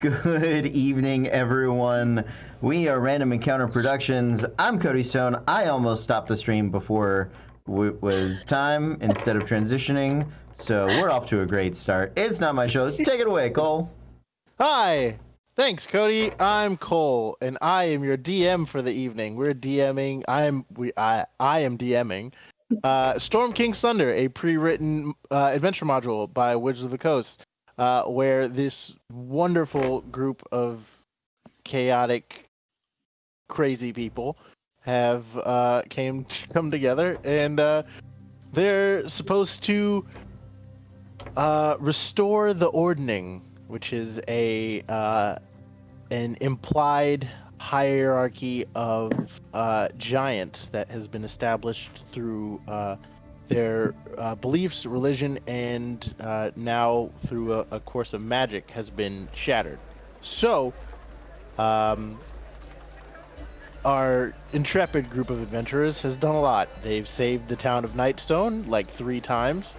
Good evening, everyone. We are Random Encounter Productions. I'm Cody Stone. I almost stopped the stream before it was time instead of transitioning, so we're off to a great start. It's not my show. Take it away, Cole. Hi. Thanks, Cody. I'm Cole, and I am your DM for the evening. We're DMing. I am DMing. Storm King's Thunder, a pre-written adventure module by Wizards of the Coast, where this wonderful group of chaotic, crazy people have come together, and they're supposed to restore the ordning, which is an implied hierarchy of giants that has been established through their beliefs, religion, and now through a course of magic has been shattered. So, our intrepid group of adventurers has done a lot. They've saved the town of Nightstone like 3 times.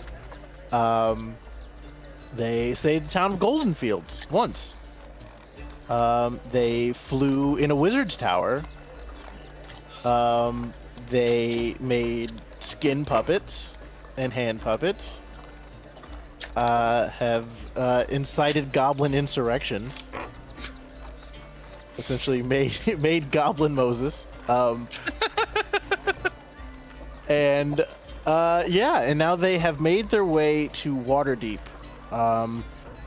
They saved the town of Goldenfields once. They flew in a wizard's tower. They made skin puppets and hand puppets. Have incited goblin insurrections. Essentially made Goblin Moses. And now they have made their way to Waterdeep,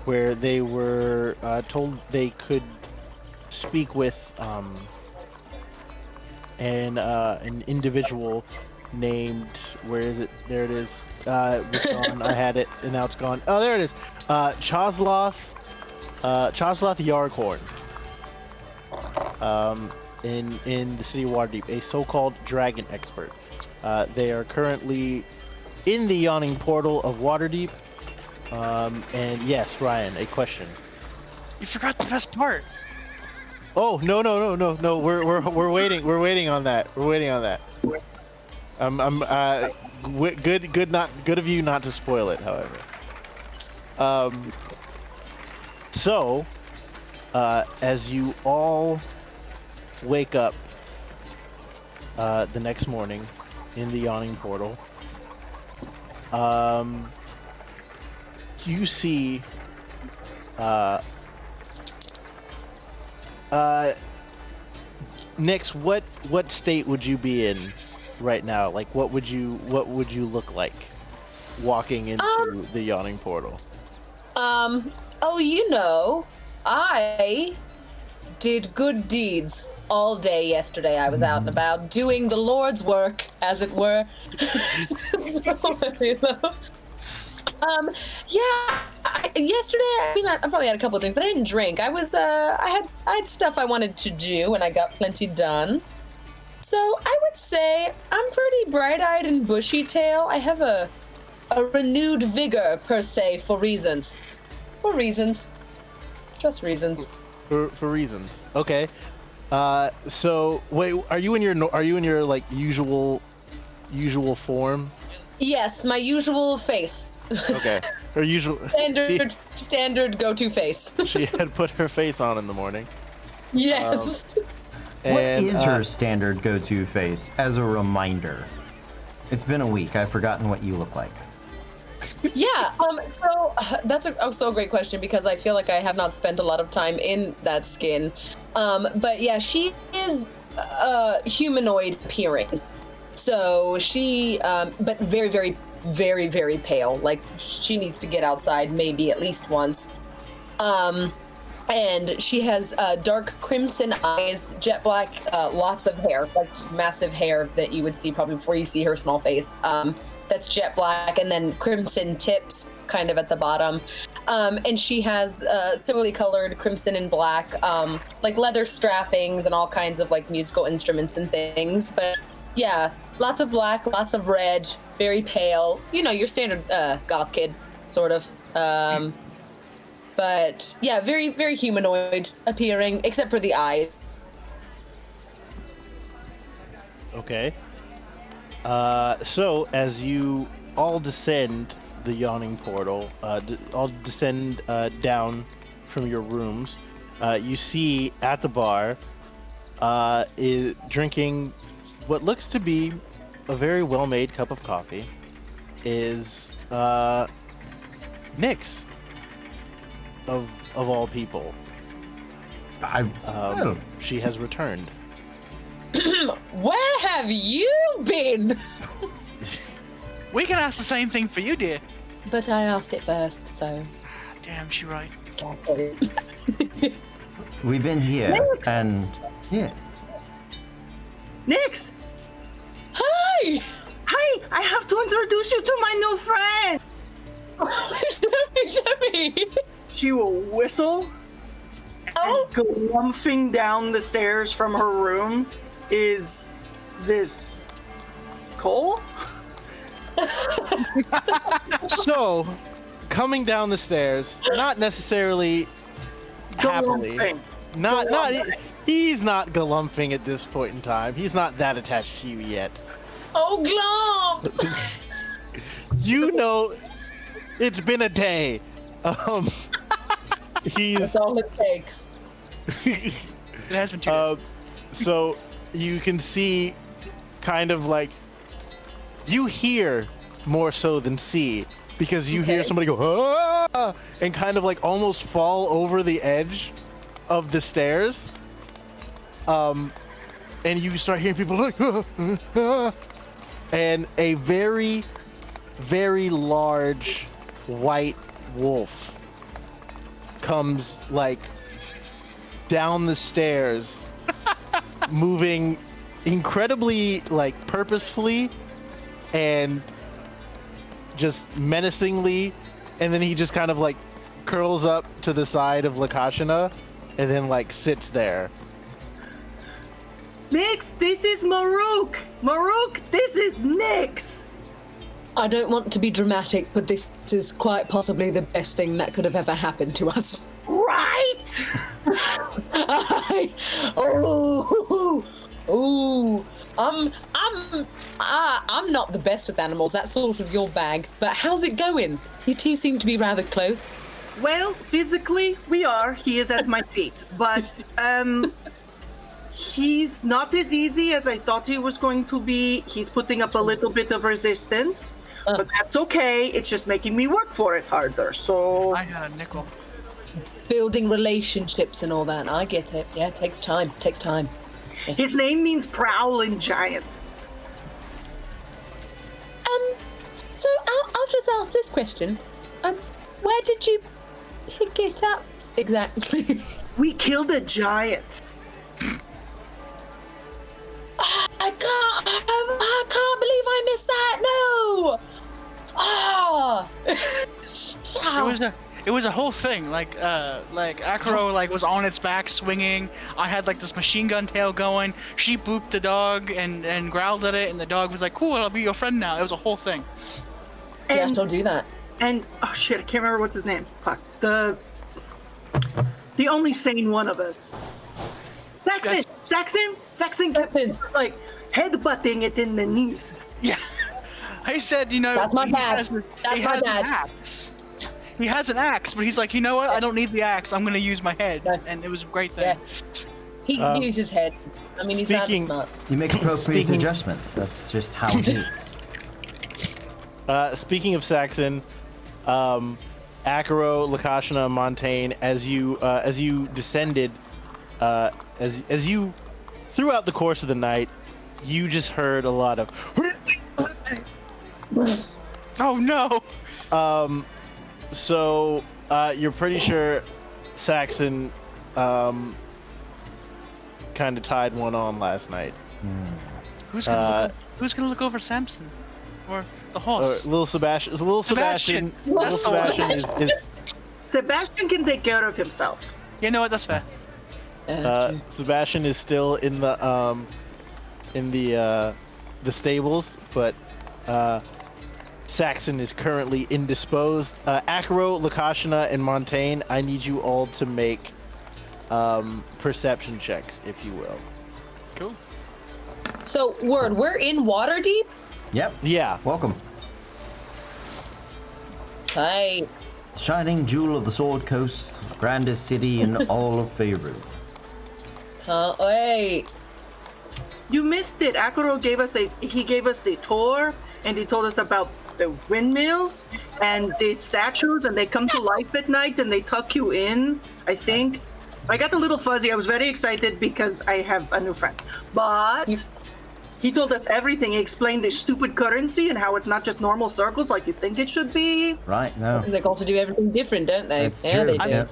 where they were told they could speak with an individual named, where is it? There it is. I had it, and now it's gone. Oh, there it is. Chosloth Yarghorn. In the city of Waterdeep, a so-called dragon expert. They are currently in the yawning portal of Waterdeep. And yes, Ryan, a question. You forgot the best part. Oh, no. We're waiting on that. Good of you not to spoil it, however. So, as you all wake up the next morning in the yawning portal, you see Nix, what state would you be in right now? Like, what would you look like walking into the yawning portal? I did good deeds all day yesterday. I was out and about doing the Lord's work, as it were. Yesterday, I probably had a couple of things, but I didn't drink. I had stuff I wanted to do, and I got plenty done. So I would say I'm pretty bright-eyed and bushy-tail. I have a renewed vigor, per se, for reasons. For reasons. Just reasons. For reasons. Okay. So wait, are you in your like usual form? Yes, my usual face. Okay. Her usual standard go-to face. She had put her face on in the morning. Yes. What is her standard go-to face, as a reminder? It's been a week. I've forgotten what you look like. Yeah, so that's also a great question, because I feel like I have not spent a lot of time in that skin. But yeah, she is humanoid appearing. So she, but very, very, very, very pale. Like, she needs to get outside maybe at least once. And she has dark crimson eyes, jet black, lots of hair, like massive hair that you would see probably before you see her small face. That's jet black, and then crimson tips kind of at the bottom. And she has similarly colored crimson and black, like leather strappings and all kinds of like musical instruments and things. But yeah, lots of black, lots of red, very pale. You know, your standard goth kid, sort of. But yeah, very, very humanoid appearing, except for the eyes. Okay. So as you all descend the yawning portal, all descend down from your rooms, you see at the bar is drinking what looks to be a very well-made cup of coffee is Nyx of all people. She has returned. Where have you been? We can ask the same thing for you, dear. But I asked it first, so. Damn, she right. We've been here, and yeah. Nyx! Hi! Hi! I have to introduce you to my new friend! Show me. She will whistle. Oh. And glumphing down the stairs from her room is this Cole? So, coming down the stairs, not necessarily happily. Glumphing. He's not galumphing at this point in time. He's not that attached to you yet. Oh, Glump! You know, it's been a day. That's all it takes. It has been 2 days. So you can see, kind of like, you hear more so than see, because you hear somebody go ah! And kind of like almost fall over the edge of the stairs. And you start hearing people like, and a very, very large white wolf comes like down the stairs, moving incredibly like purposefully and just menacingly, and then he just kind of like curls up to the side of Lakashina and then like sits there. Nyx, this is Maruk! Maruk, this is Nyx! I don't want to be dramatic, but this is quite possibly the best thing that could have ever happened to us. Right? I'm not the best with animals. That's sort of your bag. But how's it going? You two seem to be rather close. Well, physically, we are. He is at my feet. But, he's not as easy as I thought he was going to be. He's putting up a little bit of resistance. But that's okay. It's just making me work for it harder, so... I got a nickel. Building relationships and all that. I get it. Yeah, it takes time. It takes time. His name means prowling giant. So I'll just ask this question. Where did you pick it up exactly? We killed a giant. I can't believe I missed that. No. Ah. It was a whole thing. Like Akuro like was on its back swinging. I had like this machine gun tail going. She booped the dog and growled at it, and the dog was like, "Cool, I'll be your friend now." It was a whole thing. And, yeah, she'll do that. And oh shit, I can't remember what's his name. Fuck. The only sane one of us. Saxon kept like headbutting it in the knees. Yeah. I said, you know, that's my dad. That's my dad. He has an axe, but he's like, you know what? I don't need the axe. I'm gonna use my head, and it was a great thing. Yeah. He can use his head. I mean, he's rather smart. You make appropriate adjustments. That's just how it is. Speaking of Saxon, Akuro, Lakashina, Montaigne, as you descended, as you throughout the course of the night, you just heard a lot of. Oh no! So you're pretty sure Saxon kind of tied one on last night. Who's gonna look over Samson or the horse? Little Sebastian. Sebastian is. Sebastian can take care of himself. You know what? That's fair. Sebastian is still in the stables, but Saxon is currently indisposed. Akuro, Lakashina, and Montaigne, I need you all to make perception checks, if you will. Cool. So, we're in Waterdeep? Yep. Yeah. Welcome. Tight. shining jewel of the Sword Coast, grandest city in all of Faerun. Can't wait. You missed it. Akuro gave us the tour, and he told us about the windmills and the statues, and they come to life at night and they tuck you in, I think. I got a little fuzzy. I was very excited because I have a new friend. But he told us everything. He explained the stupid currency and how it's not just normal circles like you think it should be. Right, no. They got to do everything different, don't they? That's yeah, true. they do. Yeah.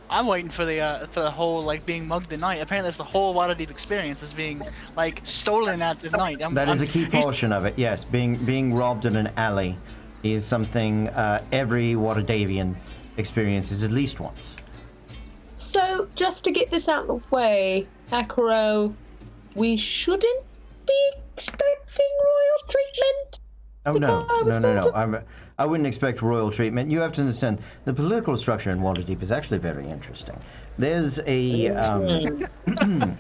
I'm waiting for the whole like being mugged at night. Apparently, that's the whole Waterdeep experience is being like stolen at night. That is a key portion of it, yes. Being robbed in an alley is something every Waterdavian experiences at least once. So, just to get this out of the way, Akuro, we shouldn't be expecting royal treatment. Oh no! I wouldn't expect royal treatment. You have to understand the political structure in Waterdeep is actually very interesting. There's a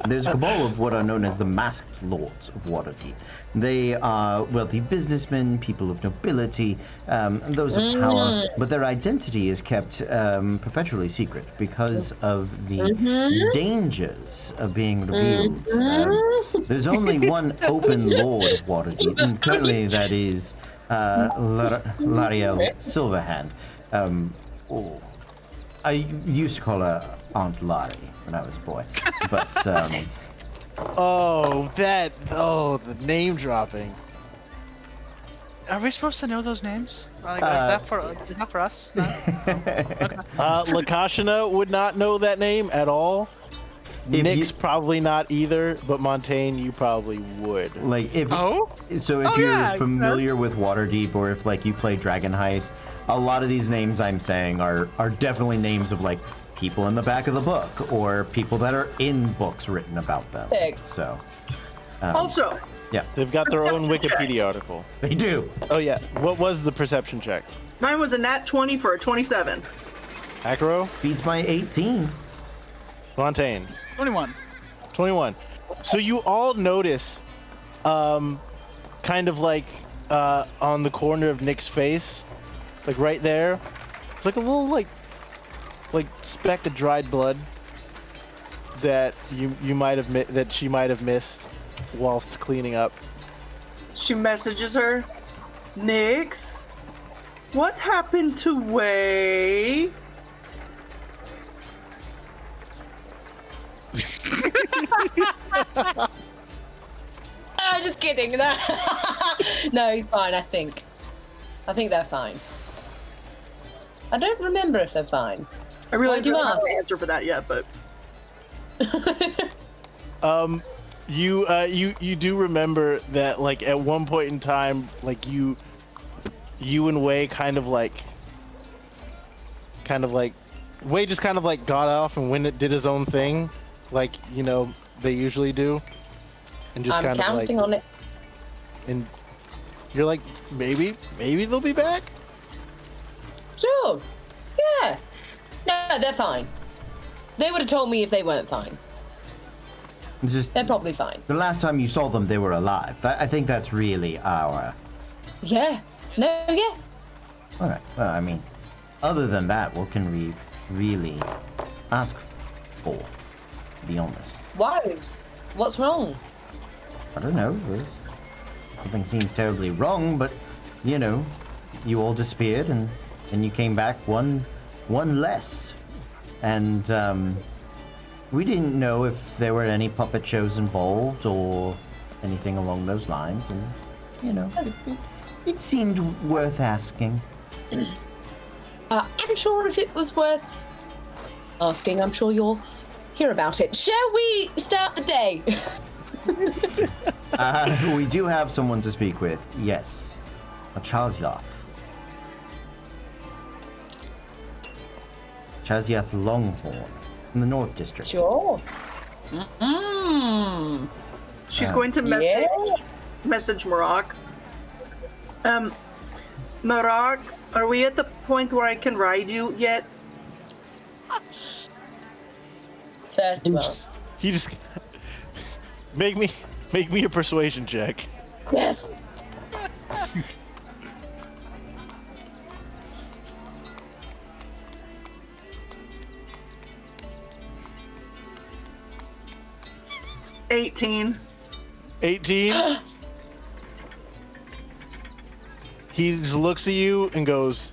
there's a cabal of what are known as the Masked Lords of Waterdeep. They are wealthy businessmen, people of nobility, and those of power, but their identity is kept perpetually secret because of the dangers of being revealed. There's only one open lord of Waterdeep, and currently that is Lariel Silverhand. I used to call her Aunt Lari when I was a boy, but the name dropping. Are we supposed to know those names? Like, is that for us? No? Okay. Lakashina would not know that name at all. Nyx probably not either, but Montaigne, you probably would. Like if you're familiar with Waterdeep, or if like you play Dragon Heist, a lot of these names I'm saying are definitely names of like people in the back of the book or people that are in books written about them. So Also, yeah, they've got their own Perception Wikipedia check. article. they do. Oh yeah, what was the perception check? mine was a nat 20 for a 27. Acro, Beats my 18. Montaigne, 21. 21. So you all notice, kind of like on the corner of Nick's face, like right there, it's like a little like speck of dried blood that you might have that she might have missed whilst cleaning up. She messages her, Nyx, what happened to Wei? Just kidding. No, no, he's fine. I think they're fine. I don't remember if they're fine. I realize Why do I you don't have ask? an answer for that yet, but You do remember that like at one point in time, like you and Wei kind of like Wei just kind of like got off and went and did his own thing, like they usually do, and just I'm kind of like counting on it. and you're like maybe they'll be back. Sure. Yeah. No, they're fine. They would have told me if they weren't fine. It's just They're probably fine. the last time you saw them, they were alive. I think that's really our. Yeah. No, yeah. All right. Well, I mean, other than that, what can we really ask for? To be honest, Why? What's wrong? I don't know. Something seems terribly wrong, but you all disappeared and you came back one less, and we didn't know if there were any puppet shows involved or anything along those lines, and it seemed worth asking. I'm sure if it was worth asking, I'm sure you'll hear about it. Shall we start the day? We do have someone to speak with. Yes, a Chaziath. Chaziath Longhorn from the North District. Sure. she's going to message Marak. Marak, are we at the point where I can ride you yet? It's fair to ask. He just make me a persuasion check. 18. 18. He just looks at you and goes,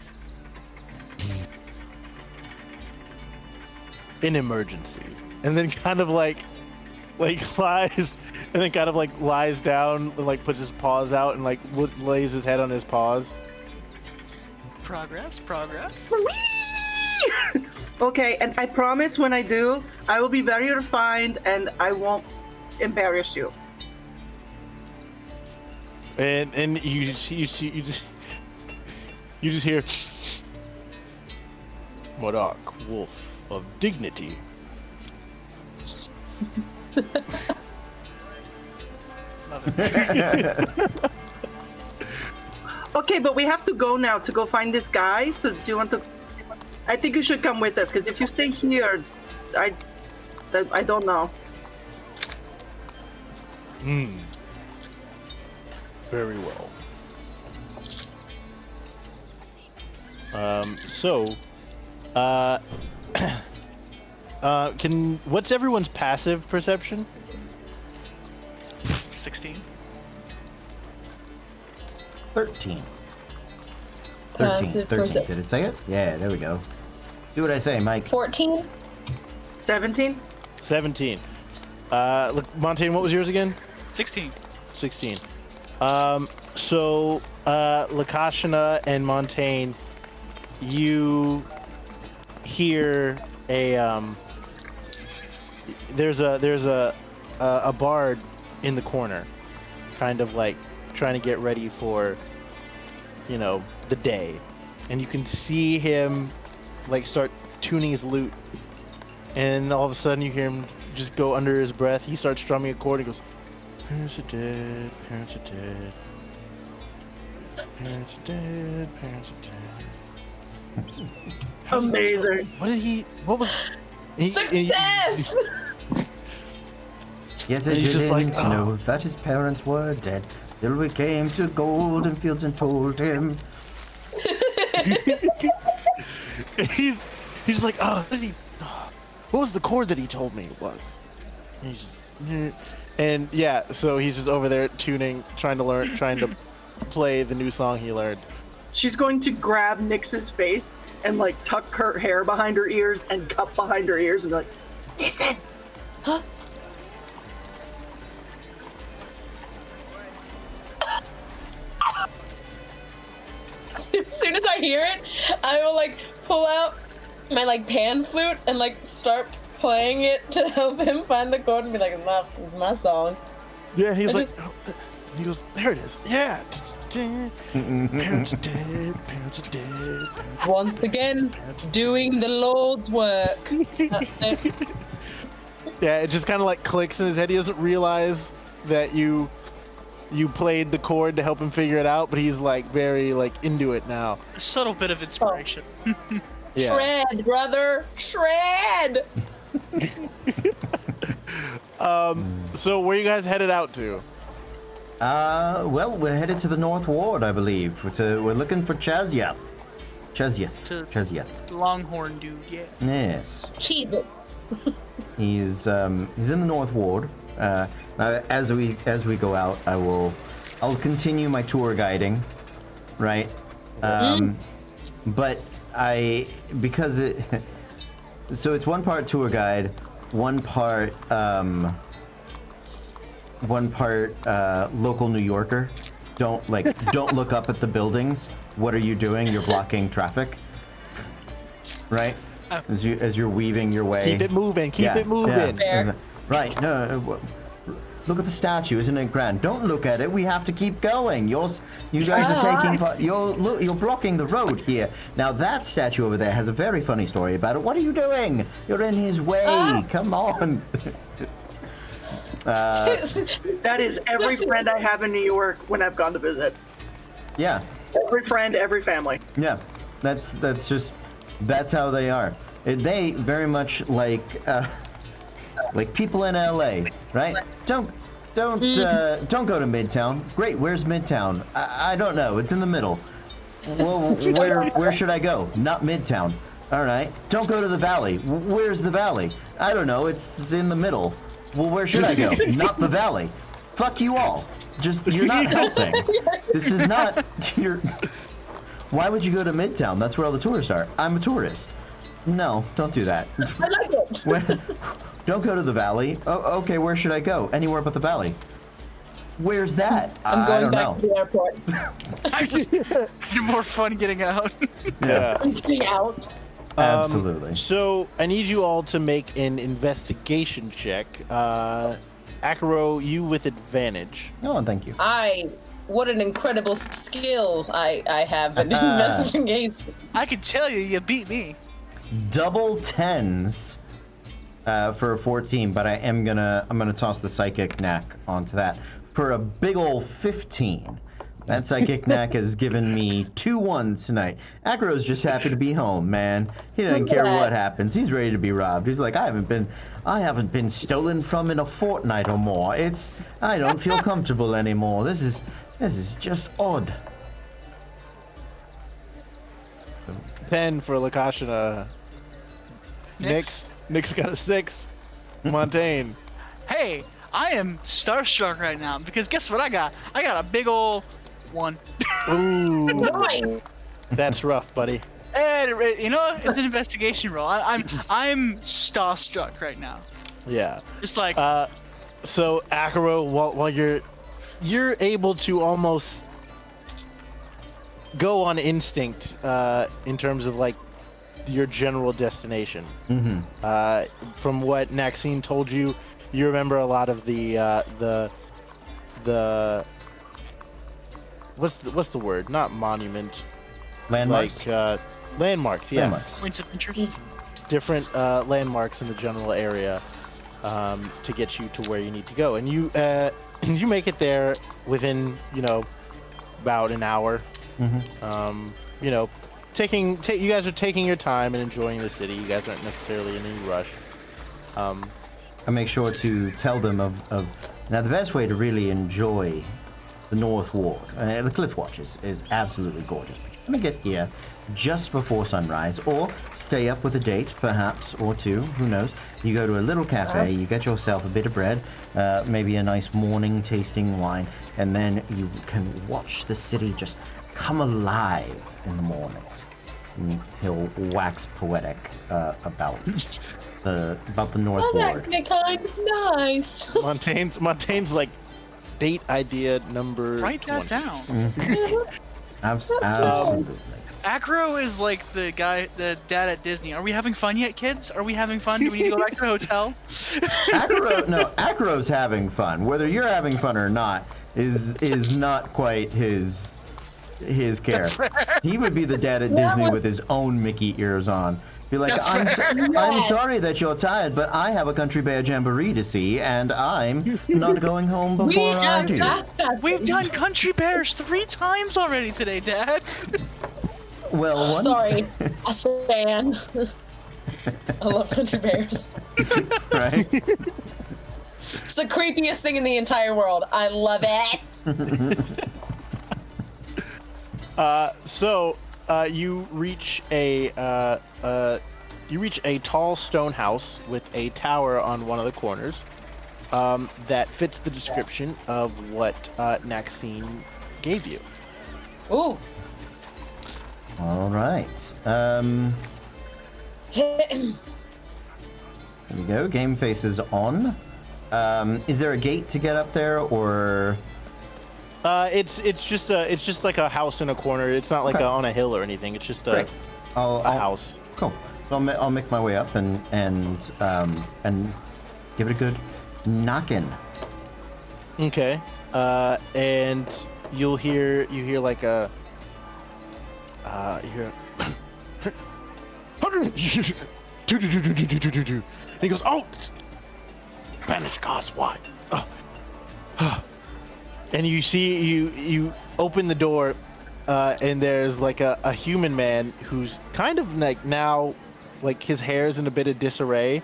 "An emergency," and then kind of like lies, and then kind of like lies down and like puts his paws out and like lays his head on his paws. Progress. Okay, and I promise when I do, I will be very refined and I won't embarrass you. And you just hear Modak, wolf of dignity. Love it. Okay, but we have to go now to go find this guy. So do you want to? I think you should come with us because if you stay here, I don't know. Very well. What's everyone's passive perception? 16. 13. Passive 13. perception. Did it say it? Yeah, there we go. Do what I say, Mike. 14. 17. 17. Look, Montaigne, what was yours again? 16. 16. Lakashana and Montaigne, you hear there's a bard in the corner, kind of like trying to get ready for, the day, and you can see him like start tuning his lute, and all of a sudden you hear him just go under his breath. He starts strumming a chord. He goes, "Parents are dead, parents are dead. Parents are dead, parents are dead." Amazing. What was Success! Yes, I And he's just didn't like, know that his parents were dead. Till we came to golden fields and told him. he's just like, what was the chord that he told me it was? And he's just, and yeah, so he's just over there tuning, trying to play the new song he learned. She's going to grab Nyx's face and like tuck her hair behind her ears and cup behind her ears and be like, "Listen." Huh? As soon as I hear it, I will like pull out my like pan flute and like start playing it to help him find the chord and be like, it's my song. Yeah, he's I like, just- he goes, "There it is. Yeah. Parents are dead, parents are dead. Once again, doing the Lord's work. That's it. Yeah, it just kind of like clicks in his head. He doesn't realize that you played the chord to help him figure it out, but he's like very like into it now. A subtle bit of inspiration. Yeah. Shred, brother, shred. So where you guys headed out to? Well, we're headed to the North Ward, I believe. We're looking for Chazyeth. Chazyeth. Longhorn dude, yeah. Yes. Jesus. He's in the North Ward. As we go out, I'll continue my tour guiding, right? But because so it's one part tour guide, one part local New Yorker. Don't look up at the buildings. What are you doing? You're blocking traffic, right? As you're weaving your way. Keep it moving. Keep it moving. Yeah. Fair. Right. No. Look at the statue. Isn't it grand? Don't look at it. We have to keep going. You guys are taking. You're blocking the road here. Now that statue over there has a very funny story about it. What are you doing? You're in his way. Come on. That is every friend I have in New York when I've gone to visit. Yeah. Every friend, every family. Yeah. That's how they are. They very much like people in LA, right? Don't go to Midtown. Great, where's Midtown? I don't know. It's in the middle. Well, where should I go? Not Midtown. All right. Don't go to the Valley. Where's the Valley? I don't know. It's in the middle. Well, where should I go? Not the valley. Fuck you all. You're not helping. This is not your. Why would you go to Midtown? That's where all the tourists are. I'm a tourist. No, don't do that. I like it. Don't go to the valley. Oh, okay, where should I go? Anywhere but the valley. Where's that? I'm I going don't back know. to the airport. More fun getting out. Yeah, I'm getting out. absolutely. So I need you all to make an investigation check. Akaro, you with advantage. Oh, thank you. What an incredible skill I have in investigation. I can tell you beat me. Double 10s for a 14, but I'm gonna toss the psychic knack onto that for a big ol' 15. That psychic knack has given me 2 1s tonight. Akaro's just happy to be home, man. He doesn't care what happens. He's ready to be robbed. He's like, I haven't been stolen from in a fortnight or more. I don't feel comfortable anymore. This is just odd. 10 for Lakashana. Nick's got a 6. Montaigne. Hey, I am starstruck right now because guess what I got? I got a big ol' 1. Ooh, Nice. that's rough, buddy. And you know, it's an investigation roll. I'm starstruck right now. Yeah. Just like So Akaro, while you're able to almost go on instinct in terms of like your general destination. Mm-hmm. From what Maxine told you, you remember a lot of the what's the word? Not monument. Landmarks? Like landmarks. Yes. Landmarks. points of interest. Different landmarks in the general area to get you to where you need to go, and you you make it there within about an hour. Mm-hmm. You guys are taking your time and enjoying the city. You guys aren't necessarily in any rush. I make sure to tell them of now the best way to really enjoy the North Ward, the Cliff Watch is absolutely gorgeous. But you're gonna get here just before sunrise, or stay up with a date, perhaps, or 2, who knows. You go to a little cafe, you get yourself a bit of bread, maybe a nice morning tasting wine, and then you can watch the city just come alive in the mornings. And he'll wax poetic about the North That's Ward. actually kind of nice. Montaigne's like date idea number Write 20. that down. Mhm. Absolutely. Akaro is like the dad at Disney. Are we having fun yet, kids? Are we having fun? Do we need to go back to the hotel? Akaro's having fun. Whether you're having fun or not is not quite his care. He would be the dad at Disney with his own Mickey ears on. Be like, I'm sorry that you're tired, but I have a country bear jamboree to see, and I'm not going home before I do. We've done Country Bears 3 times already today, Dad. Well, one... Sorry, a fan. I love country bears. Right? It's the creepiest thing in the entire world. I love it. So you reach a tall stone house with a tower on one of the corners that fits the description of what Maxine gave you. Ooh. All right. There we go. Game face is on. Is there a gate to get up there, or? It's just like a house in a corner. It's not like on a hill or anything. It's just a house. Cool. So I'll make my way up and give it a good knock-in. Okay. And you hear like a you hear and he goes, "Oh, Spanish gods, why?" And you see you open the door, and there's like a human man who's kind of like now, like his hair's in a bit of disarray,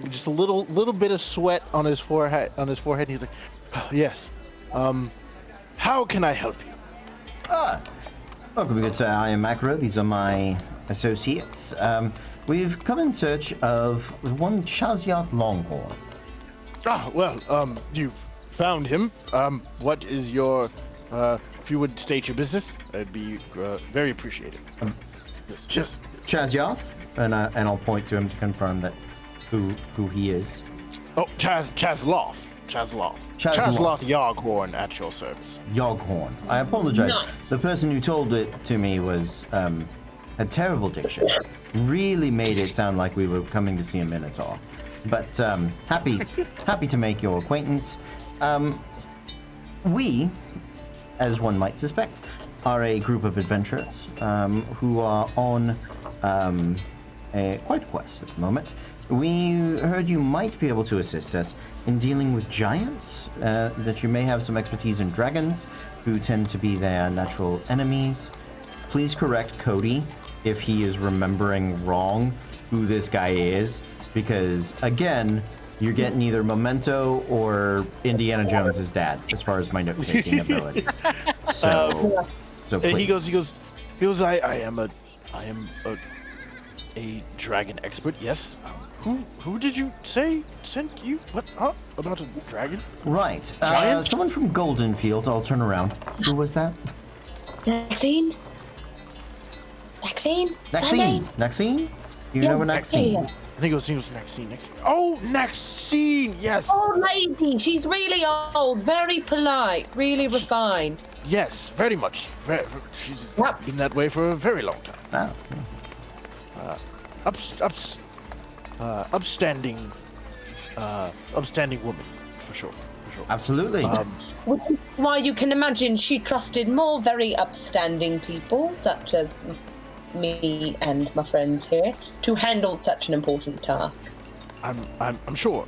just a little bit of sweat on his forehead. And he's like, "Oh, yes, how can I help you?" Welcome, good sir. I am Akaro. These are my associates. We've come in search of one Shazyath Longhorn. You've found him. What is your, if you would state your business, I'd be very appreciated. Yes. Chazyoth, and I'll point to him to confirm that who he is. Oh, Chazloth Yoghorn at your service. Yoghorn. I apologize. Nice. The person who told it to me was had terrible diction. Really made it sound like we were coming to see a Minotaur. But happy to make your acquaintance. We, as one might suspect, are a group of adventurers who are on quite a quest at the moment. We heard you might be able to assist us in dealing with giants, that you may have some expertise in dragons, who tend to be their natural enemies. Please correct Cody if he is remembering wrong who this guy is, because, again, you're getting either Memento or Indiana Jones's dad, as far as my note-taking abilities. So And please. he goes, I am a dragon expert, yes. Who did you say sent you? What? Huh? About a dragon? Right. Giant? Someone from Golden Fields. I'll turn around. Who was that? Maxine? Maxine. Maxine? You know Maxine? Yeah. I think it was Maxine. Oh, Maxine! Yes! Old lady, she's really old, very polite, really refined. Yes, very much. She's Yep. been that way for a very long time. Oh. Upstanding woman, for sure. Absolutely. Which is why you can imagine she trusted more very upstanding people, such as me and my friends here, to handle such an important task. I'm sure.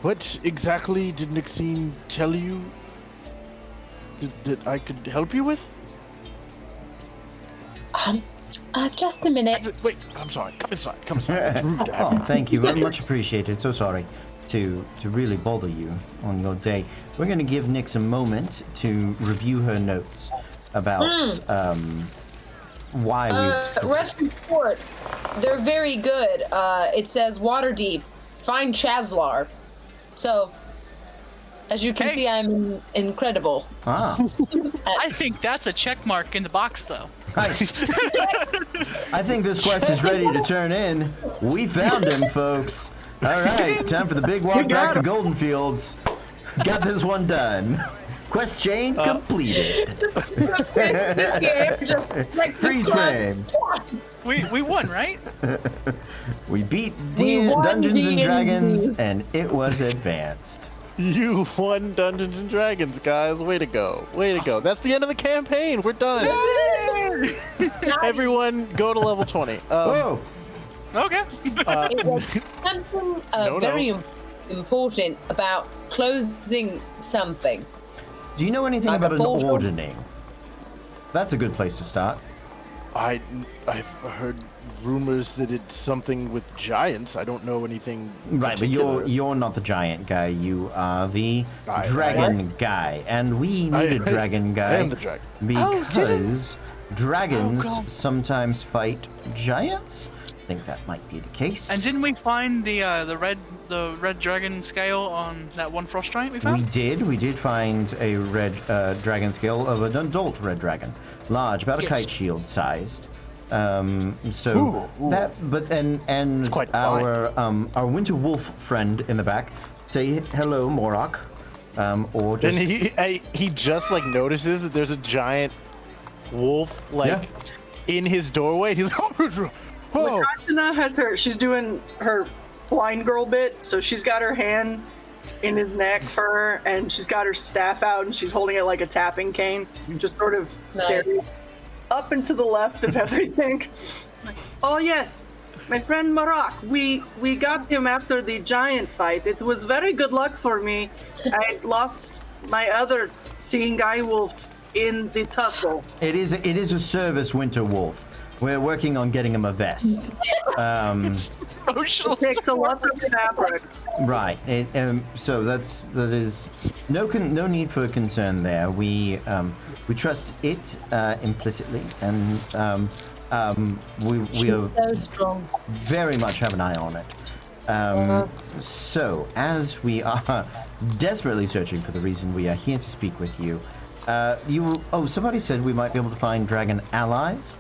What exactly did Maxine tell you that I could help you with? Just a minute. Wait, I'm sorry. Come inside. It's rude to have Oh, you. thank you. Very much appreciated. So sorry to really bother you on your day. We're going to give Nyx a moment to review her notes about why we've... Rest report. They're very good. It says Waterdeep. Find Chazlar. So, as you can Hey. see, I'm incredible. Ah. I think that's a check mark in the box, though. I think this quest is ready to turn in. We found him, folks. All right, time for the big walk back to Golden Fields. Got this one done. Quest chain completed. Freeze frame. We won, right? We beat We won Dungeons and D&D. Dragons, and it was advanced. You won Dungeons and Dragons, guys. Way to go. That's the end of the campaign. We're done. Everyone, go to level 20. Whoa! Okay. It was something very important about closing something. Do you know anything Like a about an portal? ordering? That's a good place to start. I've heard rumors that it's something with giants. I don't know anything. Right, but particular. you're not the giant guy. You are the I dragon guy, and we need a dragon guy I am the dragon. because dragons God. sometimes fight giants. I think that might be the case. And didn't we find the red dragon scale on that one frost giant we we found? did find a red dragon scale of an adult red dragon, large, about a Yes. kite shield sized. So Ooh. that, but and quite our winter wolf friend in the back, say hello, Morok, or just And he just like notices that there's a giant wolf like in his doorway. He's like, oh, Lakanna she's doing her blind girl bit, so she's got her hand in his neck for her, and she's got her staff out, and she's holding it like a tapping cane, just sort of staring up and to the left of everything. Like, oh yes, my friend Marak, we got him after the giant fight. It was very good luck for me. I lost my other seeing eye wolf in the tussle. It is a service winter wolf. We're working on getting him a vest. Social It takes a lot of fabric. Right. So that is no need for concern there. We trust it implicitly, and we So strong. very much have an eye on it. So, as we are desperately searching for the reason we are here to speak with you, somebody said we might be able to find dragon allies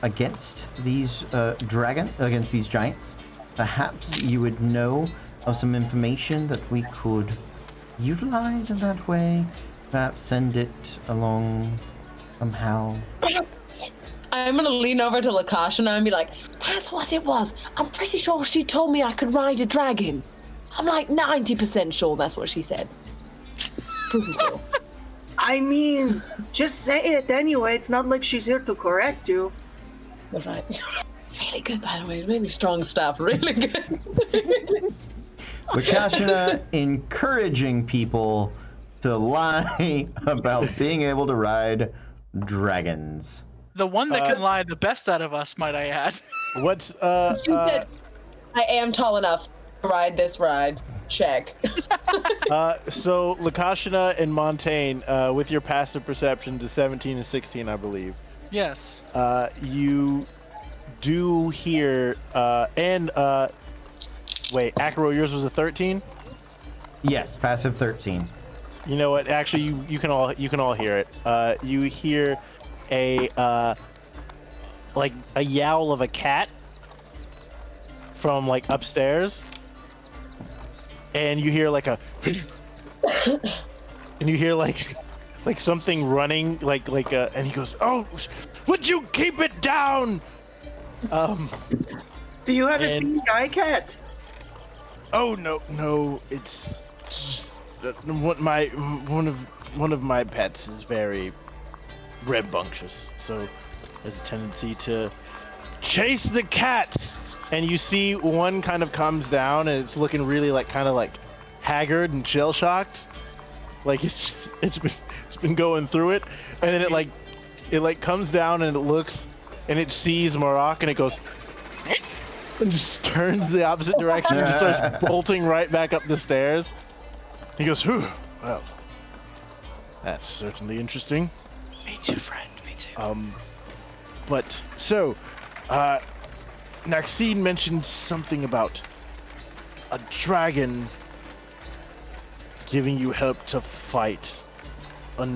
against these against these giants. Perhaps you would know of some information that we could utilize in that way. Perhaps send it along somehow. I'm gonna lean over to Lakashana and be like, "That's what it was. I'm pretty sure she told me I could ride a dragon. I'm like 90% sure that's what she said. Pretty sure." I mean, just say it anyway. It's not like she's here to correct you. That's right. Really good, by the way. Really strong stuff. Really good. Lakashana encouraging people to lie about being able to ride dragons. The one that can lie the best out of us, might I add. What's She said, "I am tall enough to ride this ride." Check. So Lakashana and Montaigne, with your passive perception to 17 and 16, I believe. Yes. You do hear wait, Akaro, yours was a 13? Yes, passive 13. You know what? Actually, you can all hear it. You hear a like a yowl of a cat from like upstairs, and you hear like a and you hear like something running and he goes, "Oh, would you keep it down?" Do you have a singing guy cat? Oh no, it's just one of my pets is very rambunctious, so has a tendency to chase the cats. And you see one kind of comes down and it's looking really kind of haggard and shell shocked, like it's been going through it, and then it comes down and it looks and it sees Marak and it goes and just turns the opposite direction and just starts bolting right back up the stairs. He goes, "Whew, well, that's certainly interesting." Me too, friend. Me too. But so, Naxine mentioned something about a dragon giving you help to fight a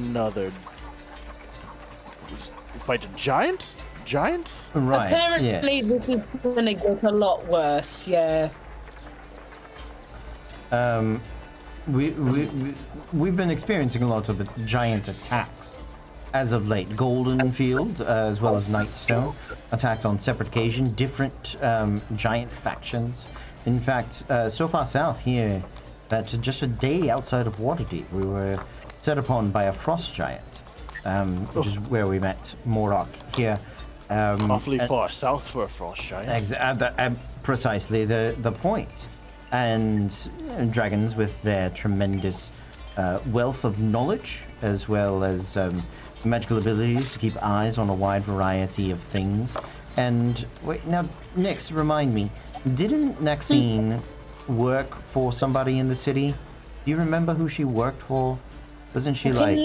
giant? Giants? Right. Apparently, yes. this is gonna get a lot worse. Yeah. We've been experiencing a lot of giant attacks as of late. Goldenfield, as well as Nightstone, attacked on separate occasion, different giant factions. In fact, so far south here that just a day outside of Waterdeep, we were set upon by a frost giant, which is where we met Morak here. Awfully far south for a frost giant. Precisely the point. And dragons, with their tremendous wealth of knowledge, as well as magical abilities to keep eyes on a wide variety of things. And wait, now, Nyx, remind me, didn't Naxine work for somebody in the city? Do you remember who she worked for? Wasn't she like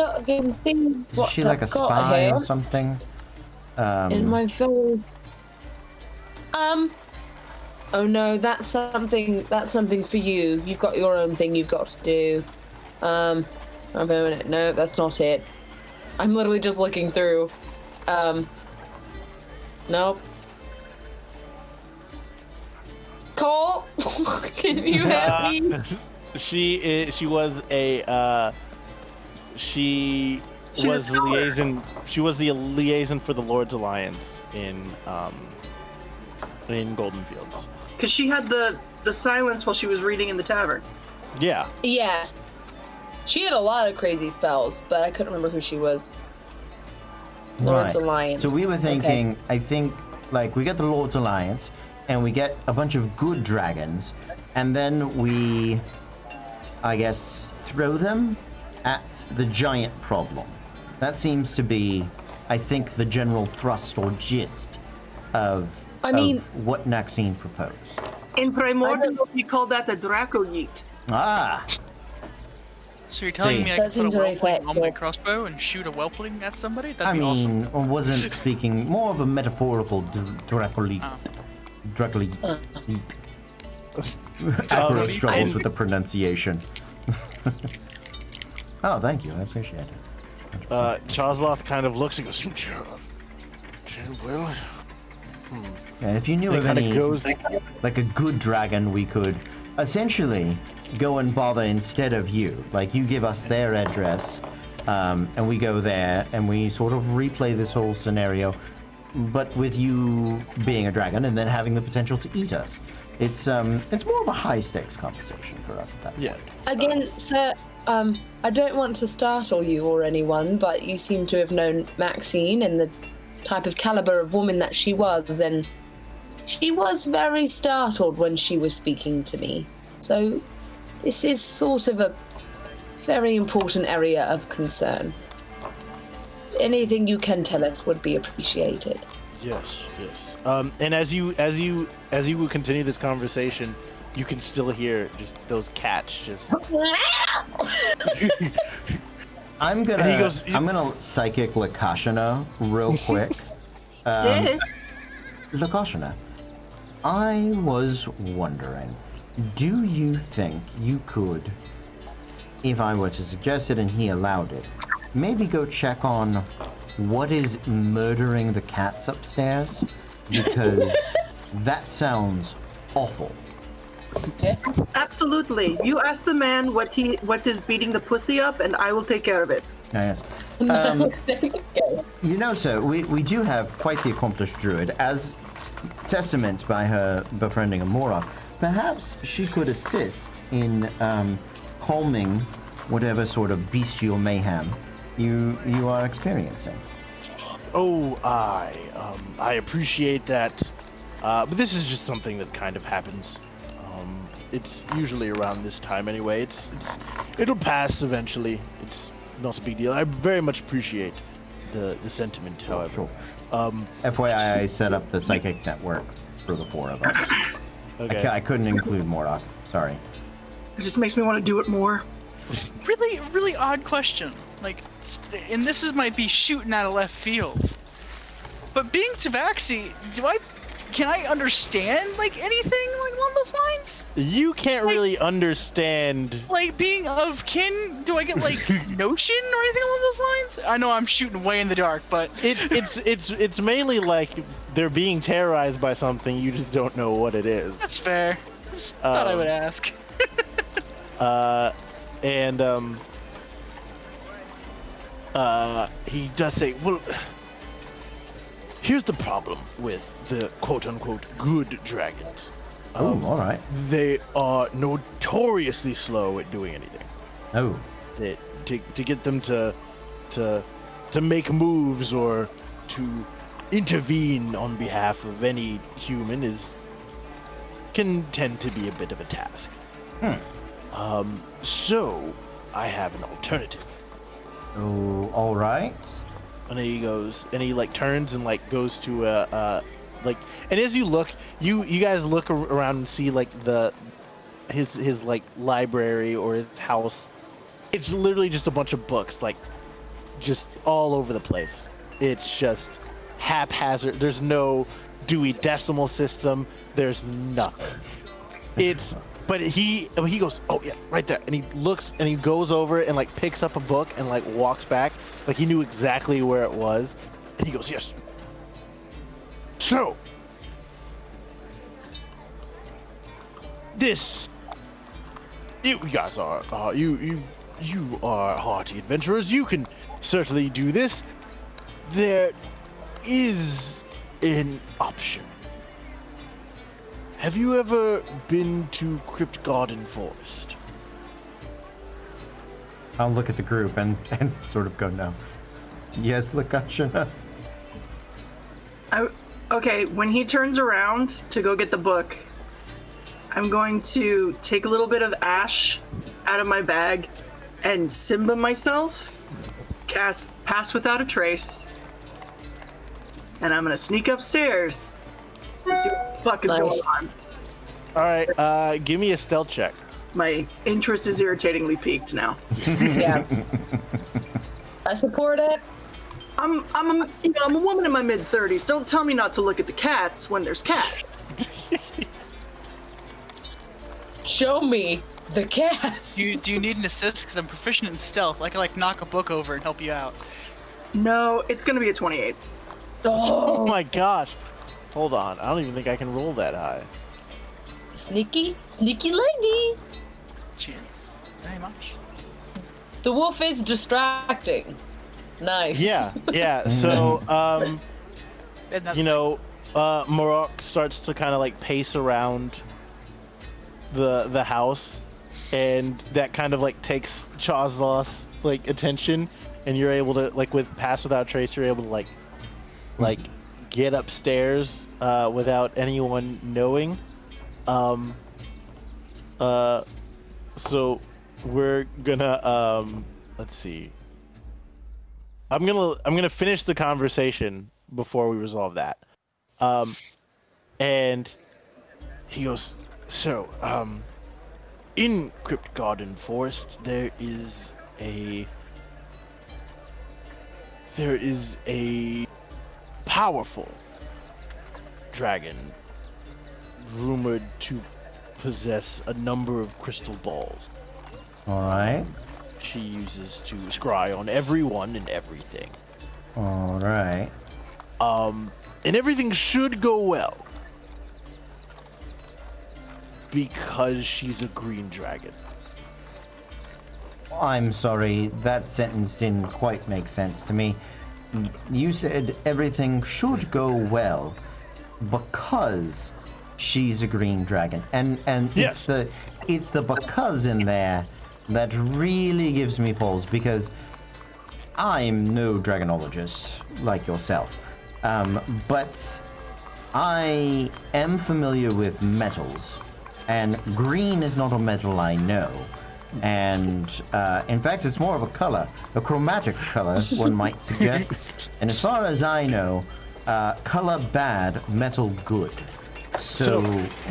a spy or something? In my phone. Oh no, that's something for you. You've got your own thing you've got to do. No, that's not it. I'm literally just looking through. Nope. Cole, can you help me? She was the liaison. She was the liaison for the Lord's Alliance in Golden Fields. Because she had the silence while she was reading in the tavern. Yeah. Yes. She had a lot of crazy spells, but I couldn't remember who she was. Lord's Alliance. So we were thinking, I think, like, we get the Lord's Alliance, and we get a bunch of good dragons, and then we, I guess, throw them at the giant problem. That seems to be, I think, the general thrust or gist of what Naxine proposed. In Primordial, we call that the Draco Yeet. Ah! So you're telling me I can That put a seems very whelpling on my effective. crossbow and shoot a whelpling at somebody? That'd I be mean, awesome. I wasn't speaking more of a metaphorical Dracoleet. Oh. Dracoleet. Akuro struggles with the pronunciation. Oh, thank you. I appreciate it. Chazloth kind of looks and goes, well, Yeah, if you knew He of kinda any, goes- like a good dragon, we could essentially go and bother instead of you. Like, you give us their address, and we go there, and we sort of replay this whole scenario, but with you being a dragon and then having the potential to eat us. It's more of a high-stakes conversation for us at that point. yeah. Again, sir, I don't want to startle you or anyone, but you seem to have known Maxine and the type of caliber of woman that she was, and she was very startled when she was speaking to me. So this is sort of a very important area of concern. Anything you can tell us would be appreciated. Yes. And as you would continue this conversation, you can still hear just those cats just. I'm And he goes- gonna psychic Lakashana real quick. Yeah. Lakashana, I was wondering, do you think you could, if I were to suggest it and he allowed it, maybe go check on what is murdering the cats upstairs? Because that sounds awful. Absolutely. You ask the man what is beating the pussy up, and I will take care of it. Yes. You know, sir, we do have quite the accomplished druid, as testament by her befriending a Morok. Perhaps she could assist in calming whatever sort of bestial mayhem you are experiencing. Oh, I appreciate that, but this is just something that kind of happens. It's usually around this time anyway. It'll pass eventually. It's not a big deal. I very much appreciate the sentiment, however. Sure. FYI, I set up the psychic network for the four of us. Okay. I couldn't include Morok. Sorry. It just makes me want to do it more. Really, really odd question. Like, and this might be shooting out of left field. But being Tabaxi, can I understand like anything like along those lines? You can't really understand. Like being of kin, do I get like notion or anything along those lines? I know I'm shooting way in the dark, but It's mainly like they're being terrorized by something. You just don't know what it is. that's fair. Just thought I would ask. He does say, well, here's the problem with the quote-unquote good dragons. Oh, all right. They are notoriously slow at doing anything. Oh, That to get them to make moves or to intervene on behalf of any human can tend to be a bit of a task. So I have an alternative. oh, all right. And he goes, and he like turns and like goes to like, and as you look, you guys look around and see like his like library or his house. It's literally just a bunch of books, like just all over the place. It's just haphazard. There's no Dewey Decimal System. There's nothing. But he goes, oh yeah, right there, and he looks and he goes over and like picks up a book and like walks back, like he knew exactly where it was, and he goes, yes. So this, you guys are you are hearty adventurers. You can certainly do this. There is an option. Have you ever been to Crypt Garden Forest? I'll look at the group and sort of go, no. Yes, Lakashana. Okay, when he turns around to go get the book, I'm going to take a little bit of ash out of my bag and Simba myself, cast Pass Without a Trace, and I'm gonna sneak upstairs and see what the fuck is Nice. going on. All right, give me a stealth check. My interest is irritatingly peaked now. Yeah. I support it. I'm a woman in my mid-30s. Don't tell me not to look at the cats when there's cats. Show me the cat. Do you need an assist? Because I'm proficient in stealth. I can like knock a book over and help you out. No, it's gonna be a 28. Oh my gosh. Hold on. I don't even think I can roll that high. Sneaky lady. Cheers. Very much. The wolf is distracting. Nice. Yeah. So, And that- Marok starts to kind of like pace around the house, and that kind of like takes Chazlaw's like attention, and you're able to like with Pass Without Trace, you're able to like get upstairs without anyone knowing. So we're gonna let's see. I'm gonna finish the conversation before we resolve that. And he goes, so, in Crypt Garden Forest, there is a powerful dragon rumored to possess a number of crystal balls. Alright. She uses to scry on everyone and everything. Alright. And everything should go well. Because she's a green dragon. I'm sorry, that sentence didn't quite make sense to me. You said everything should go well because she's a green dragon. And Yes. it's the because in there that really gives me pause, because I'm no dragonologist like yourself. But I am familiar with metals, and green is not a metal I know. And in fact, it's more of a color, a chromatic color, one might suggest. And as far as I know, color bad, metal good. So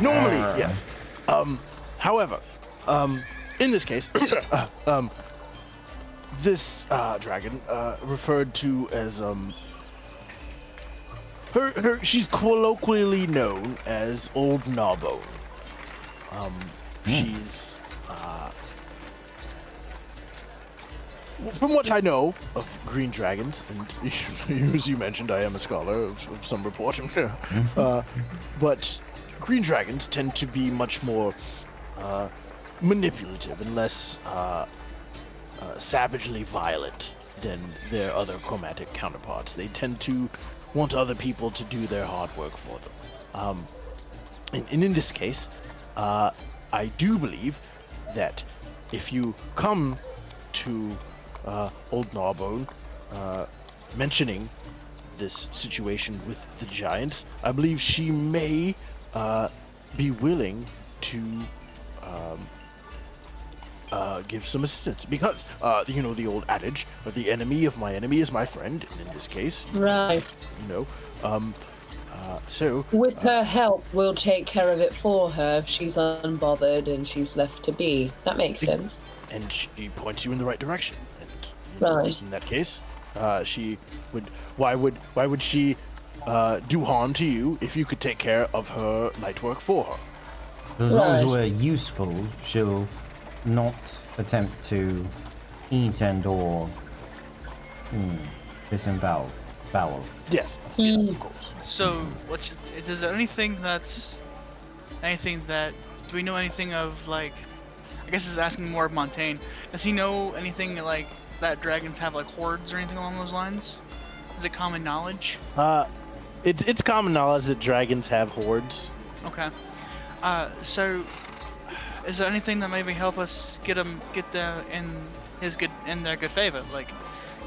normally, yes. However, in this case, this dragon, referred to as she's colloquially known as Old Gnawbone. She's from what I know of green dragons, and as you mentioned, I am a scholar of some reporting. But green dragons tend to be much more manipulative and less savagely violent than their other chromatic counterparts. They tend to want other people to do their hard work for them. And in this case, I do believe that if you come to Old Gnawbone mentioning this situation with the giants, I believe she may be willing to give some assistance, because the old adage, the enemy of my enemy is my friend, and in this case, Right. so With her help, we'll take care of it for her if she's unbothered and she's left to be. That makes sense. and she points you in the right direction, and Right. in that case, she would. Why would she do harm to you if you could take care of her light work for her? as long as Right. we're useful, she'll not attempt to eat and or disembowel. Yes, Hmm. yes, of course. So, is there anything that? Do we know anything of like? I guess it's asking more of Montaigne. Does he know anything like that dragons have like hordes or anything along those lines? Is it common knowledge? It's common knowledge that dragons have hordes. Okay. So, is there anything that maybe help us get there in their good favor? Like,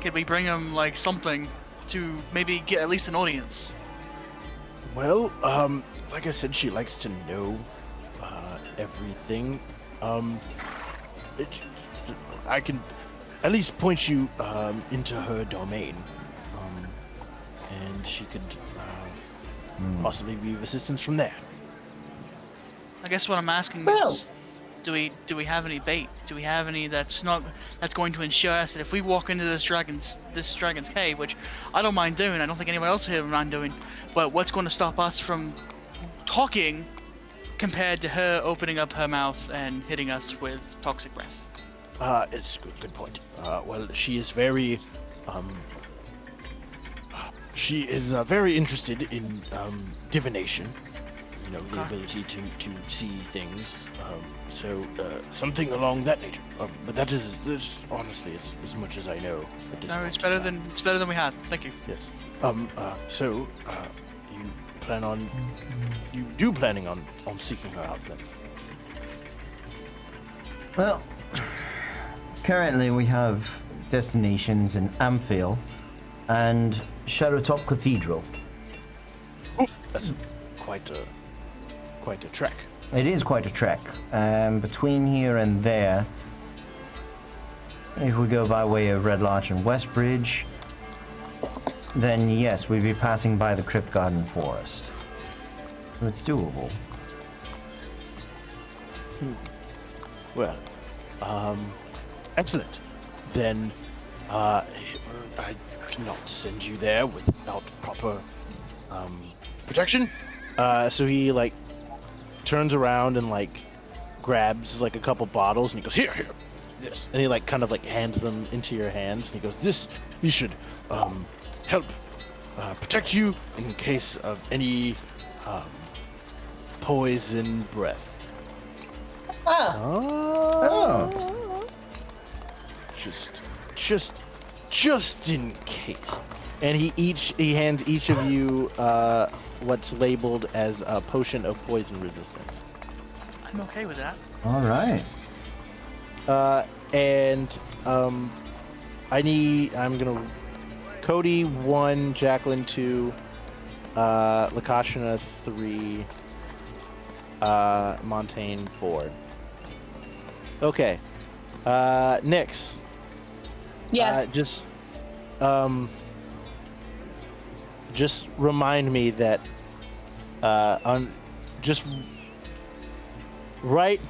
could we bring them like something to maybe get at least an audience? Well, like I said, she likes to know everything. I can at least point you into her domain, and she could possibly be of assistance from there. I guess what I'm asking Well. is, do we have any bait? Do we have any that's going to ensure us that if we walk into this dragon's cave, which I don't mind doing, I don't think anyone else here would mind doing, but what's going to stop us from talking compared to her opening up her mouth and hitting us with toxic breath? It's a good point. Well, she is very, very interested in divination. You know, the ability to see things. Something along that nature. But that is honestly it's as much as I know. At this No, point it's in better time. than we had. Thank you. Yes. You do planning on seeking her out then? Well, currently we have destinations in Amphiel and Shadowtop Cathedral. Oof, that's quite a trek. It is quite a trek. Between here and there, if we go by way of Red Lodge and Westbridge, then yes, we'd be passing by the Crypt Garden Forest. So it's doable. Well, excellent. Then, I cannot send you there without proper, protection. So he, like, turns around and, like, grabs, like, a couple bottles, and he goes, here, this. And he, like, kind of, like, hands them into your hands, and he goes, you should, help, protect you in case of any, poison breath. Oh. Just in case. And he hands each of you what's labeled as a potion of poison resistance. I'm okay with that. All right. Cody 1, Jacqueline 2, Lakashana 3, Montaigne 4. Okay. Nyx. Yes. Just remind me that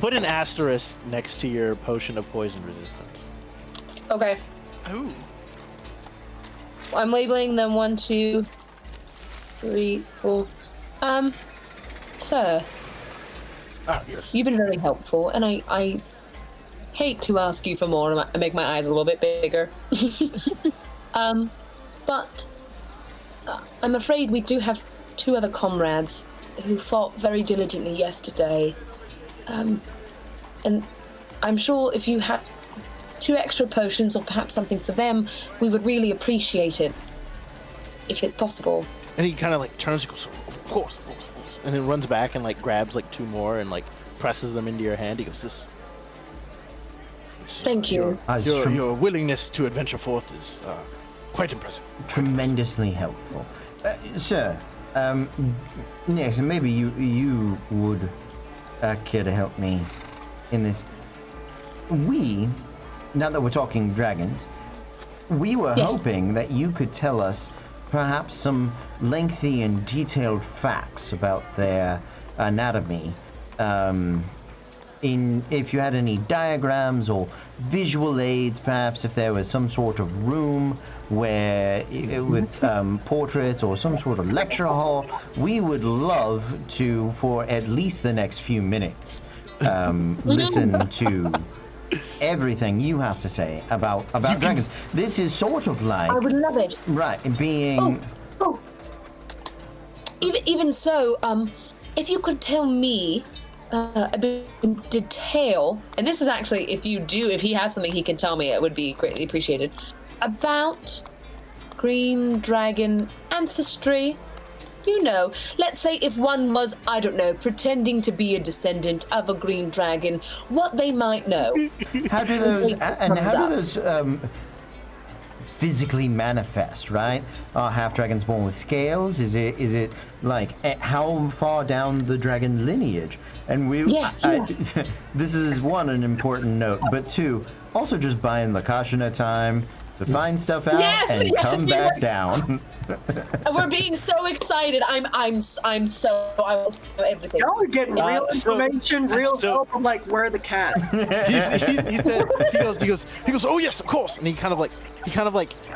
put an asterisk next to your potion of poison resistance. Okay. Ooh. I'm labeling them 1, 2, 3, 4. Sir, Yes. you've been very helpful, and I hate to ask you for more and make my eyes a little bit bigger. But I'm afraid we do have 2 other comrades who fought very diligently yesterday. And I'm sure if you had 2 extra potions or perhaps something for them, we would really appreciate it, if it's possible. And he kind of like turns and goes, of course. And then runs back and like grabs like 2 more and like presses them into your hand. He goes, this. Thank you. Your willingness to adventure forth is quite impressive. Tremendously helpful. Sir, Nyx, and maybe you would care to help me in this. Now that we're talking dragons, we were hoping that you could tell us perhaps some lengthy and detailed facts about their anatomy. If you had any diagrams or visual aids, perhaps if there was some sort of room where with portraits or some sort of lecture hall, we would love to, for at least the next few minutes, listen to everything you have to say about dragons. This is sort of like, I would love it. right, being. Oh. Even so, if you could tell me a bit in detail, and this is actually, if he has something he can tell me, it would be greatly appreciated, about green dragon ancestry. You know, let's say if one was, I don't know, pretending to be a descendant of a green dragon, what they might know. How do those physically manifest, right? Are half dragons born with scales? Is it like how far down the dragon lineage? And this is one, an important note, but 2, also just buying Lakashana time to find stuff out and come back down. We're being so excited. I want to know everything. Y'all are getting real information, real help from like where are the cats? He goes, oh yes, of course. And he kind of like,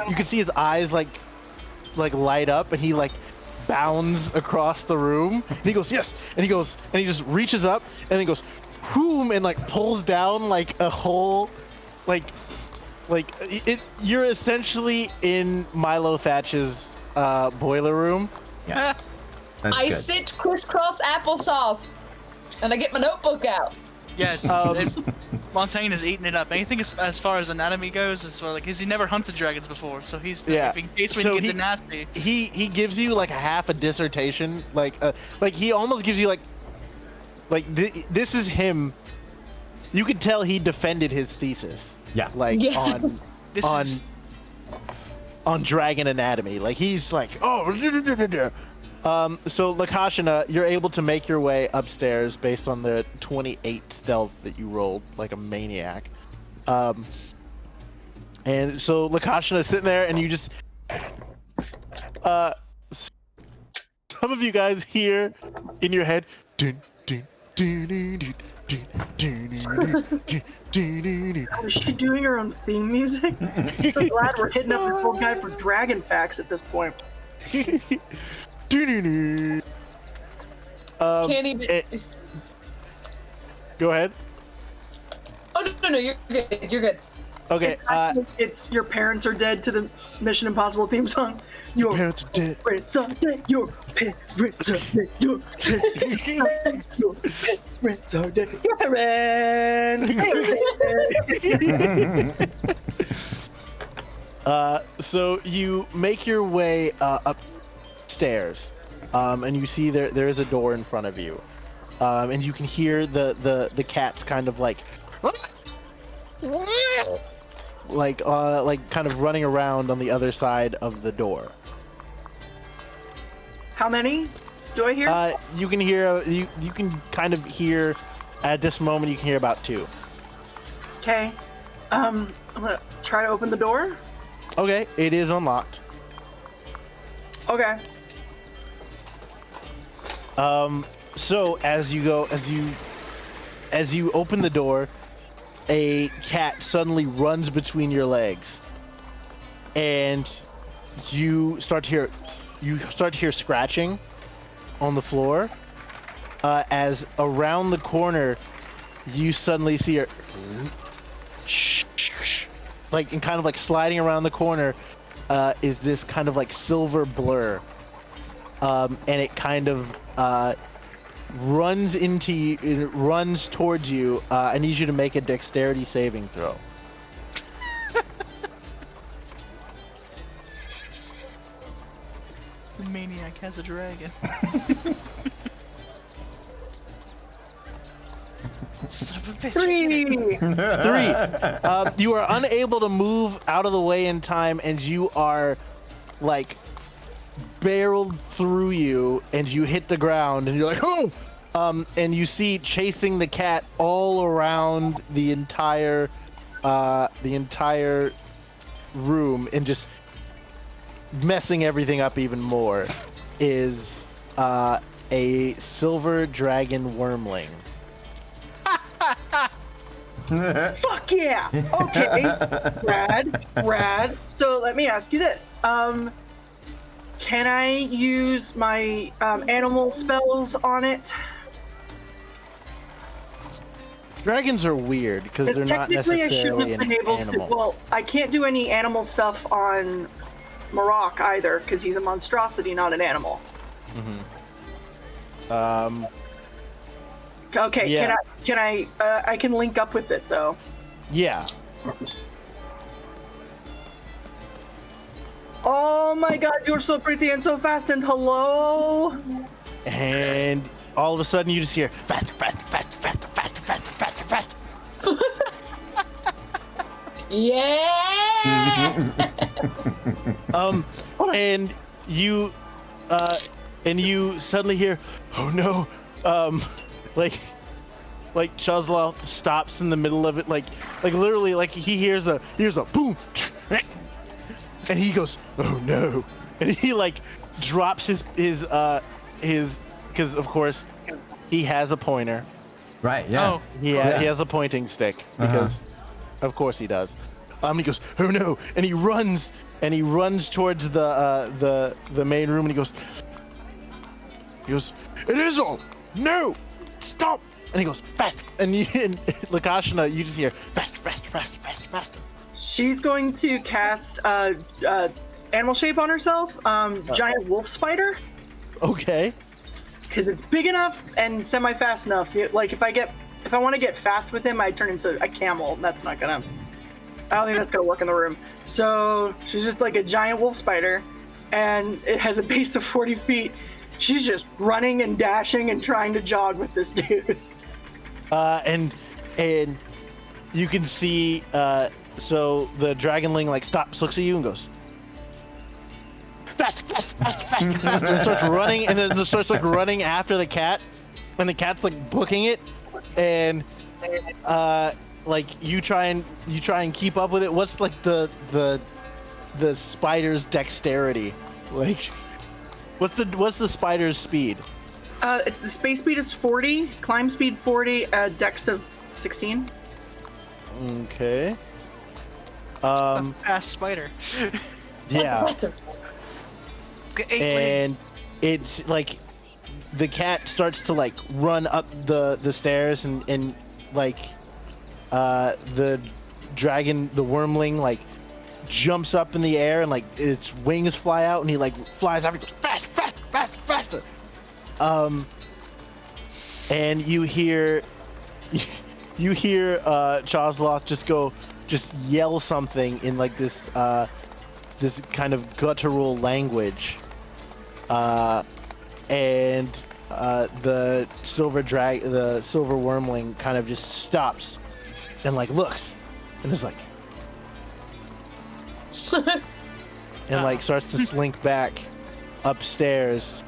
you can see his eyes like light up, and he like bounds across the room. And he goes, yes. And he goes, and he just reaches up and then goes, boom, and like pulls down like a whole, you're essentially in Milo Thatch's boiler room. Yes. That's I good. sit crisscross applesauce, and I get my notebook out. Yeah, Montaigne is eating it up. Anything as far as anatomy goes, as well, like, he never hunted dragons before, so he's in case when So he gets nasty. He gives you like a half a dissertation, like he almost gives you this is him. You could tell he defended his thesis. Yeah. On dragon anatomy. Like he's like, so Lakashana, you're able to make your way upstairs based on the 28 stealth that you rolled like a maniac. And so Lakashana is sitting there and you just some of you guys hear in your head dun, dun, dun, dun, dun, dun, dun, dun, dun, dun, dun. Oh, is she doing her own theme music? I'm so glad we're hitting up this old guy for dragon facts at this point. Can't even. Go ahead. Oh no, you're good. You're good. Okay. It's Your Parents Are Dead to the Mission Impossible theme song. Your Parents are dead. parents are dead. Your parents are dead. Your parents are dead. Your parents. So you make your way upstairs, and you see there is a door in front of you, and you can hear the cats kind of like kind of running around on the other side of the door. How many do I hear? You can hear you can kind of hear at this moment you can hear about 2. Okay. I'm gonna try to open the door. Okay, it is unlocked. Okay. So as you open the door, a cat suddenly runs between your legs, and you start to hear scratching on the floor. As around the corner, you suddenly see her, like, and kind of like sliding around the corner, is this kind of like silver blur, and it kind of runs towards you. I need you to make a dexterity saving throw. The maniac has a dragon. Son of a bitch. 3. 3. You are unable to move out of the way in time, and you are like barreled through you, and you hit the ground, and you're like, oh! And you see chasing the cat all around the entire room, and just messing everything up even more, is a silver dragon wormling. Fuck yeah! Okay. Rad. So let me ask you this. Can I use my animal spells on it? Dragons are weird because they're not Technically, I shouldn't necessarily have an been able animal. to. Well, I can't do any animal stuff on Marok either because he's a monstrosity, not an animal. Okay. Yeah. Can I? I can link up with it though. Yeah. Oh my God! You're so pretty and so fast. And hello. And all of a sudden you just hear faster, faster, faster, faster, faster, faster, faster, faster. Yeah. And you suddenly hear, oh no, like Chazloth stops in the middle of it, like literally, like he hears a boom, and he goes, oh no, and he like drops his because of course he has a pointer. Right, yeah. Oh. He has a pointing stick because of course he does. He goes, oh no, and he runs towards the main room, and he goes, He goes, "It is all. No, stop!" And he goes, "Fast!" And Lakashna, you just hear, "Fast, fast, fast, fast, fast." She's going to cast animal shape on herself, giant wolf spider, Okay. because it's big enough and semi-fast enough. Like if I want to get fast with him, I turn into a camel. That's not gonna. I don't think that's gonna work in the room. So she's just like a giant wolf spider, and it has a base of 40 feet. She's just running and dashing and trying to jog with this dude. And you can see, so the dragonling like stops, looks at you, and goes, "Fast, fast, fast, fast, faster!" And starts running, and then starts like running after the cat, and the cat's like booking it, and like you try and keep up with it. What's like the spider's dexterity? Like, what's the spider's speed? The space speed is 40, climb speed 40, dex of 16. Okay. A fast spider. Yeah. Eight legs. And it's like the cat starts to like run up the stairs, and like the dragon, the wormling, like jumps up in the air, and like its wings fly out, and he like flies after, goes fast, fast, fast, faster. And you hear Chosloth just yell something in like this kind of guttural language, and the silver wormling kind of just stops and like looks and is like and like starts to slink back upstairs.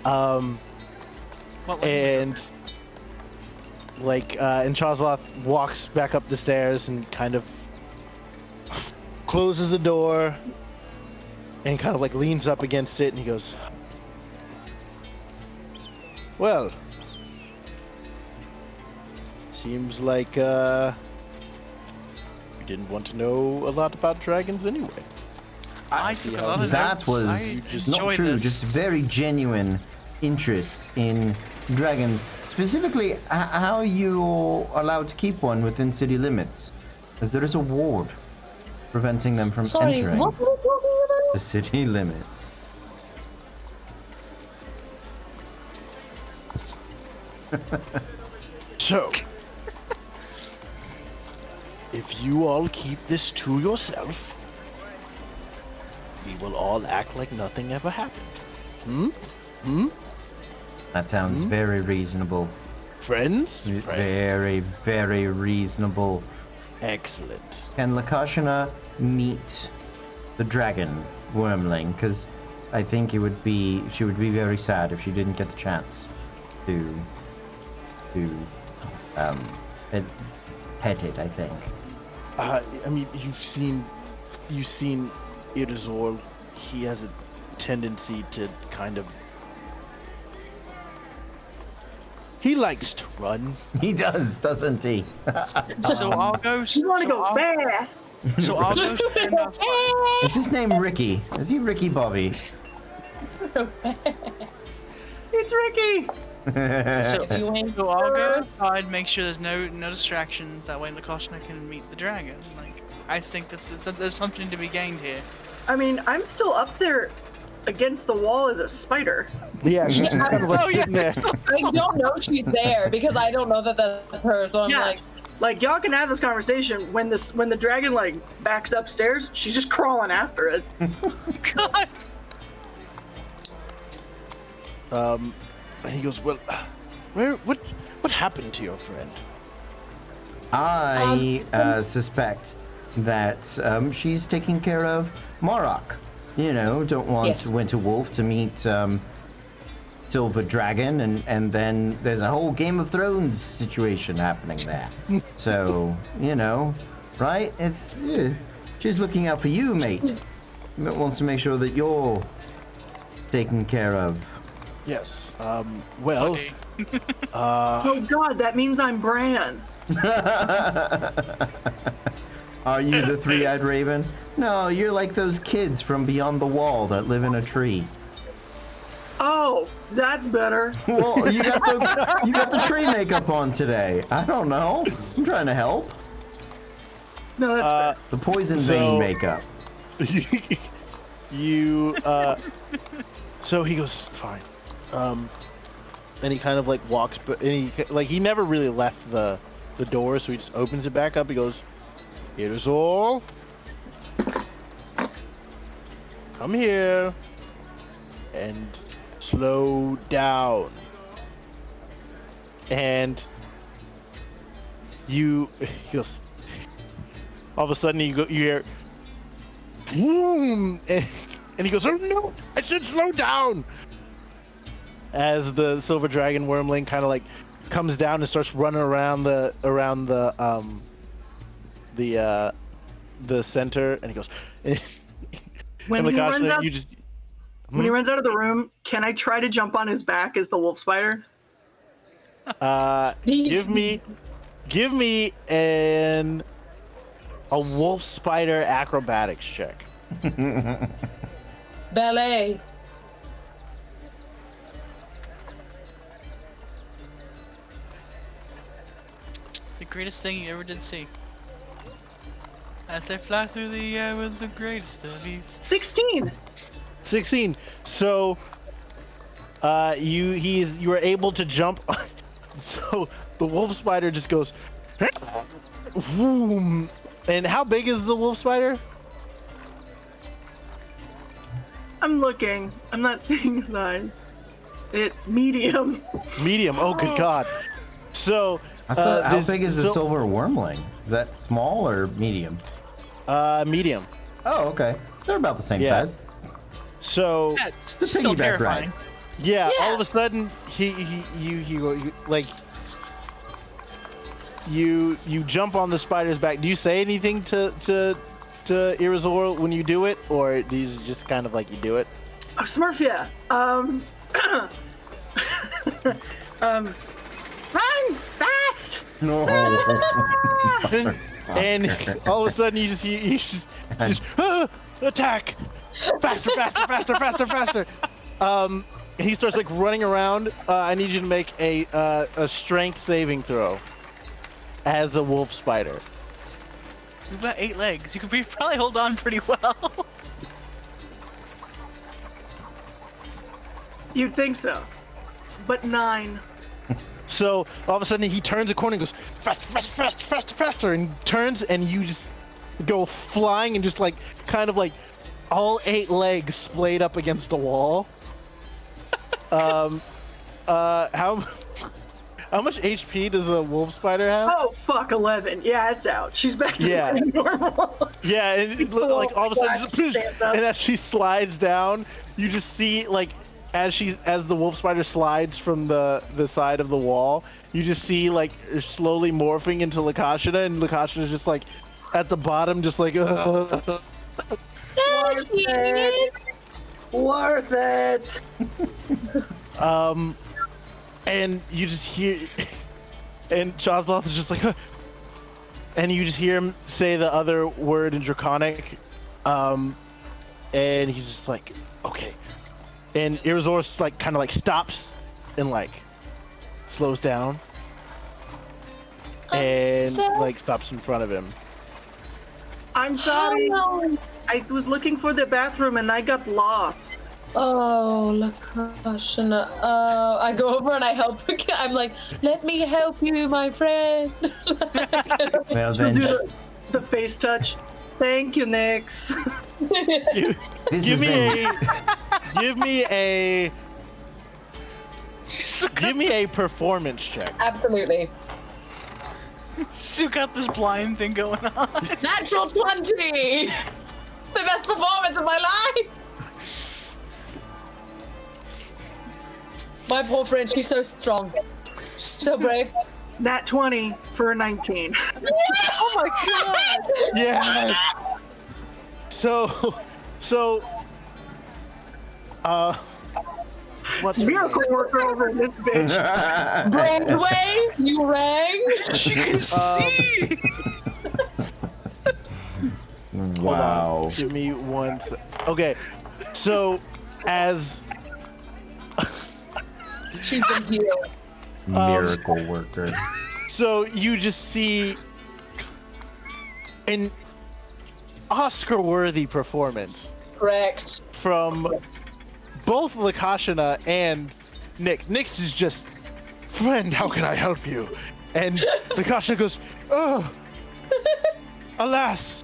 And Chosloth walks back up the stairs and kind of closes the door and kind of like leans up against it, and he goes, "Well, seems like you didn't want to know a lot about dragons anyway." I see took a how lot of That notes. was I not enjoyed true, this. just very genuine interest in dragons. Specifically, how you're allowed to keep one within city limits, as there is a ward preventing them from Sorry, entering what were you talking about? the city limits. So, if you all keep this to yourself, we will all act like nothing ever happened. That sounds very reasonable. Friends? Very, very reasonable. Excellent. Can Lakashna meet the dragon wormling? Because I think she would be very sad if she didn't get the chance to pet it, I think. I mean, you've seen Irizor. He has a tendency to kind of. He likes to run. He does, doesn't he? So I'll go. You want to so go I'll- fast? So I'll go stand outside. Is his name Ricky? Is he Ricky Bobby? It's Ricky. So, If you ain't so I'll go outside, make sure there's no distractions. That way, Lakashna can meet the dragon. Like, I think there's something to be gained here. I mean, I'm still up there against the wall as a spider. Yeah, she's just kind of like sitting there. I don't know she's there because I don't know that that's her. So I'm Yeah. like, Y'all can have this conversation when the dragon like backs upstairs. She's just crawling after it. God. And he goes, "Well, what happened to your friend?" I suspect that she's taking care of Morok. You know, don't want Yes. Winter Wolf to meet Silver Dragon, and then there's a whole Game of Thrones situation happening there. So, you know, right? It's she's looking out for you, mate. Wants to make sure that you're taken care of. Yes. Well. Okay. Oh God, that means I'm Bran. Are you the three-eyed raven? No, you're like those kids from beyond the wall that live in a tree. Oh, Oh, that's better. Well, you got the tree makeup on today. I don't know. I'm trying to help. No, that's The poison So- vein makeup. you so he goes fine, and he kind of like walks, but and he never really left the door, so he just opens it back up. He goes, "It is all. Come here and slow down." And he goes, all of a sudden you hear boom, and he goes, "Oh no, I said slow down," as the silver dragon wormling kind of like comes down and starts running around the center, and he goes, when and he runs Lakashna, out. you just When he runs out of the room, can I try to jump on his back as the wolf spider? give me a wolf spider acrobatics check. Ballet. The greatest thing you ever did see. As they fly through the air with the greatest of ease. 16. 16. So you are able to jump. So the wolf spider just goes boom. And how big is the wolf spider? I'm looking. I'm not seeing his eyes. It's medium. Medium. Oh good god. So How this- big is the so- silver wormling? Is that small or medium? medium. Oh, okay. They're about the same Yeah. size. So Yeah, it's The still piggyback terrifying. ride. yeah, Yeah. all of a sudden you jump on the spider's back. Do you say anything to Irizor when you do it, or do you just kind of like you do it? Oh, Smurfia. Run fast. No. And all of a sudden you just attack faster, faster, faster, faster, faster. And he starts like running around. I need you to make a strength saving throw as a wolf spider. You've got 8 legs. You could probably hold on pretty well. You'd think so, but 9. So all of a sudden he turns a corner and goes faster, faster, faster, faster, faster, and turns, and you just go flying and just like kind of like all 8 legs splayed up against the wall. How much HP does a wolf spider have? Oh fuck, 11. Yeah, it's out. She's back to Yeah. normal. Yeah, and it, Oh, like all of a sudden, God, just, stands up. and as she slides down, you just see like as the wolf spider slides from the side of the wall, you just see like her slowly morphing into Lakashna, and Lakashna's just like at the bottom, just like. There she is. Worth it. And you just hear, and Chosloth is just like, huh. And you just hear him say the other word in Draconic, and he's just like, okay. And Irizor like kind of like stops and like slows down and so- like stops in front of him. I'm sorry. Oh, no. I was looking for the bathroom and I got lost. Oh, Lakashna. Oh, I go over and I help. I'm like, let me help you, my friend. Well, She'll then, do the face touch. Thank you, Nix. Give this give has me been- give me a performance check. Absolutely. Still got this blind thing going on. Natural 20! The best performance of my life! My poor friend, she's so strong. She's so brave. Nat 20 for a 19. Oh my god! Yes. So, what's her Miracle name? worker over in this bitch. Broadway, you rang? She can see. Hold Wow. on, give me one sec. Okay, so as She's been healed. Miracle worker. So you just see an Oscar-worthy performance Correct. from both Lakashana and Nyx. Nyx is just, friend, how can I help you? And Lakashana goes, oh, alas.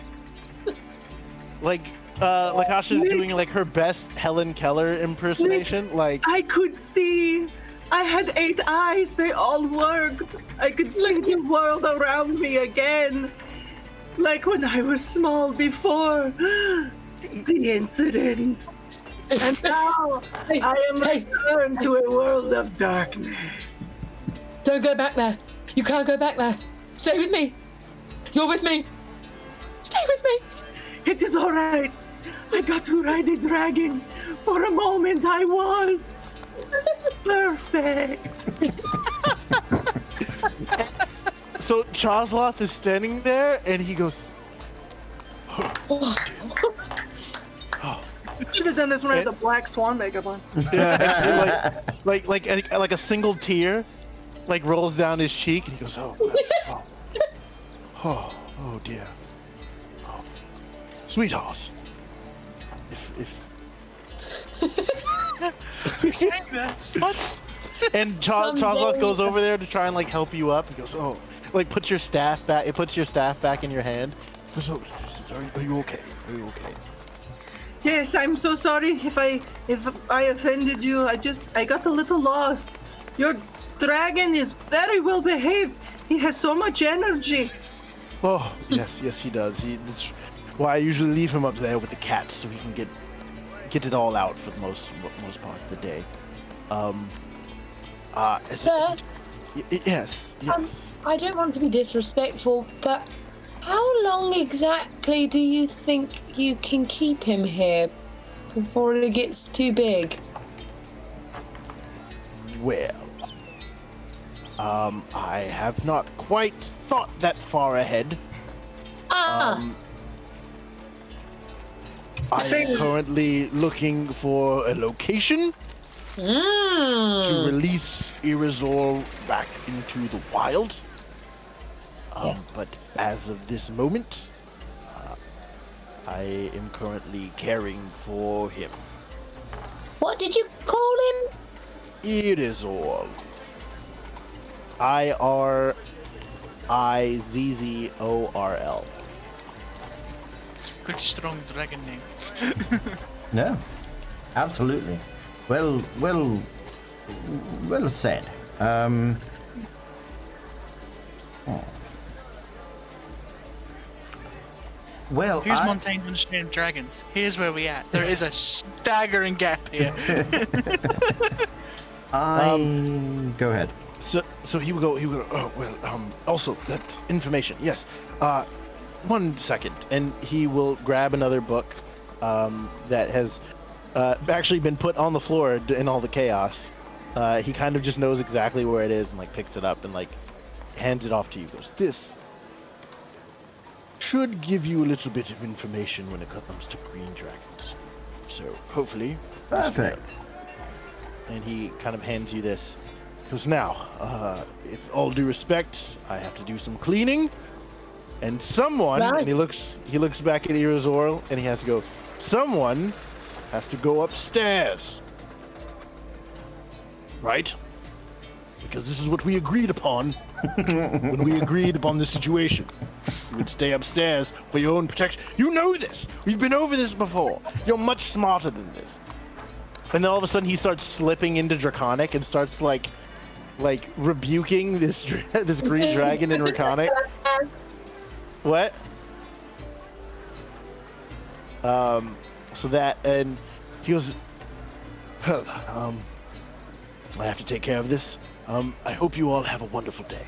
Like, Lakashana's doing like her best Helen Keller impersonation. Like, I could see. I had 8 eyes. They all worked. I could see the world around me again. Like when I was small before the incident. And now I am returned to a world of darkness. Don't go back there. You can't go back there. Stay with me. You're with me. Stay with me. It is all right. I got to ride a dragon. For a moment, I was perfect. so Chazloth is standing there, and he goes, Oh. Should have done this when I had the black swan makeup on. yeah, and like a single tear, like rolls down his cheek, and he goes, oh dear, oh, sweetheart, if You're saying that? What? and Chazloth goes over there to try and like help you up. He goes, oh, like puts your staff back. It puts your staff back in your hand. He goes, oh, are you okay? Are you okay? Yes, I'm so sorry if I offended you. I got a little lost. Your dragon is very well behaved. He has so much energy. Oh, yes, he does. That's why I usually leave him up there with the cats so he can get it all out for the most part of the day. Sir? Yes. I don't want to be disrespectful, but how long exactly do you think you can keep him here before it gets too big? Well, I have not quite thought that far ahead. I am currently looking for a location to release Irizor back into the wild. Yes. But as of this moment, I am currently caring for him. What did you call him? Irizor. Irizorl. Good strong dragon name. No, absolutely. Well said. Oh. Well, Here's Montaigne understanding dragons. Here's where we at. There is a staggering gap here. Go ahead. So he would go, oh, well, also, that information, yes. 1 second. And he will grab another book that has actually been put on the floor in all the chaos. He kind of just knows exactly where it is and, like, picks it up and, like, hands it off to you. Goes, this should give you a little bit of information when it comes to green dragons. So, hopefully... Perfect. And he kind of hands you this. Because now, with all due respect, I have to do some cleaning. And someone, Right. and he looks back at Irizor, and he has to go, someone has to go upstairs. Right? Because this is what we agreed upon when we agreed upon this situation. You would stay upstairs for your own protection. You know this! We've been over this before. You're much smarter than this. And then all of a sudden he starts slipping into Draconic and starts like rebuking this this green dragon in Draconic. What? So that, and he goes, well, I have to take care of this. I hope you all have a wonderful day.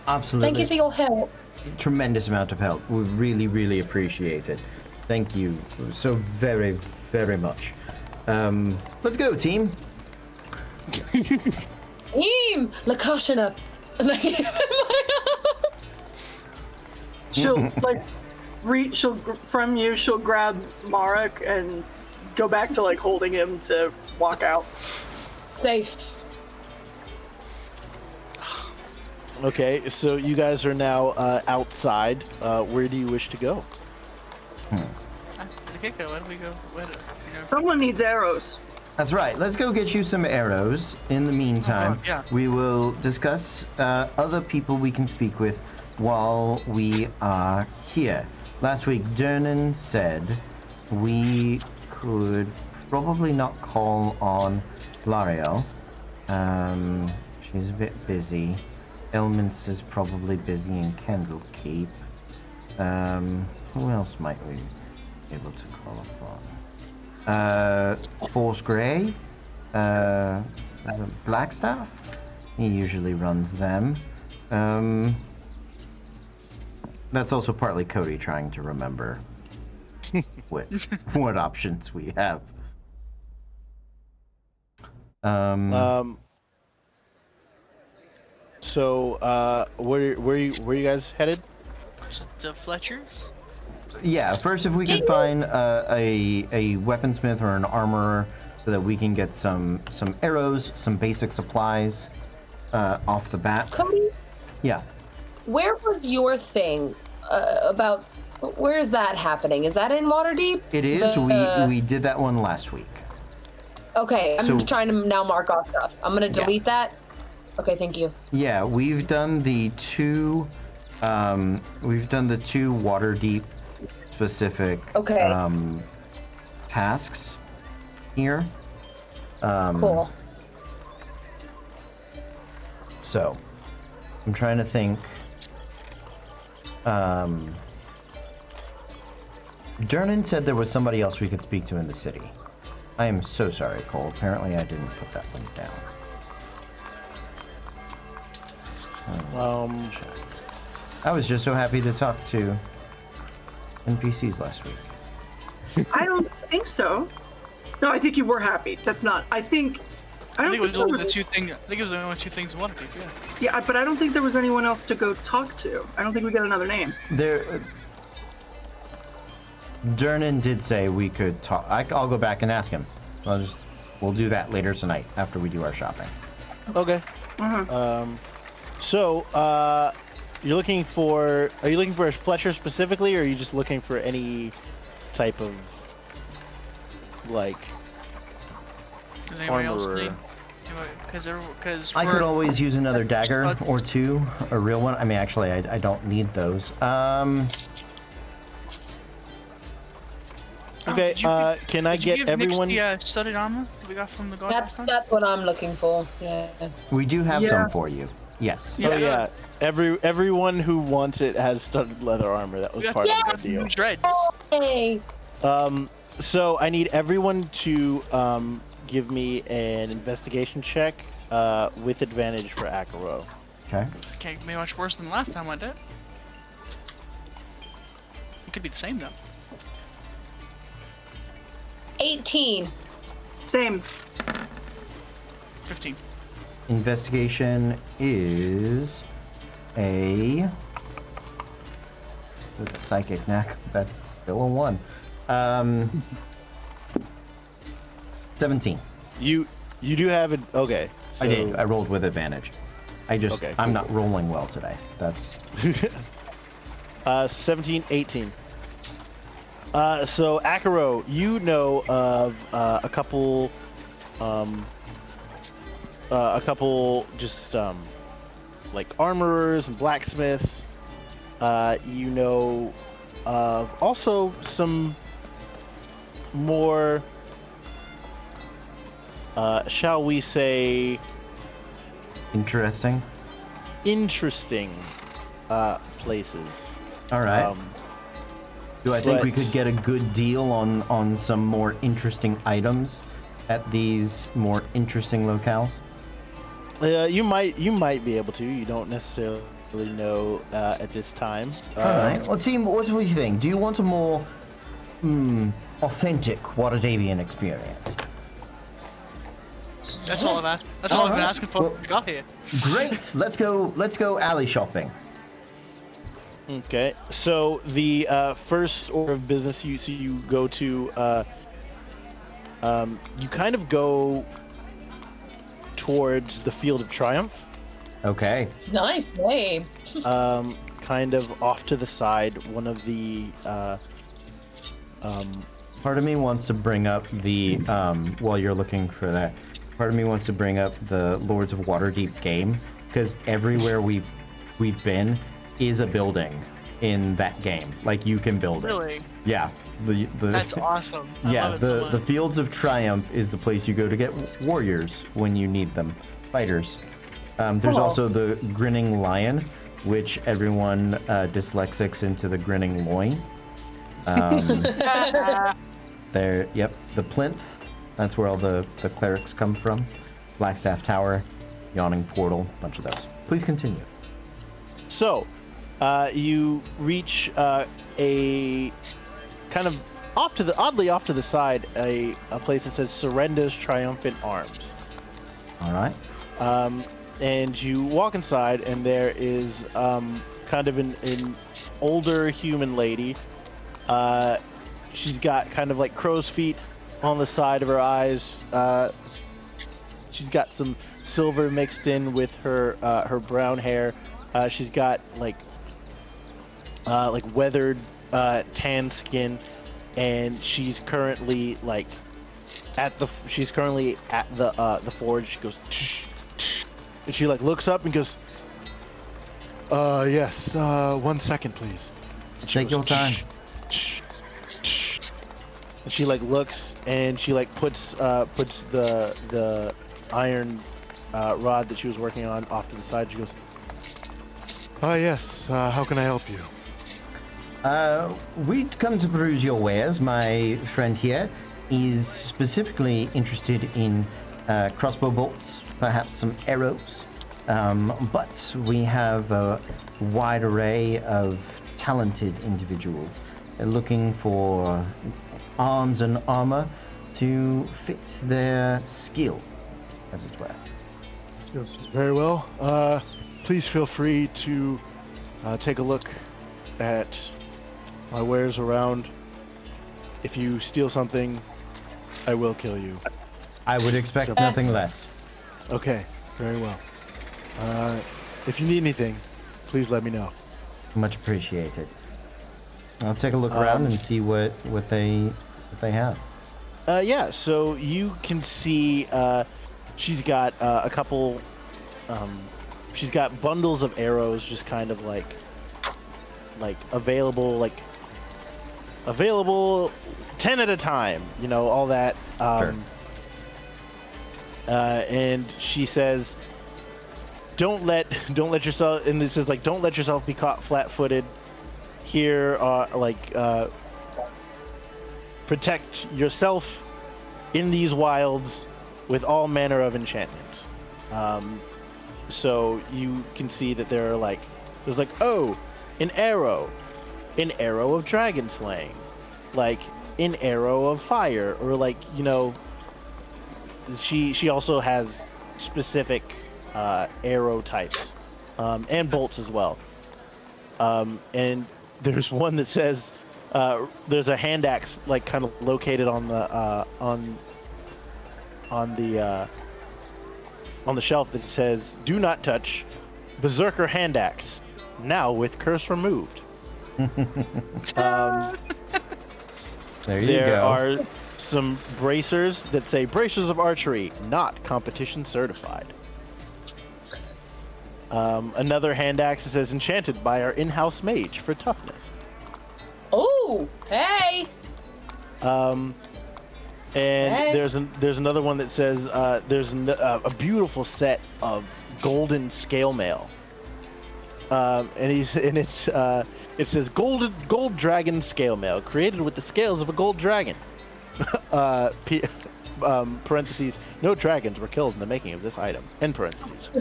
Absolutely. Thank you for your help. Tremendous amount of help. We really, really appreciate it. Thank you so very, very much. Let's go, team. Team Lakashana. She'll from you. She'll grab Marek and go back to like holding him to walk out. Safe. Okay, so you guys are now outside. Where do you wish to go? The get-go. Where do we go? Someone needs arrows. That's right. Let's go get you some arrows. In the meantime, yeah. we will discuss other people we can speak with while we are here. Last week, Dernan said we could probably not call on Lariel. She's a bit busy. Elminster's probably busy in Candlekeep. Who else might we be able to call upon? Force Grey? Blackstaff? He usually runs them. That's also partly Cody trying to remember what options we have. So, where you guys headed? To Fletcher's? Yeah, first if we could find a weaponsmith or an armorer so that we can get some arrows, some basic supplies off the bat. Cody, Yeah. where was your thing about? Where is that happening? Is that in Waterdeep? It is. We did that one last week. Okay, I'm So- just trying to now mark off stuff. I'm gonna delete that. Okay, thank you. Yeah, we've done the two Waterdeep specific tasks here. Cool. So, I'm trying to think. Dernan said there was somebody else we could speak to in the city. I am so sorry, Cole. Apparently I didn't put that one down. I was just so happy to talk to NPCs last week. I don't think so. No, I think you were happy. That's not. I think I think it was there only the two things. I think it was the only two things in Waterdeep. Yeah. Yeah, but I don't think there was anyone else to go talk to. I don't think we got another name. Dernan did say we could talk. I'll go back and ask him. We'll do that later tonight after we do our shopping. Okay. So, you're looking for? Are you looking for a Fletcher specifically, or are you just looking for any type of like Does anybody else armorer? need? Because I could always use another dagger or two, a real one. I mean, actually, I don't need those. Okay. Can I get everyone? The studded armor that we got from the guard last time? That's what I'm looking for. Yeah. We do have Yeah. some for you. Yes. Oh yeah. Everyone who wants it has studded leather armor. That was We got part the of the deal. dreads. Hey. So I need everyone to give me an investigation check with advantage for Akaro. Okay. Can't be much worse than last time I did. It could be the same though. 18. Same. 15. Investigation is with a psychic knack. That's still a 1. 17. You do have it. Okay. So, I did. I rolled with advantage. Okay, I'm cool, not cool. rolling well today. That's 17, 18. So Akaro, you know of a couple just like armorers and blacksmiths. You know of also some more, shall we say, interesting. interesting places. All right. Do I think we but- could get a good deal on some more interesting items at these more interesting locales? You might be able to. You don't necessarily know at this time. All right. Well, team, what do you think? Do you want a more authentic Waterdavian experience? That's all I've asked. That's all I've been Alright. asking for Well- since we got here. Great. Let's go alley shopping. Okay. So the first order of business you go to, you kind of go towards the Field of Triumph. Okay. Nice name. Kind of off to the side, one of the Part of me wants to bring up the while you're looking for that. Part of me wants to bring up the Lords of Waterdeep game because everywhere we've been is a building in that game. Like you can build it. Really? Yeah. The That's awesome. I yeah, love it so the much. Fields of Triumph is the place you go to get warriors when you need them, fighters. There's Cool. also the Grinning Lion, which everyone dyslexics into the Grinning Loin. There, yep, the Plinth. That's where all the clerics come from. Blackstaff Tower, Yawning Portal, bunch of those. Please continue. So, you reach a kind of oddly off to the side, a place that says Serenda's Triumphant Arms. All right. And you walk inside, and there is kind of an older human lady. She's got kind of like crow's feet on the side of her eyes. She's got some silver mixed in with her brown hair. She's got like weathered tan skin, and she's currently at the forge. She goes, tsh, tsh, and she like looks up and goes, yes, 1 second, please. And she Take your time. Tsh, tsh, tsh. And she like looks, and she like puts the iron rod that she was working on off to the side. She goes, yes, how can I help you? We'd come to peruse your wares. My friend here is specifically interested in crossbow bolts, perhaps some arrows. But we have a wide array of talented individuals looking for arms and armor to fit their skill, as it were. She goes, very well. Please feel free to take a look at my wares around. If you steal something, I will kill you. I would expect nothing less. Okay, very well. If you need anything, please let me know. Much appreciated. I'll take a look around and see what they have. Yeah, so you can see she's got a couple. She's got bundles of arrows, just kind of like available 10 at a time. You know, all that. Sure. And she says, "Don't let yourself." And this is like, "Don't let yourself be caught flat-footed. Here, protect yourself in these wilds with all manner of enchantments." So you can see that there's an arrow of dragon slaying, like an arrow of fire, or she also has specific arrow types, and bolts as well. And there's one that says there's a hand axe kind of located on the on the shelf that says, "Do not touch, Berserker hand axe, now with curse removed." There you There go. are some bracers that say "Bracers of Archery, not competition certified." Another hand axe that says "Enchanted by our in-house mage for toughness." Oh, hey. And Hey. there's another one that says there's a beautiful set of golden scale mail. It says gold dragon scale mail created with the scales of a gold dragon. Parentheses, no dragons were killed in the making of this item. End parentheses.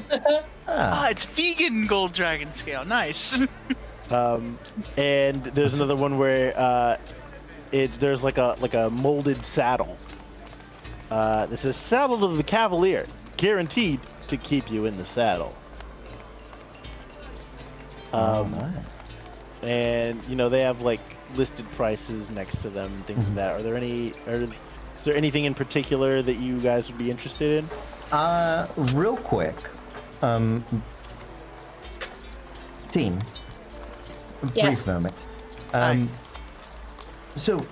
Ah, it's vegan gold dragon scale. Nice. And there's another one where there's like a molded saddle. This is saddle to the Cavalier, guaranteed to keep you in the saddle. Nice. And they have listed prices next to them, things like that. Is there anything in particular that you guys would be interested in? Real quick, team, a brief Yes. moment. Hi. So,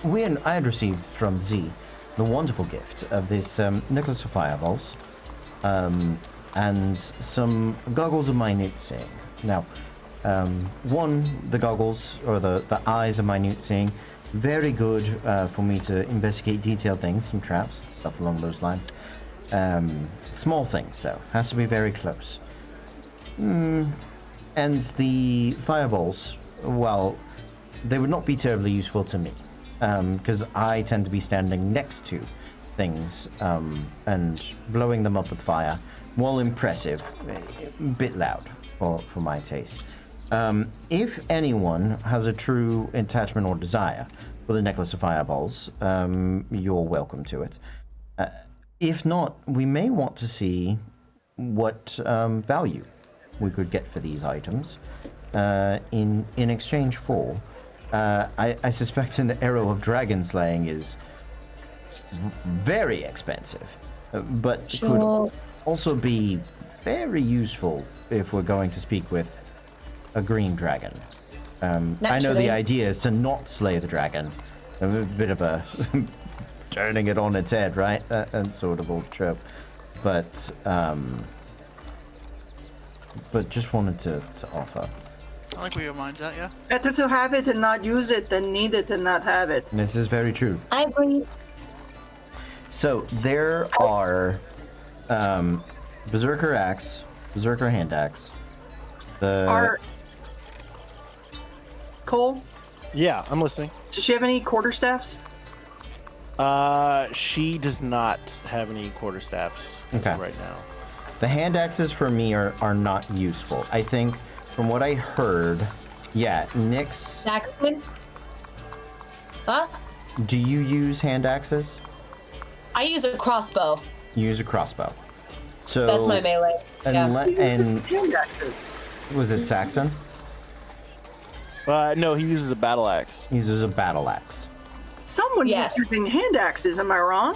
I had received from Z the wonderful gift of this necklace of fireballs, and some goggles of minute seeing. Now, the goggles, or the eyes of minute seeing, very good for me to investigate detailed things, some traps, stuff along those lines. Small things, though. Has to be very close. And the fireballs, well, they would not be terribly useful to me, because I tend to be standing next to things and blowing them up with fire. While impressive, a bit loud for my taste. If anyone has a true attachment or desire for the necklace of fireballs, you're welcome to it. If not, we may want to see what value we could get for these items in exchange for. I suspect an arrow of dragon slaying is very expensive, but could also be very useful if we're going to speak with a green dragon. I know the Naturally. idea is to not slay the dragon. A bit of a turning it on its head, right? That sort of old trope. But just wanted to offer. I like where your mind's at, yeah. Better to have it and not use it than need it and not have it. And this is very true. I agree. So there are Berserker Axe, Berserker Hand Axe. Cole, Yeah, I'm listening. does she have any quarterstaffs? She does not have any quarterstaffs Okay. right now. The hand axes for me are not useful. I think from what I heard, yeah, Nyx, Saxon? Huh? do you use hand axes? I use a crossbow. You use a crossbow. So That's my melee. Yeah. And Hand axes. was it Saxon? No, he uses a battle axe. He uses a battle axe. Someone Yes. was using hand axes, am I wrong?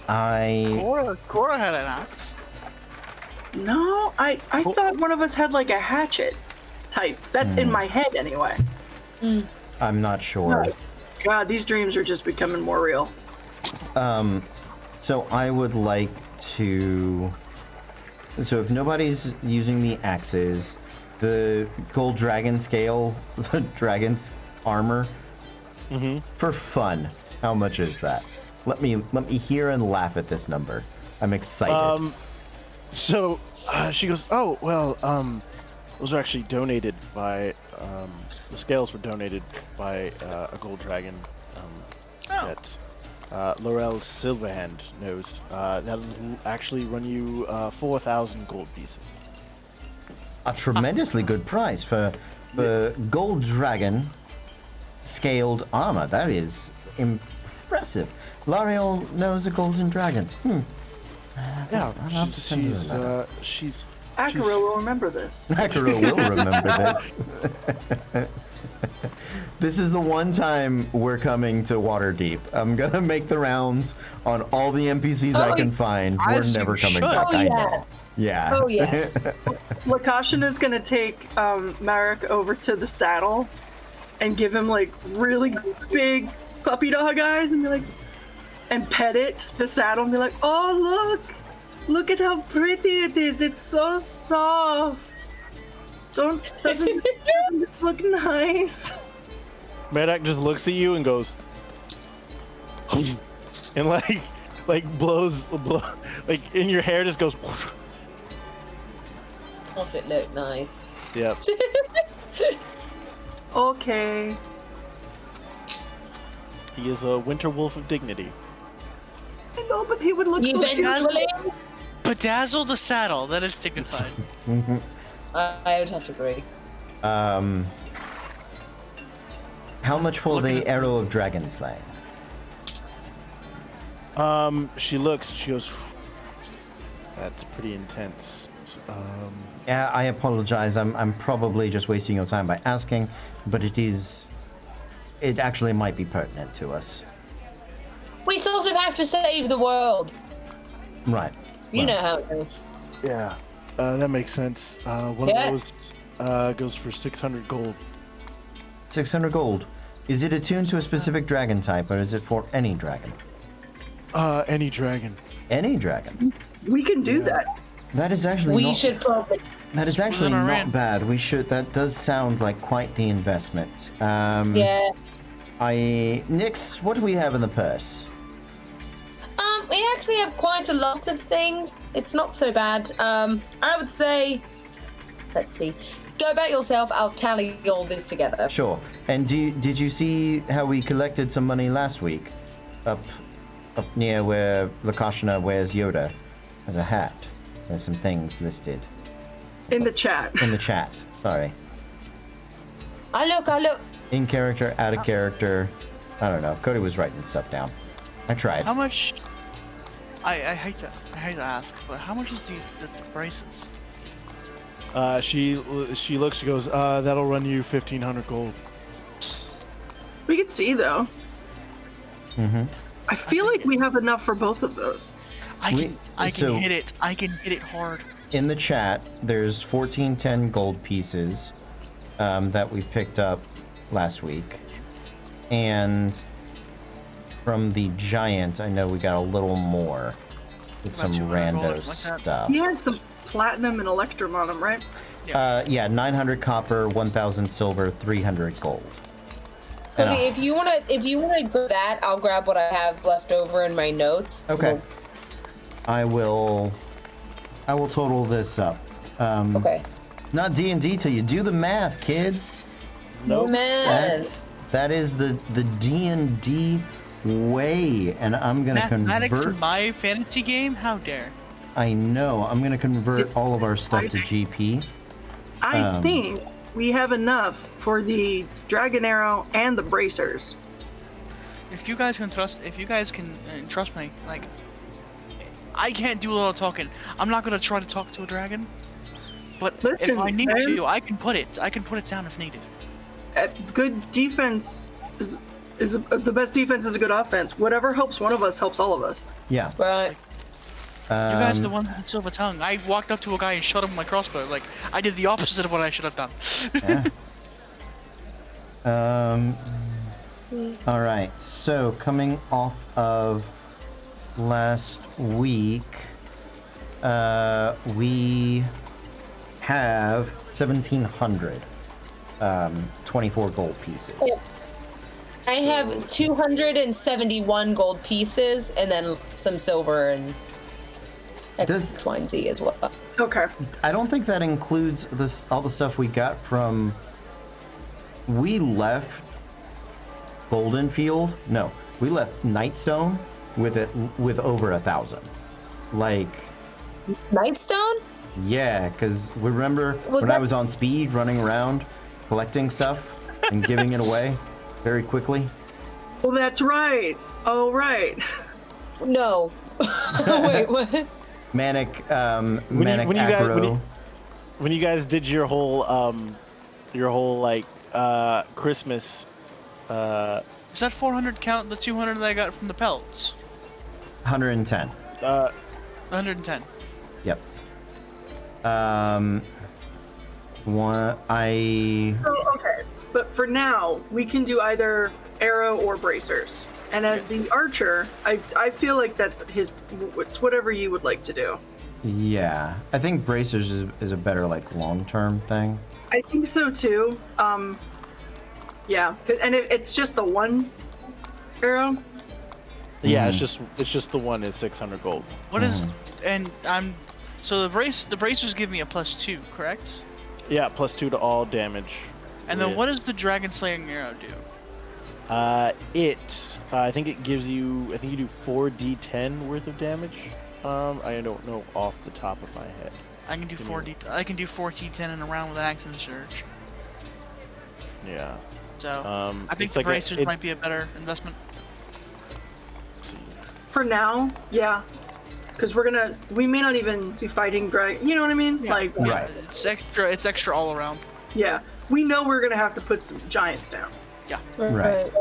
Cora had an axe. No, I thought one of us had like a hatchet type. That's in my head anyway. I'm not sure. God, these dreams are just becoming more real. So I would like to. So if nobody's using the axes, the gold dragon scale, the dragon's armor, for fun, how much is that? Let me hear and laugh at this number. I'm excited. So she goes, oh, well, those are actually donated by, the scales were donated by a gold dragon that Laurel Silverhand knows. That'll actually run you 4,000 gold pieces. A tremendously good price for gold dragon scaled armor. That is impressive. L'Oreal knows a golden dragon. Yeah, I'll have to send her a letter. she's Akira will remember this. Akira will remember this. This is the one time we're coming to Waterdeep. I'm gonna make the rounds on all the NPCs I can find. I We're assume never you coming should. back. Oh, I yeah. know. Yeah. Oh, yes. Lakashin is gonna take Marek over to the saddle and give him like really big puppy dog eyes and be like, and pet it, the saddle, and be like, oh look at how pretty it is. It's so soft. Doesn't it look nice? Medak just looks at you and goes, and like blows, like in your hair just goes. Does it look nice? Yep. Okay. He is a winter wolf of dignity. I know, but he would look so Eventually, Bedazzle the saddle. That is dignified. I would have to agree. How much for Look the at- arrow of dragon slaying? She looks. She goes. That's pretty intense. Yeah, I apologize. I'm probably just wasting your time by asking, but it actually might be pertinent to us. We sort of have to save the world. Right. You Well. know how it goes. Yeah, that makes sense. One Yeah. of those goes for 600 gold. 600 gold. Is it attuned to a specific dragon type, or is it for any dragon? Any dragon. Any dragon. We can do Yeah. that. That is actually We not, should probably. that is actually within our not range. bad. We should. That does sound like quite the investment. Yeah. Nix, what do we have in the purse? We actually have quite a lot of things. It's not so bad. I would say. Let's see. Go about yourself. I'll tally all this together. Sure. And did you see how we collected some money last week, up near where Lakashna wears Yoda, as a hat? There's some things listed In the chat. in the chat. Sorry. I look. In character, out of character. I don't know. Cody was writing stuff down. I tried. How much? I hate to ask, but how much is the braces? She looks. She goes. That'll run you 1,500 gold. We could see though. Mm-hmm. I feel like we have enough for both of those. I can so- hit it. I can hit it hard. In the chat, there's 1410 gold pieces that we picked up last week. And from the giant, I know we got a little more with About some $200 rando like that. stuff. He had some platinum and electrum on him, right? Yeah, 900 copper, 1,000 silver, 300 gold. And Cody, if you wanna grab that, I'll grab what I have left over in my notes. okay. I will total this up. Okay. Not D&D till you do the math, kids. Nope. Man. That is the D&D way, and I'm gonna Mathematics convert. in my fantasy game? How dare? I know. I'm gonna convert all of our stuff to GP. I think we have enough for the dragon arrow and the bracers. If you guys can trust me, like, I can't do a lot of talking. I'm not gonna try to talk to a dragon, but if Listen, I need man. to, I can put it down if needed. Good defense is the best defense is a good offense. Whatever helps one of us helps all of us. Yeah. Right. You guys are the one with the silver tongue. I walked up to a guy and shot him with my crossbow. Like, I did the opposite of what I should have done. Yeah. All right. So coming off of last week, we have 1,700, 24 gold pieces. I have 271 gold pieces and then some silver and Does- X, Y, and Z as well. Okay. I don't think that includes all the stuff we got from. We left Goldenfield. No, we left Nightstone with over 1,000. Like, Nightstone? yeah, because remember Was when I that- was on speed running around collecting stuff and giving it away very quickly. Well, that's right. Oh, right. No. Wait, what? Manic, When manic you guys- acro. When you guys did your whole like Christmas, Does that 400 count the 200 that I got from the pelts? 110. 110. Yep. Okay. But for now, we can do either arrow or bracers. And as the archer, I feel like it's whatever you would like to do. Yeah, I think bracers is a better like long-term thing. I think so too. Yeah, and it's just the one arrow. yeah, it's just the one is 600 gold. What is and I'm so the bracers give me a +2, correct? Yeah, +2 to all damage. And then with- what does the dragon slaying arrow do? I think it gives you. I think you do 4d10 worth of damage. I don't know off the top of my head. I can do 4d10 in a round with an action surge. Yeah. So I think it's the like bracers might be a better investment. let's see. For now, yeah. Because we may not even be fighting dragon. You know what I mean? Yeah. Like, Right. It's extra all around. yeah. We know we're gonna have to put some giants down. Right.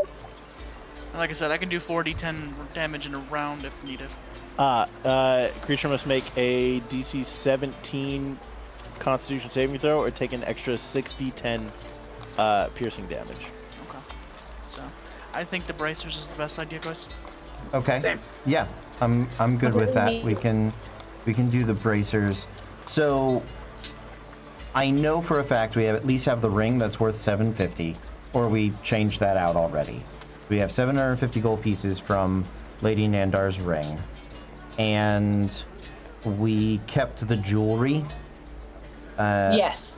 And like I said, I can do 4d10 damage in a round if needed. Creature must make a DC 17 Constitution saving throw or take an extra 6d10 piercing damage. Okay. So, I think the bracers is the best idea, guys. Okay. Same. Yeah, I'm good with that. We can do the bracers. So I know for a fact we at least have the ring that's worth 750, or we changed that out already. We have 750 gold pieces from Lady Nandar's ring, and we kept the jewelry. Yes.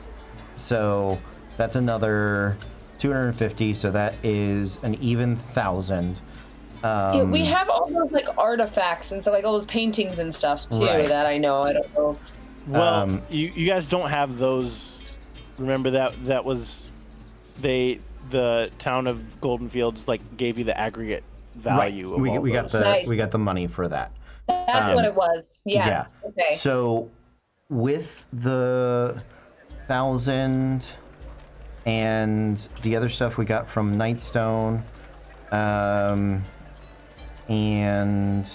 So that's another 250. So that is an even 1,000. Yeah, we have all those like artifacts and stuff, like all those paintings and stuff too. Right. That I know. I don't know. Well, you guys don't have those. Remember that was the town of Golden Fields like gave you the aggregate value of all we got those. the Nice. we got the money for that. That's what it was. Yes. Yeah. Okay. So with the 1,000 and the other stuff we got from Nightstone, and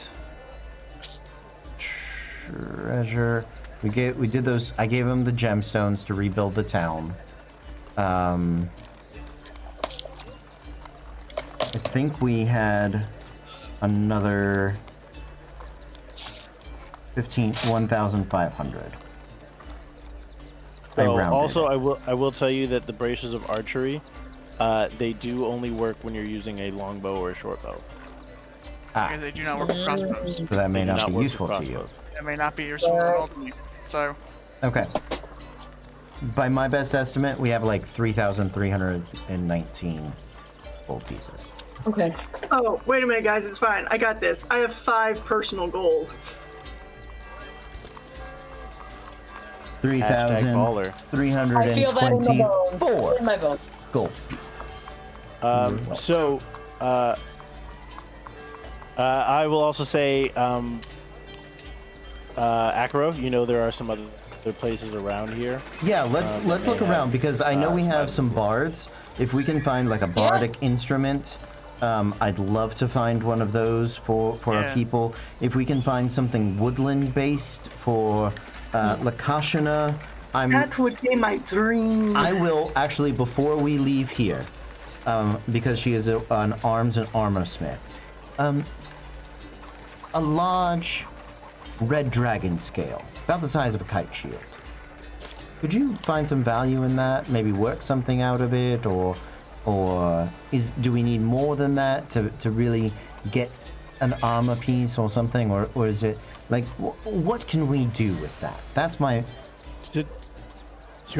treasure, we did those. I gave him the gemstones to rebuild the town. I think we had another 1,500. Oh, also, I will tell you that the bracers of archery, they do only work when you're using a longbow or a short bow. Because they do not work with crossbows. So that may They do not be work with useful to you. crossbows. It may not be your sword ultimately. So, Okay. By my best estimate, we have like 3,319 gold pieces. Okay. Oh, wait a minute, guys. It's fine. I got this. I have 5 personal gold. Baller. I feel that in the bones. 324 In my bones. gold pieces. So, I will also say, Akro, you know there are some other places around here. Yeah, let's look around because I know we have some bards. If we can find like a bardic instrument, I'd love to find one of those for our people. If we can find something woodland based for Lakashana, That would be my dream. I will actually, before we leave here, because she is an arms and armor smith, a large red dragon scale, about the size of a kite shield. Could you find some value in that? Maybe work something out of it, or do we need more than that to really get an armor piece or something, or is it like what can we do with that? That's my. You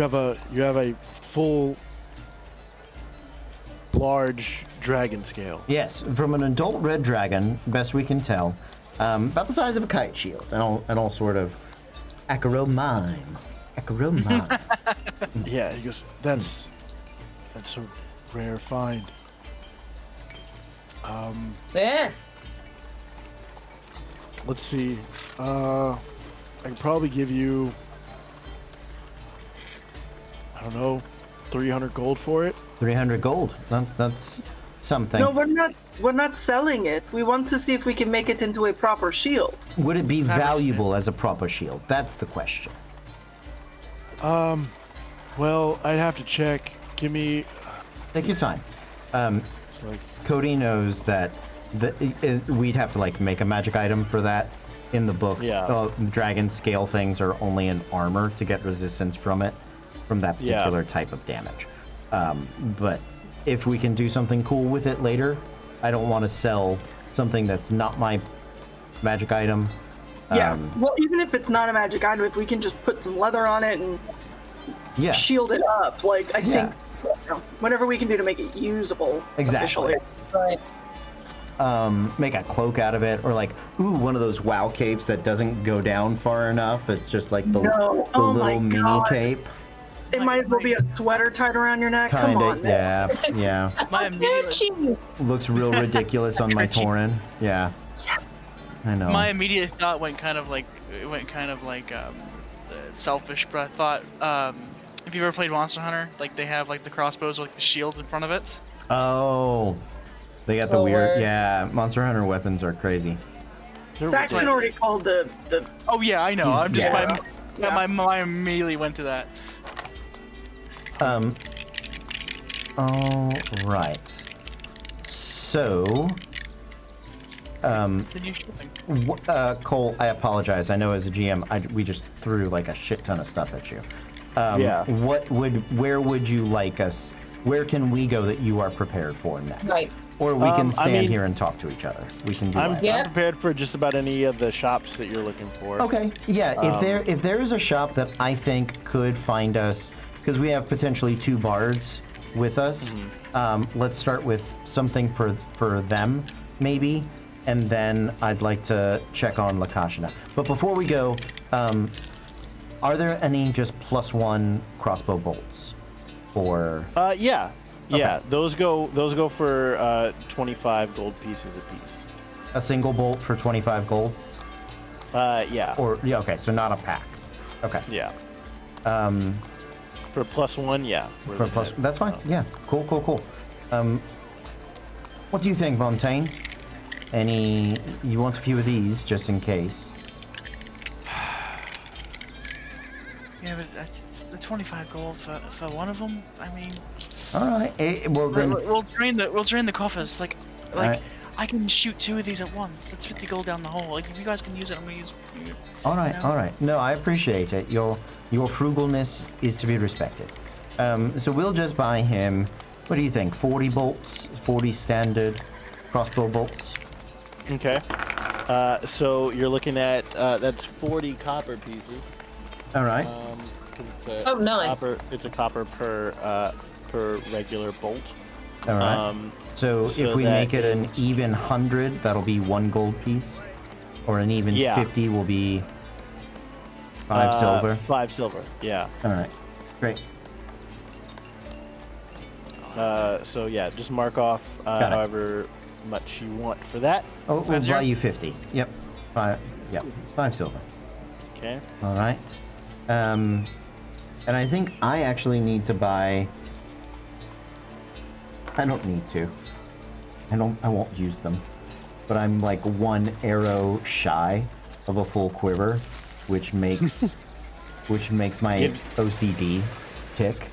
have a full large dragon scale. Yes, from an adult red dragon, best we can tell, about the size of a kite shield, and all sort of acromime. Yeah, he goes, that's a rare find. Yeah. Let's see. I can probably give you, I don't know, 300 gold for it. 300 gold. That's something. No, we're not selling it. We want to see if we can make it into a proper shield. Would it be valuable as a proper shield? That's the question. Well, I'd have to check. Give me. Take your time. It's like, Cody knows that we'd have to like make a magic item for that in the book. Yeah. Dragon scale things are only in armor to get resistance from that particular type of damage. But if we can do something cool with it later, I don't want to sell something that's not my magic item. Yeah. Well, even if it's not a magic item, if we can just put some leather on it and shield it up, like I think whatever we can do to make it usable. Exactly. Right. Make a cloak out of it, or like, one of those WoW capes that doesn't go down far enough. It's just like the little mini cape. It might as well be a sweater tied around your neck. Kinda, Come on, man. yeah. my immediate, Looks real ridiculous on my Tauren. Yeah. Yes. I know. my immediate thought went kind of like selfish, but I thought if you ever played Monster Hunter, like they have like the crossbows with like the shield in front of it. Oh, They got the Oh, weird. word. Yeah, Monster Hunter weapons are crazy. Saxon already called the Oh yeah, I know. He's- I'm just yeah. my mind immediately went to that. All right. So, Then you should. Cole, I apologize. I know as a GM, we just threw like a shit ton of stuff at you. Yeah. Where would you like us? Where can we go that you are prepared for next? Right. Or we can I stand mean- here and talk to each other. We can do I'm, that. Yeah. I'm prepared for just about any of the shops that you're looking for. Okay. Yeah. If there is a shop that I think could find us, because we have potentially 2 bards with us. Let's start with something for them, maybe, and then I'd like to check on Lakashina. But before we go, are there any just +1 crossbow bolts? Or Yeah. Yeah, Okay. those go for 25 gold pieces apiece. a single bolt for 25 gold? Yeah. Or yeah, okay, so not a pack. Okay. Yeah. Um, For +1, yeah. we're for a looking plus, at- that's fine. Yeah. Cool. What do you think, Montaigne? You want a few of these just in case? Yeah, but it's the 25 gold for one of them. I mean, All right. Well then. we'll drain the coffers. Like Alright. I can shoot 2 of these at once. That's 50 gold down the hole. Like if you guys can use it, I'm gonna use. All right, No. all right. No, I appreciate it. Your frugalness is to be respected. So we'll just buy him. What do you think? 40 bolts, 40 standard crossbow bolts. Okay. So you're looking at that's 40 copper pieces. All right. 'Cause it's a, Oh, nice. It's a copper per regular bolt. All right. So if so we that make it an is- even 100, that'll be 1 gold piece, or an even Yeah. 50 will be 5 silver. 5 silver. Yeah. All right. Great. So yeah, just mark off it. however much you want for that. Oh, we'll 50? buy you 50. Yep. 5. Yep. 5 silver. Okay. All right. And I think I actually need to buy. I don't need to. I won't use them. But I'm like 1 arrow shy of a full quiver, which makes my Give- OCD tick.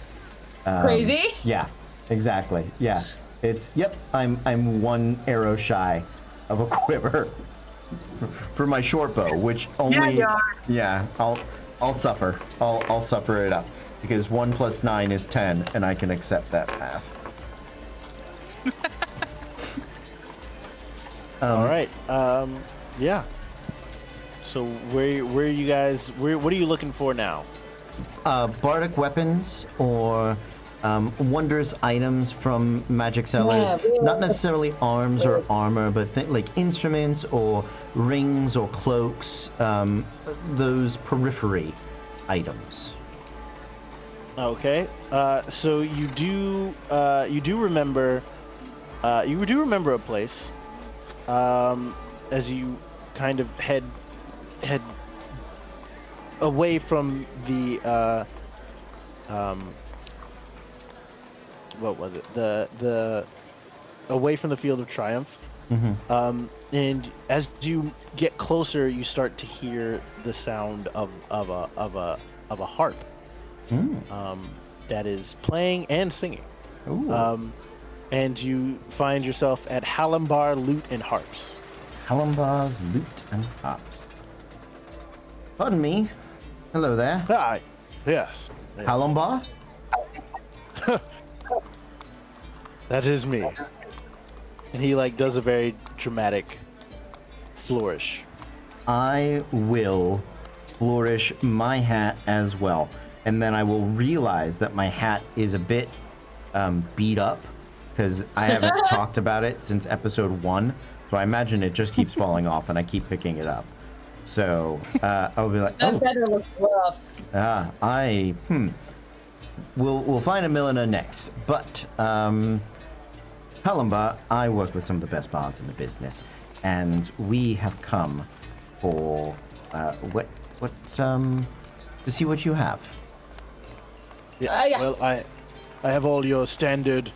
Crazy? Yeah. Exactly. Yeah. I'm 1 arrow shy of a quiver for my short bow, which only you are. yeah, I'll suffer. I'll suffer it up because 1 + 9 is 10, and I can accept that path. All right. Yeah. So where are you guys? What are you looking for now? Bardic weapons or wondrous items from magic sellers. Yeah, we- Not necessarily arms or armor, but like instruments or rings or cloaks. Those periphery items. Okay. So you do remember a place. As you kind of head away from the what was it? The away from the Field of Triumph. Mm-hmm. And as you get closer, you start to hear the sound of a harp that is playing and singing. Ooh. And you find yourself at Halimbar Lute and Harps. Halimbar's lute and harps. Pardon me. Hello there. Ah, yes. Halimbar? That is me. And he does a very dramatic flourish. I will flourish my hat as well. And then I will realize that my hat is a bit beat up because I haven't talked about it since episode 1. So I imagine it just keeps falling off and I keep picking it up. So I'll be like, That oh, feather looks rough. We'll find a milliner next. But Halimbar, I work with some of the best bards in the business, and we have come for to see what you have. Yeah. Yeah. Well, I have all your standard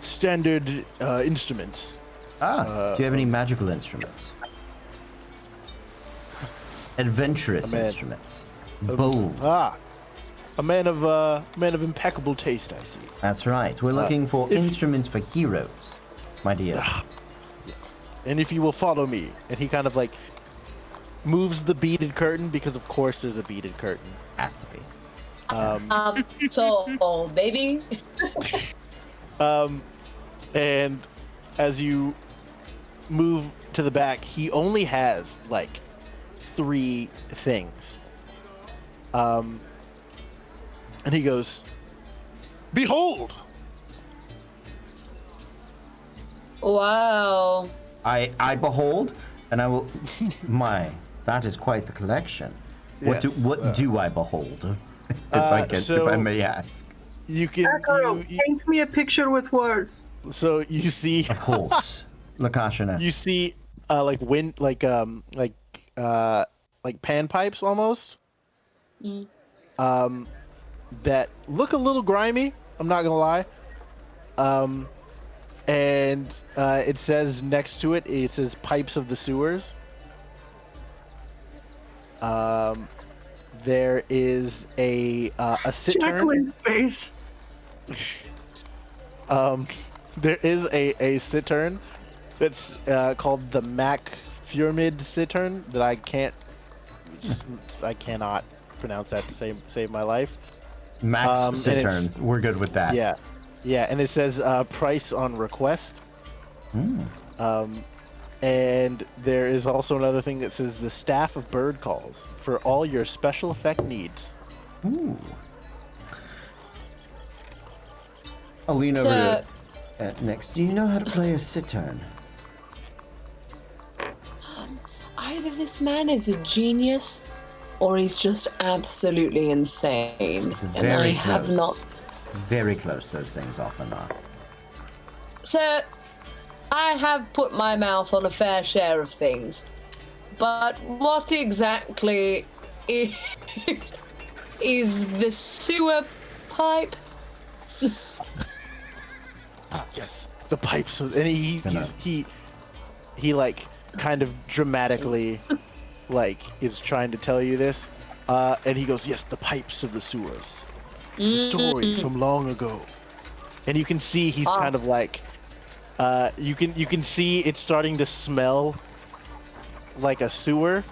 standard instruments. Do you have any magical instruments? Adventurous instruments. Bold. A man of impeccable taste, I see. That's right. We're looking for instruments for heroes, my dear. Yes. And if you will follow me, and he kind of like moves the beaded curtain, because of course there's a beaded curtain. Has to be. So, baby. And as you move to the back, he only has like 3 things. And he goes, "Behold!" Wow. I behold, and I will. That is quite the collection. What Yes, do I behold? If I may ask. You can. Akaro, paint me a picture with words. So you see. Of course, Lakashana. You see, like panpipes almost. That look a little grimy. I'm not gonna lie. And it says next to it, it says "Pipes of the Sewers." There is a citern. Jacqueline's face. There is a citern that's called the Mac Pyramid citern that I cannot pronounce that to save my life. Max Citern. We're good with that. Yeah, and it says price on request. And there is also another thing that says the Staff of Bird Calls for all your special effect needs. Ooh. I'll lean over to next. Do you know how to play a citern? Either this man is a genius, or he's just absolutely insane. And I have not. Very close, those things often are. Sir, I have put my mouth on a fair share of things, but what exactly is the sewer pipe? Yes, the pipes. And he like kind of dramatically like is trying to tell you this, and he goes, "Yes, the pipes of the sewers. It's a story from long ago." And you can see he's kind of like, you can see it's starting to smell like a sewer.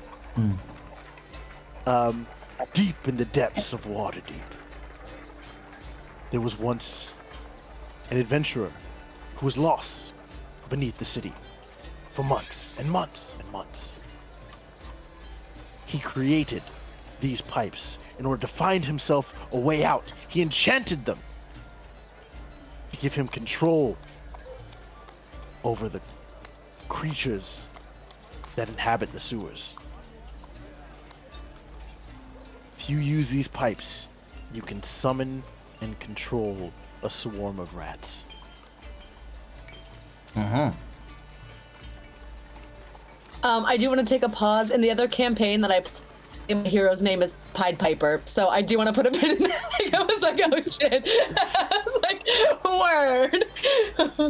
Deep in the depths of Waterdeep, there was once an adventurer who was lost beneath the city for months and months and months. He created these pipes in order to find himself a way out. He enchanted them to give him control over the creatures that inhabit the sewers. If you use these pipes, you can summon and control a swarm of rats. I do want to take a pause. In the other campaign that I played, my hero's name is Pied Piper, so I do want to put a pin in there. I was like, oh shit. I was like, word.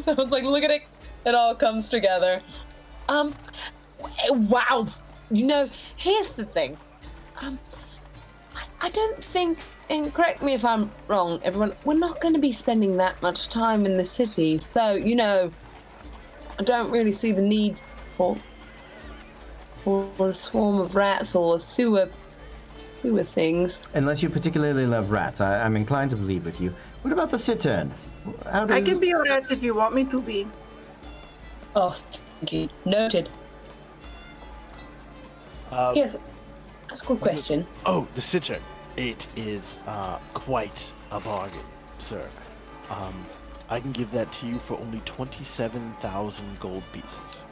So I was like, look at it. It all comes together. Wow. You know, here's the thing. I don't think, and correct me if I'm wrong, everyone, we're not going to be spending that much time in the city. So, you know, I don't really see the need for a swarm of rats or sewer things. Unless you particularly love rats, I'm inclined to believe with you. What about the citern? I can be a rat if you want me to be. Oh, thank you. Noted. Yes, that's a good question. Oh, the citern. It is quite a bargain, sir. I can give that to you for only 27,000 gold pieces.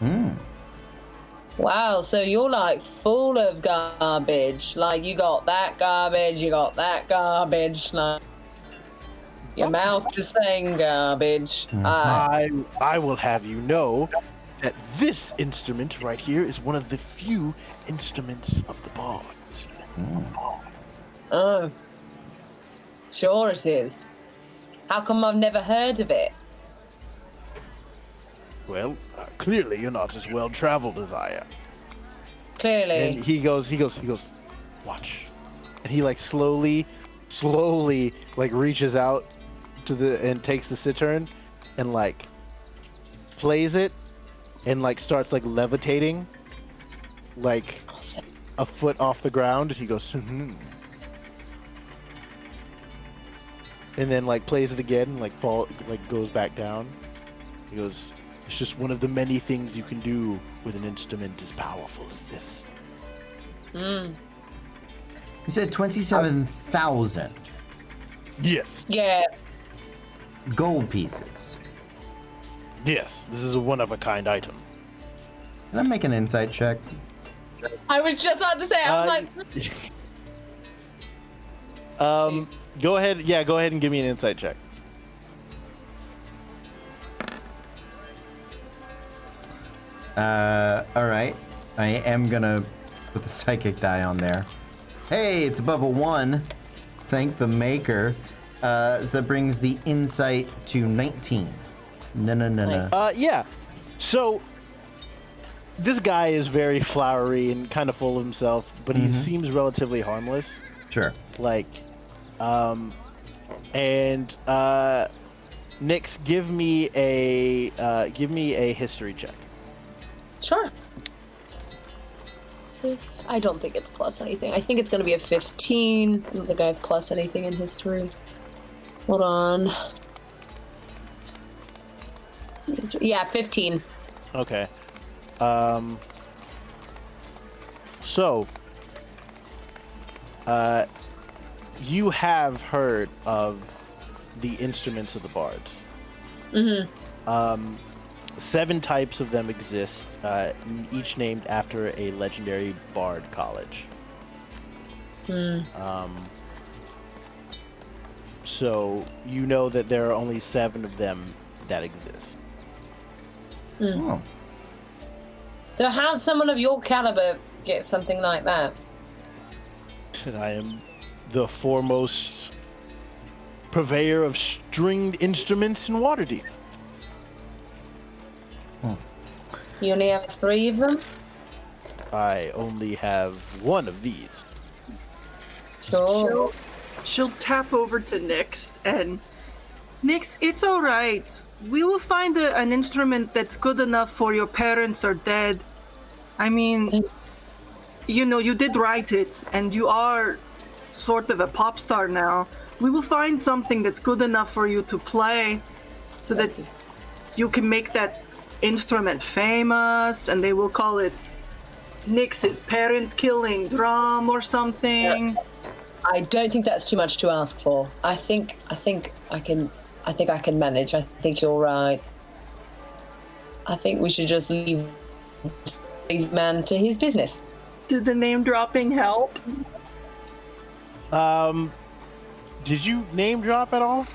Wow, so you're like full of garbage. Like you got that garbage, you got that garbage. Like your mouth is saying garbage. I will have you know that this instrument right here is one of the few instruments of the bard. Oh, sure it is. How come I've never heard of it? Well, clearly you're not as well traveled as I am. Clearly. And he goes, watch. And he like slowly, like reaches out and takes the cittern and like plays it and like starts like levitating like a foot off the ground. And he goes, and then like plays it again and like goes back down. He goes, it's just one of the many things you can do with an instrument as powerful as this. You said 27,000 Yes. Yeah. gold pieces. Yes, this is a one-of-a-kind item. Can I make an insight check? I was just about to say, I was like, Go ahead. Yeah, go ahead and give me an insight check. All right. I am gonna put the psychic die on there. Hey, it's above a 1. Thank the maker. So that brings the insight to 19. No. Yeah. So this guy is very flowery and kind of full of himself, but he seems relatively harmless. Sure. Like, Nix, give me a history check. sure. I don't think it's plus anything. I think it's going to be a 15. I don't think I have plus anything in history. Hold on. Yeah, 15. Okay. So, you have heard of the instruments of the bards. 7 types of them exist, each named after a legendary bard college. So you know that there are only 7 of them that exist. Oh. So how'd someone of your caliber get something like that? And I am the foremost purveyor of stringed instruments in Waterdeep. You only have 3 of them? I only have 1 of these. Sure. She'll tap over to Nyx and Nyx, it's all right. We will find an instrument that's good enough for your parents are dead. I mean, you know, you did write it, and you are sort of a pop star now. We will find something that's good enough for you to play so that you can make that instrument famous, and they will call it Nyx's parent-killing drum or something. I don't think that's too much to ask for. I think I can manage. I think you're right. I think we should just leave this man to his business. Did the name dropping help? Did you name drop at all?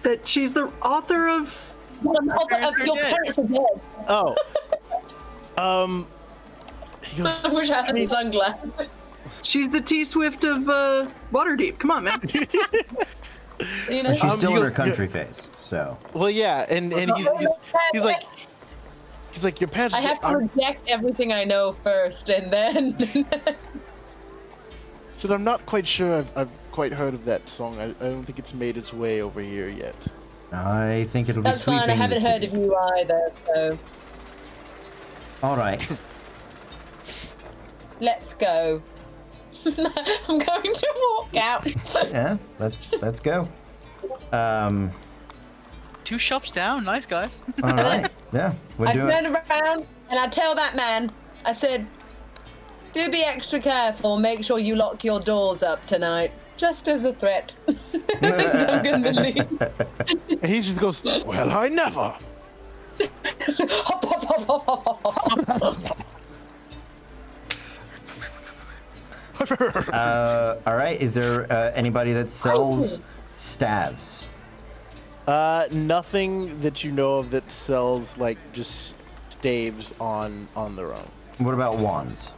That she's the author of... Your parents are dead. Oh. He goes, I wish I had these sunglasses. She's the T-Swift of Waterdeep. Come on, man. You know? And she's still in her you- country phase, so. well, yeah, and he's like your parents. I have to reject everything I know first, and then. So I'm not quite sure I've quite heard of that song. I don't think it's made its way over here yet. I think it'll be That's fine. I sweeping the haven't heard city. of you either. So All right. let's go. I'm going to walk out. Yeah, let's go. 2 shops down. Nice, guys. All right. Yeah, we're I doing. turned around and I tell that man, I said, do be extra careful. Make sure you lock your doors up tonight. Just as a threat. I'm gonna leave. And he just goes, "Well, I never." Hop, hop, hop, hop, hop, hop, hop. All right. Is there anybody that sells staves? Nothing that you know of that sells like just staves on their own. What about wands?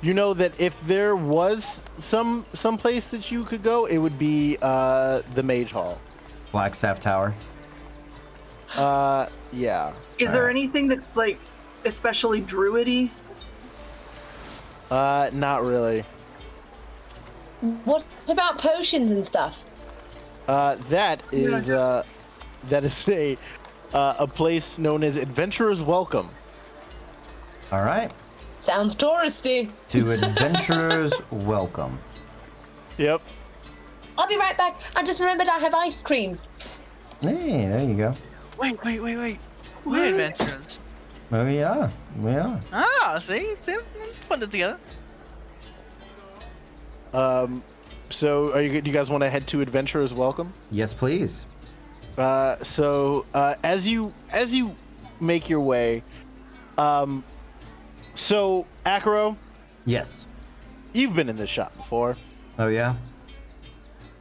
You know that if there was some place that you could go, it would be the Mage Hall. Blackstaff Tower. Yeah. Is there Alright. anything that's like especially druidy? Not really. What about potions and stuff? That is a place known as Adventurer's Welcome. All right. Sounds touristy. To Adventurers Welcome. Yep. I'll be right back. I just remembered I have ice cream. Hey, there you go. Wait. What? We're adventurers. Oh, we are. Ah, see, put it together. So do you guys want to head to Adventurer's Welcome? Yes, please. As you make your way, so Acro, Yes. you've been in this shop before. Oh, yeah?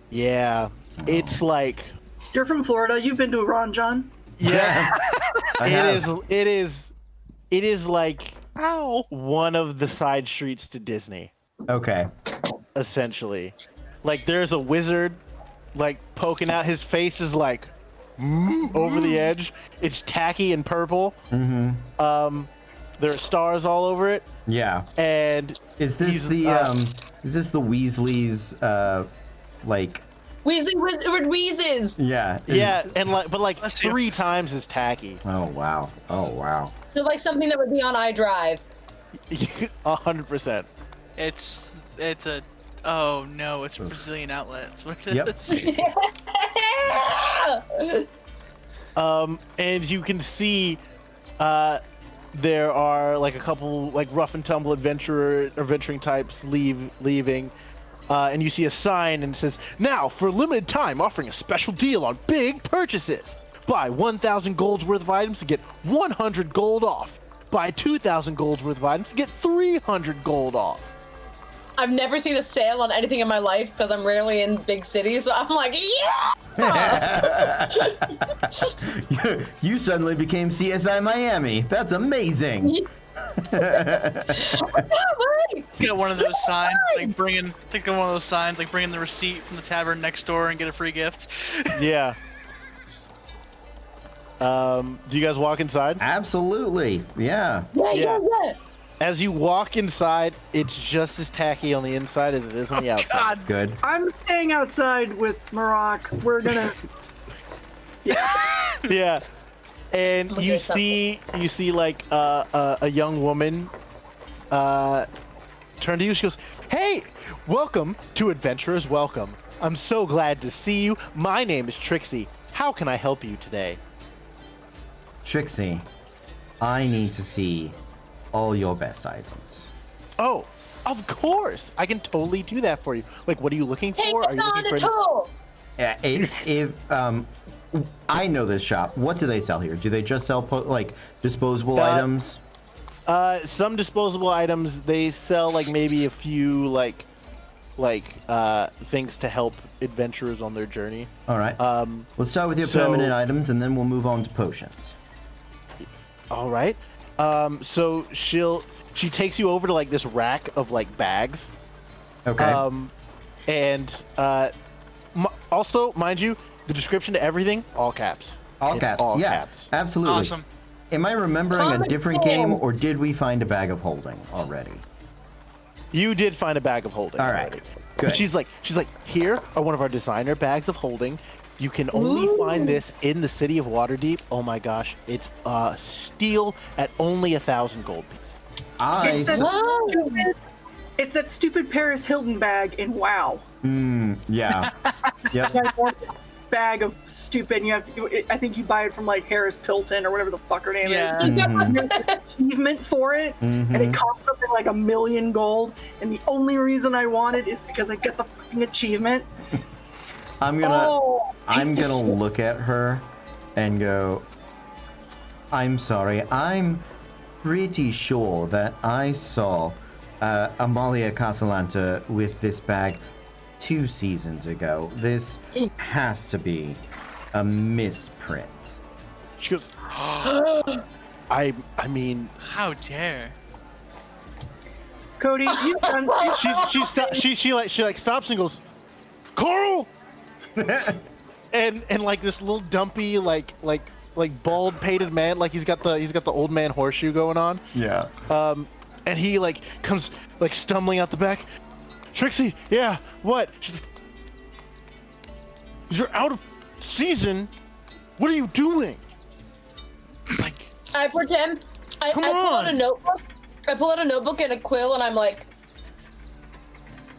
Yeah. It's like, You're from Florida. You've been to Ranjon. yeah. I have. It is like one of the side streets to Disney, Okay. essentially. Like there's a wizard like poking out, his face is like over the edge. It's tacky and purple. Mm-hmm. There are stars all over it, Yeah. and Is this he's, the is this the Weasley's like Weasley Wizard Wheezes. yeah. yeah, and like Bless you. 3 times as tacky. Oh wow. Oh wow. So like something that would be on iDrive. 100%. It's a. Oh no, it's a Brazilian outlet. That's what it Yep. is. And you can see there are like a couple like rough and tumble adventuring types leaving, and you see a sign and it says, "Now for a limited time, offering a special deal on big purchases. Buy 1,000 gold's worth of items to get 100 gold off. Buy 2,000 gold's worth of items to get 300 gold off." I've never seen a sale on anything in my life because I'm rarely in big cities. So I'm like, yeah. You suddenly became CSI Miami. That's amazing. Right. Get one of those signs, like bringing the receipt from the tavern next door and get a free gift. Yeah. Do you guys walk inside? Absolutely. Yeah. Yeah. As you walk inside, it's just as tacky on the inside as it is on the outside. God, Good. I'm staying outside with Maroc. We're gonna. Yeah, and Look you at see like a young woman turn to you. She goes, "Hey, welcome to Adventurers Welcome. I'm so glad to see you. My name is Trixie. How can I help you today?" Trixie, I need to see all your best items. Oh, of course, I can totally do that for you. Like, what are you looking for? Take Are us you on looking the for? tour. Yeah, if I know this shop. What do they sell here? Do they just sell like disposable items? Some disposable items. They sell like maybe a few like things to help adventurers on their journey. All right. Let's start with your permanent items, and then we'll move on to potions. All right. So she takes you over to like this rack of like bags. Okay. Also, mind you, the description to everything, all caps. All It's caps. all Yeah. caps. Absolutely. awesome. Am I remembering a Comic different Con. game, or did we find a bag of holding already? You did find a bag of holding. All right. already. Good. She's like, here are one of our designer bags of holding. You can only find this in the city of Waterdeep. Oh my gosh, it's steel at only 1,000 gold piece. I. It's that, Wow. stupid, it's that stupid Paris Hilton bag in WoW. Yeah. Yep. I want this bag of stupid. And you have to. I think you buy it from like Harris Pilton or whatever the fuck her name Yeah. is. Mhm. You get an achievement for it, and it costs something like 1,000,000 gold. And the only reason I want it is because I get the fucking achievement. I'm gonna Oh, I'm gonna look at her and go, I'm sorry, I'm pretty sure that I saw Amalia Casalanta with this bag 2 seasons ago. This has to be a misprint. She goes, I mean, How dare? Cody, you've done. she stops and goes, Carl, and like this little dumpy like like bald painted man, like he's got the old man horseshoe going on. Yeah. And he like comes like stumbling out the back. Trixie, yeah, what? She's like, you're out of season. What are you doing? Like, I pretend. I pull out a notebook. I pull out a notebook and a quill, and I'm like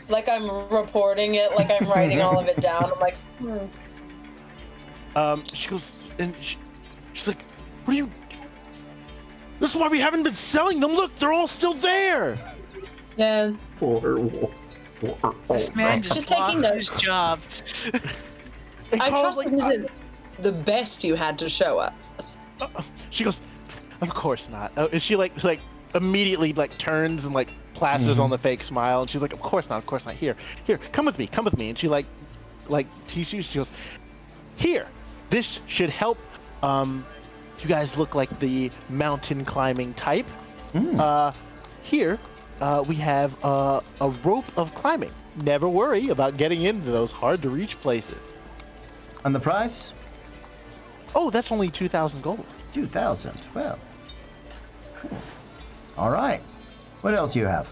I'm reporting it, like I'm writing all of it down. I'm like, she goes and she's like, what are you? This is why we haven't been selling them. Look, they're all still there. yeah. This man Just just taking lost his notes. job. And I Carl's trust like, this isn't the best you had to show us. she goes, of course not. And she like immediately like turns and like plasters on the fake smile, and she's like, of course not. Here, come with me. And she like teaches. She goes, here, this should help. You guys look like the mountain climbing type. Here, we have a rope of climbing. Never worry about getting into those hard to reach places. And the price? Oh, that's only 2,000 gold. 2,000. Well. Cool. All right. What else you have?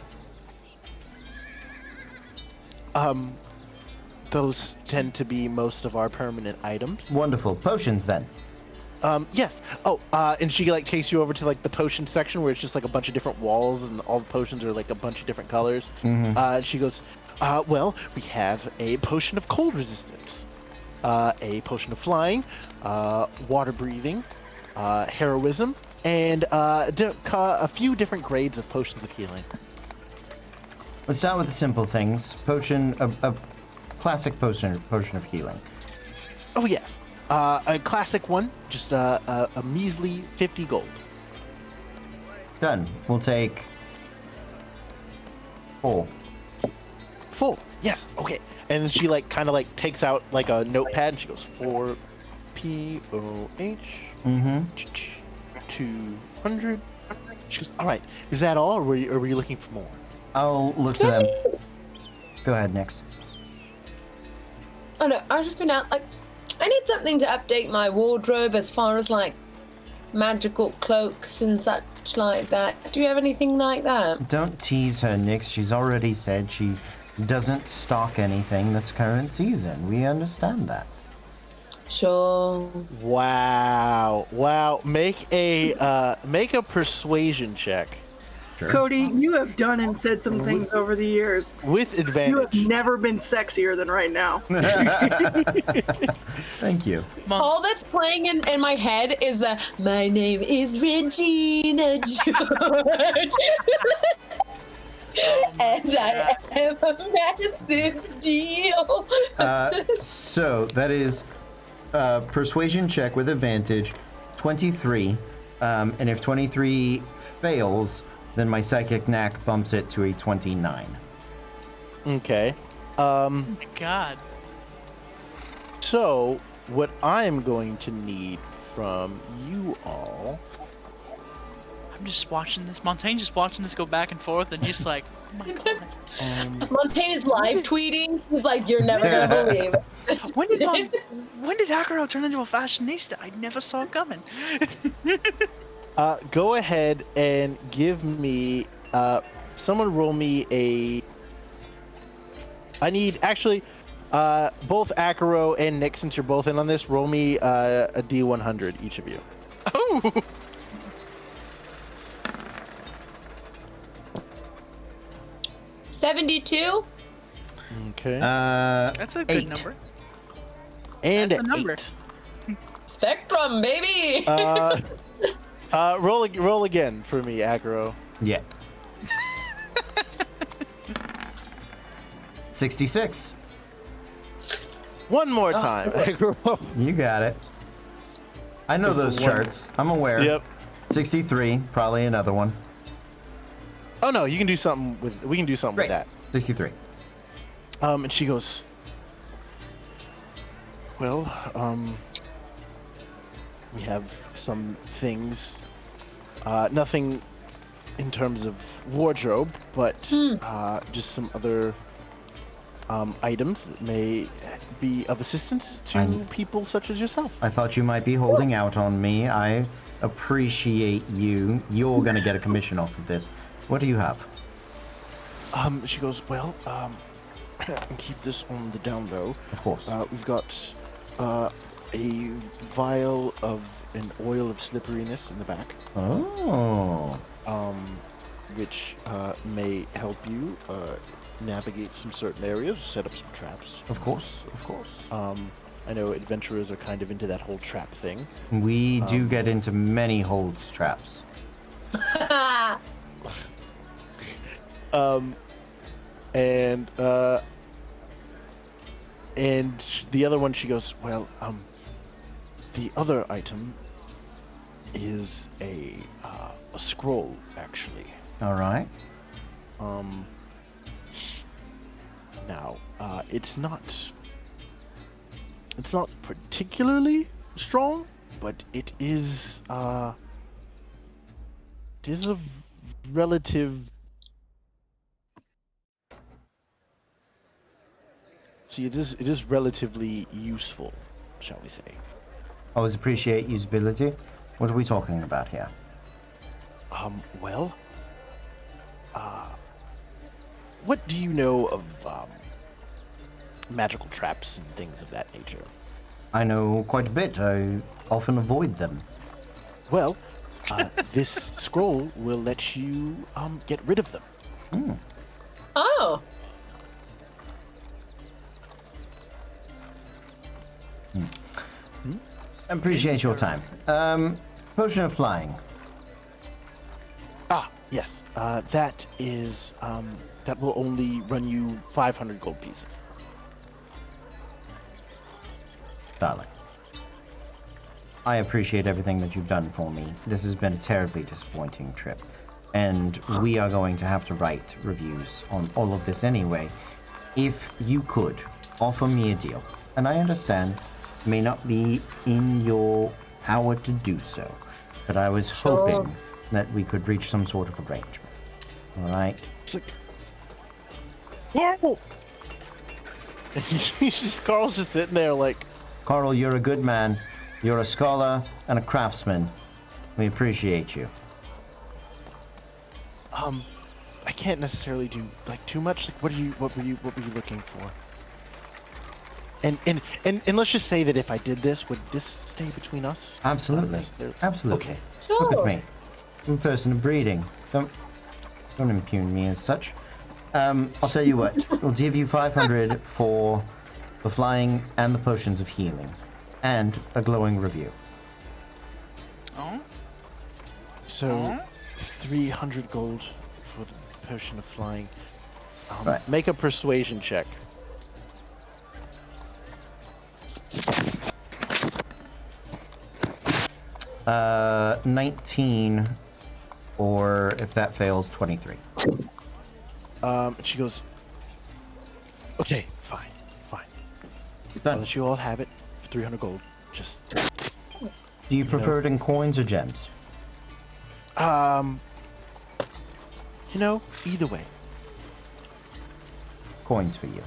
Those tend to be most of our permanent items. Wonderful. Potions then. Yes. Oh, and she like takes you over to like the potion section where it's just like a bunch of different walls and all the potions are like a bunch of different colors. She goes, well, we have a potion of cold resistance, a potion of flying, water breathing, heroism, and a few different grades of potions of healing. Let's start with the simple things. Potion, a classic potion of healing. Oh yes. A classic one, just a measly 50 gold. Done. We'll take 4. Full. Yes. Okay. And then she like kind of like takes out like a notepad and she goes 4 POH. 200. She goes, all right. Is that all, or were you looking for more? I'll look to them. Go ahead, Nix. Oh no, I was just going out. Like, I need something to update my wardrobe as far as like magical cloaks and such like that. Do you have anything like that? Don't tease her, Nix. She's already said she doesn't stock anything that's current season. We understand that. Sure. Wow. Make a persuasion check Sure. Cody, you have done and said some things over the years. with You have advantage. never been sexier than right now. Thank you. All that's playing in my head is the my name is Regina George. And I am a massive deal. So that is persuasion check with advantage, 23. And if 23 fails, then my psychic knack bumps it to a 29. Okay. Oh my god. So what I'm going to need from you all. I'm just watching this. Montaigne's just watching this go back and forth and just like, oh my god. Montaigne is live tweeting. He's like, "You're never gonna believe it." When did Akaro turn into a fashionista? I never saw it coming. Go ahead and give me. Someone roll me a. I need actually. Both Akaro and Nick, since you're both in on this, roll me a D100 each of you. Oh. 72. Okay. That's a good 8. number. And that's a number. 8. Spectrum, baby. Roll again for me, Akaro. Yeah. 66. One more Oh, time, okay. Akaro. You got it. I know This those is one- charts. I'm aware. Yep. 63, probably another one. Oh no, you can do something with. We can do something Great. with that. 63. And she goes, well, we have some things, nothing in terms of wardrobe, but just some other items that may be of assistance to people such as yourself. I thought you might be holding out on me. I appreciate you. You're gonna get a commission off of this. What do you have? She goes, well, and keep this on the down low. Of course. We've got a vial of an oil of slipperiness in the back. Oh. Which may help you navigate some certain areas, set up some traps. Of course, of course. I know adventurers are kind of into that whole trap thing. We do get into many holds traps. And the other one, she goes, well, the other item is a scroll, actually. All right. Now, it's not particularly strong, but it is of relative. See, it is relatively useful, shall we say? Always appreciate usability. What are we talking about here? Well, what do you know of magical traps and things of that nature? I know quite a bit. I often avoid them. Well, this scroll will let you get rid of them. Oh. Appreciate your time. Potion of flying. Ah, yes. That is that will only run you 500 gold pieces. Darling. I appreciate everything that you've done for me. This has been a terribly disappointing trip. And we are going to have to write reviews on all of this anyway. If you could offer me a deal, and I understand it may not be in your power to do so, but I was hoping that we could reach some sort of arrangement. All right? It's like, Carl! Carl's just sitting there like, Carl, you're a good man. You're a scholar and a craftsman. We appreciate you. I can't necessarily do like too much. Like, what were you looking for? And let's just say that if I did this, would this stay between us? Absolutely. Absolutely. Okay. Look Sure. at me. I'm a person of breeding. Don't impugn me as such. I'll tell you what. We'll give you 500 for the flying and the potions of healing, and a glowing review. Oh. So, 300 gold for the potion of flying. Right. Make a persuasion check. 19, or if that fails, 23. She goes, okay, fine. I'll Done. let you all have it for 300 gold. Just, Do you prefer it in coins or gems? either way. Coins for you.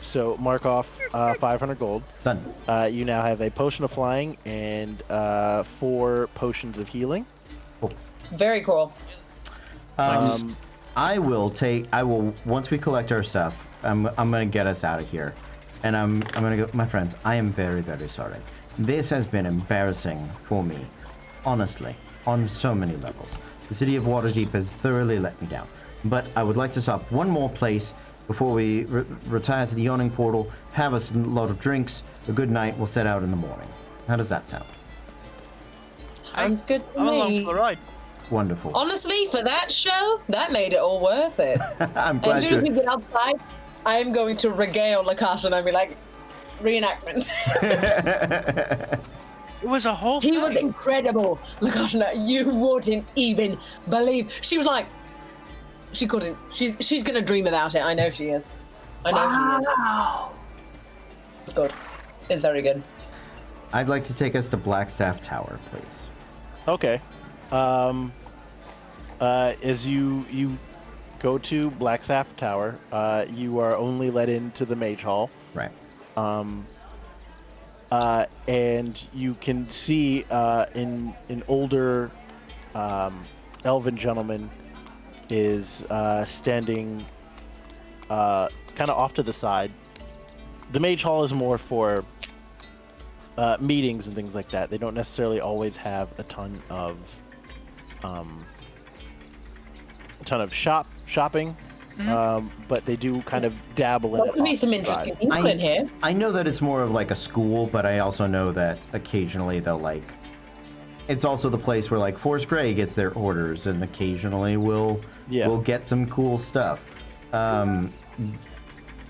So mark off 500 gold. Done. You now have a potion of flying and 4 potions of healing. Very cool. I will once we collect our stuff, I'm gonna get us out of here. And I'm gonna go, my friends, I am very, very sorry. This has been embarrassing for me, honestly, on so many levels. The city of Waterdeep has thoroughly let me down. But I would like to stop one more place before we retire to the yawning portal, have us a lot of drinks, a good night, we'll set out in the morning. How does that sound? Sounds good to I'm along me. for the ride. Wonderful. Honestly, for that show, that made it all worth it. I'm As glad soon as we you... get outside, I am going to regale Lakash and I'll be like, reenactment. It was a whole He thing. was incredible. Lakash, you wouldn't even believe. She was like, she couldn't. She's gonna dream about it. I know she is. I know she is. Wow. It's good. It's very good. I'd like to take us to Blackstaff Tower, please. Okay. As you go to Blackstaff Tower. You are only let into the Mage Hall. Right. And you can see an older elven gentleman is standing kind of off to the side. The Mage Hall is more for meetings and things like that. They don't necessarily always have a ton of shopping, but they do kind of dabble in There it. could be some interesting people in here. I know that it's more of like a school, but I also know that occasionally they'll like. It's also the place where like Force Grey gets their orders, and occasionally we'll get some cool stuff.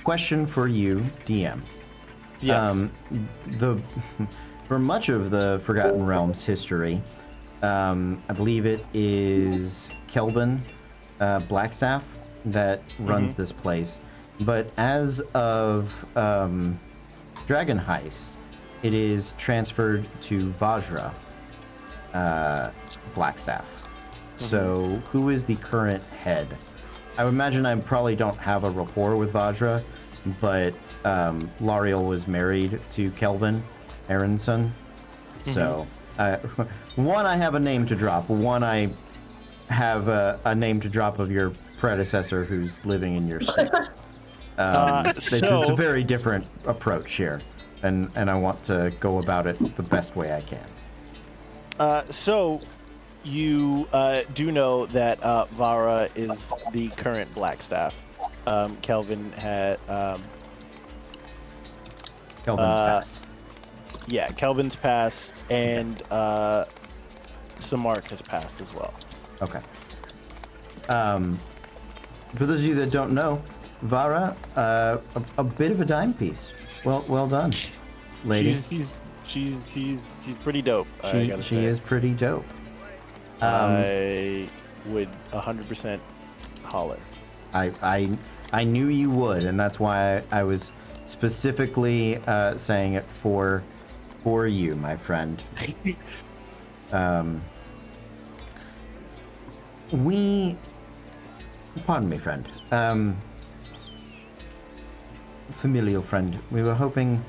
Question for you, DM. Yes. For much of the Forgotten Realms history, I believe it is Kelvin Blackstaff that runs this place. But as of Dragon Heist, it is transferred to Vajra Blackstaff. So who is the current head? I would imagine I probably don't have a rapport with Vajra, but Lariel was married to Kelvin Aronson. So, one, I have a name to drop. One, I have a name to drop of your predecessor who's living in your state. It's a very different approach here, and I want to go about it the best way I can. So, you do know that Vara is the current Blackstaff. Kelvin had... Kelvin's passed. Yeah, Kelvin's passed, and Samark has passed as well. Okay. For those of you that don't know, Vara, a bit of a dime piece. Well done, lady. She's pretty dope. She is pretty dope. I would 100% holler. I knew you would, and that's why I was specifically saying it for you, my friend. Pardon me, friend. Familial friend. We were hoping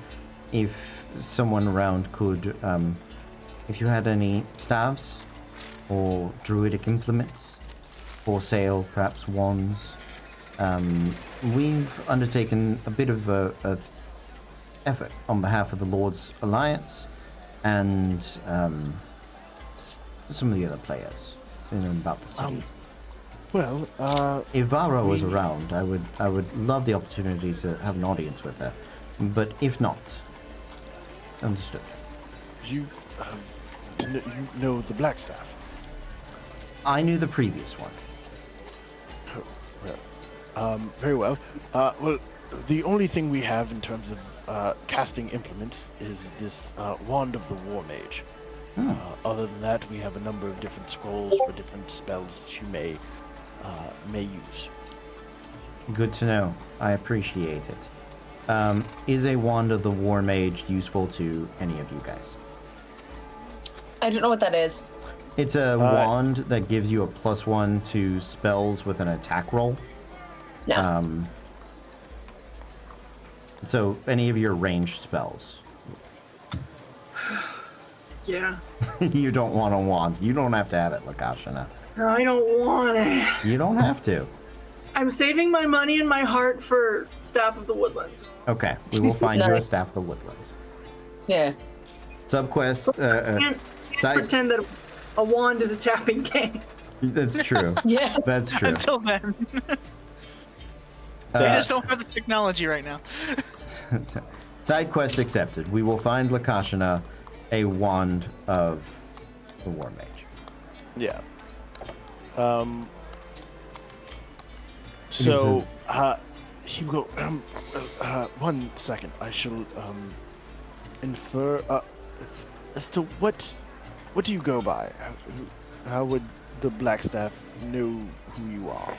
if someone around could, if you had any staves or druidic implements for sale, perhaps wands. We've undertaken a bit of a effort on behalf of the Lord's Alliance and some of the other players in and about the city. If Vara was around, I would love the opportunity to have an audience with her. But if not, understood. You know the Blackstaff? I knew the previous one. Very well. Well, the only thing we have in terms of casting implements is this Wand of the War Mage. Other than that, we have a number of different scrolls for different spells that you may use. Good to know. I appreciate it. Is a Wand of the War Mage useful to any of you guys? I don't know what that is. It's a wand that gives you a +1 to spells with an attack roll. No. So any of your ranged spells. Yeah. You don't want a wand. You don't have to have it, Lakashana. I don't want it. You don't have to. I'm saving my money and my heart for Staff of the Woodlands. Okay, we will find you a Nice. Staff of the Woodlands. Yeah. Subquest. Can't side- pretend that a wand is a tapping game. That's true. Yeah. That's true. Until then, we just don't have the technology right now. Side quest accepted. We will find Lakashana a wand of the War Mage. Yeah. So, Hugo, 1 second. I shall infer as to what do you go by? How would the Blackstaff know who you are?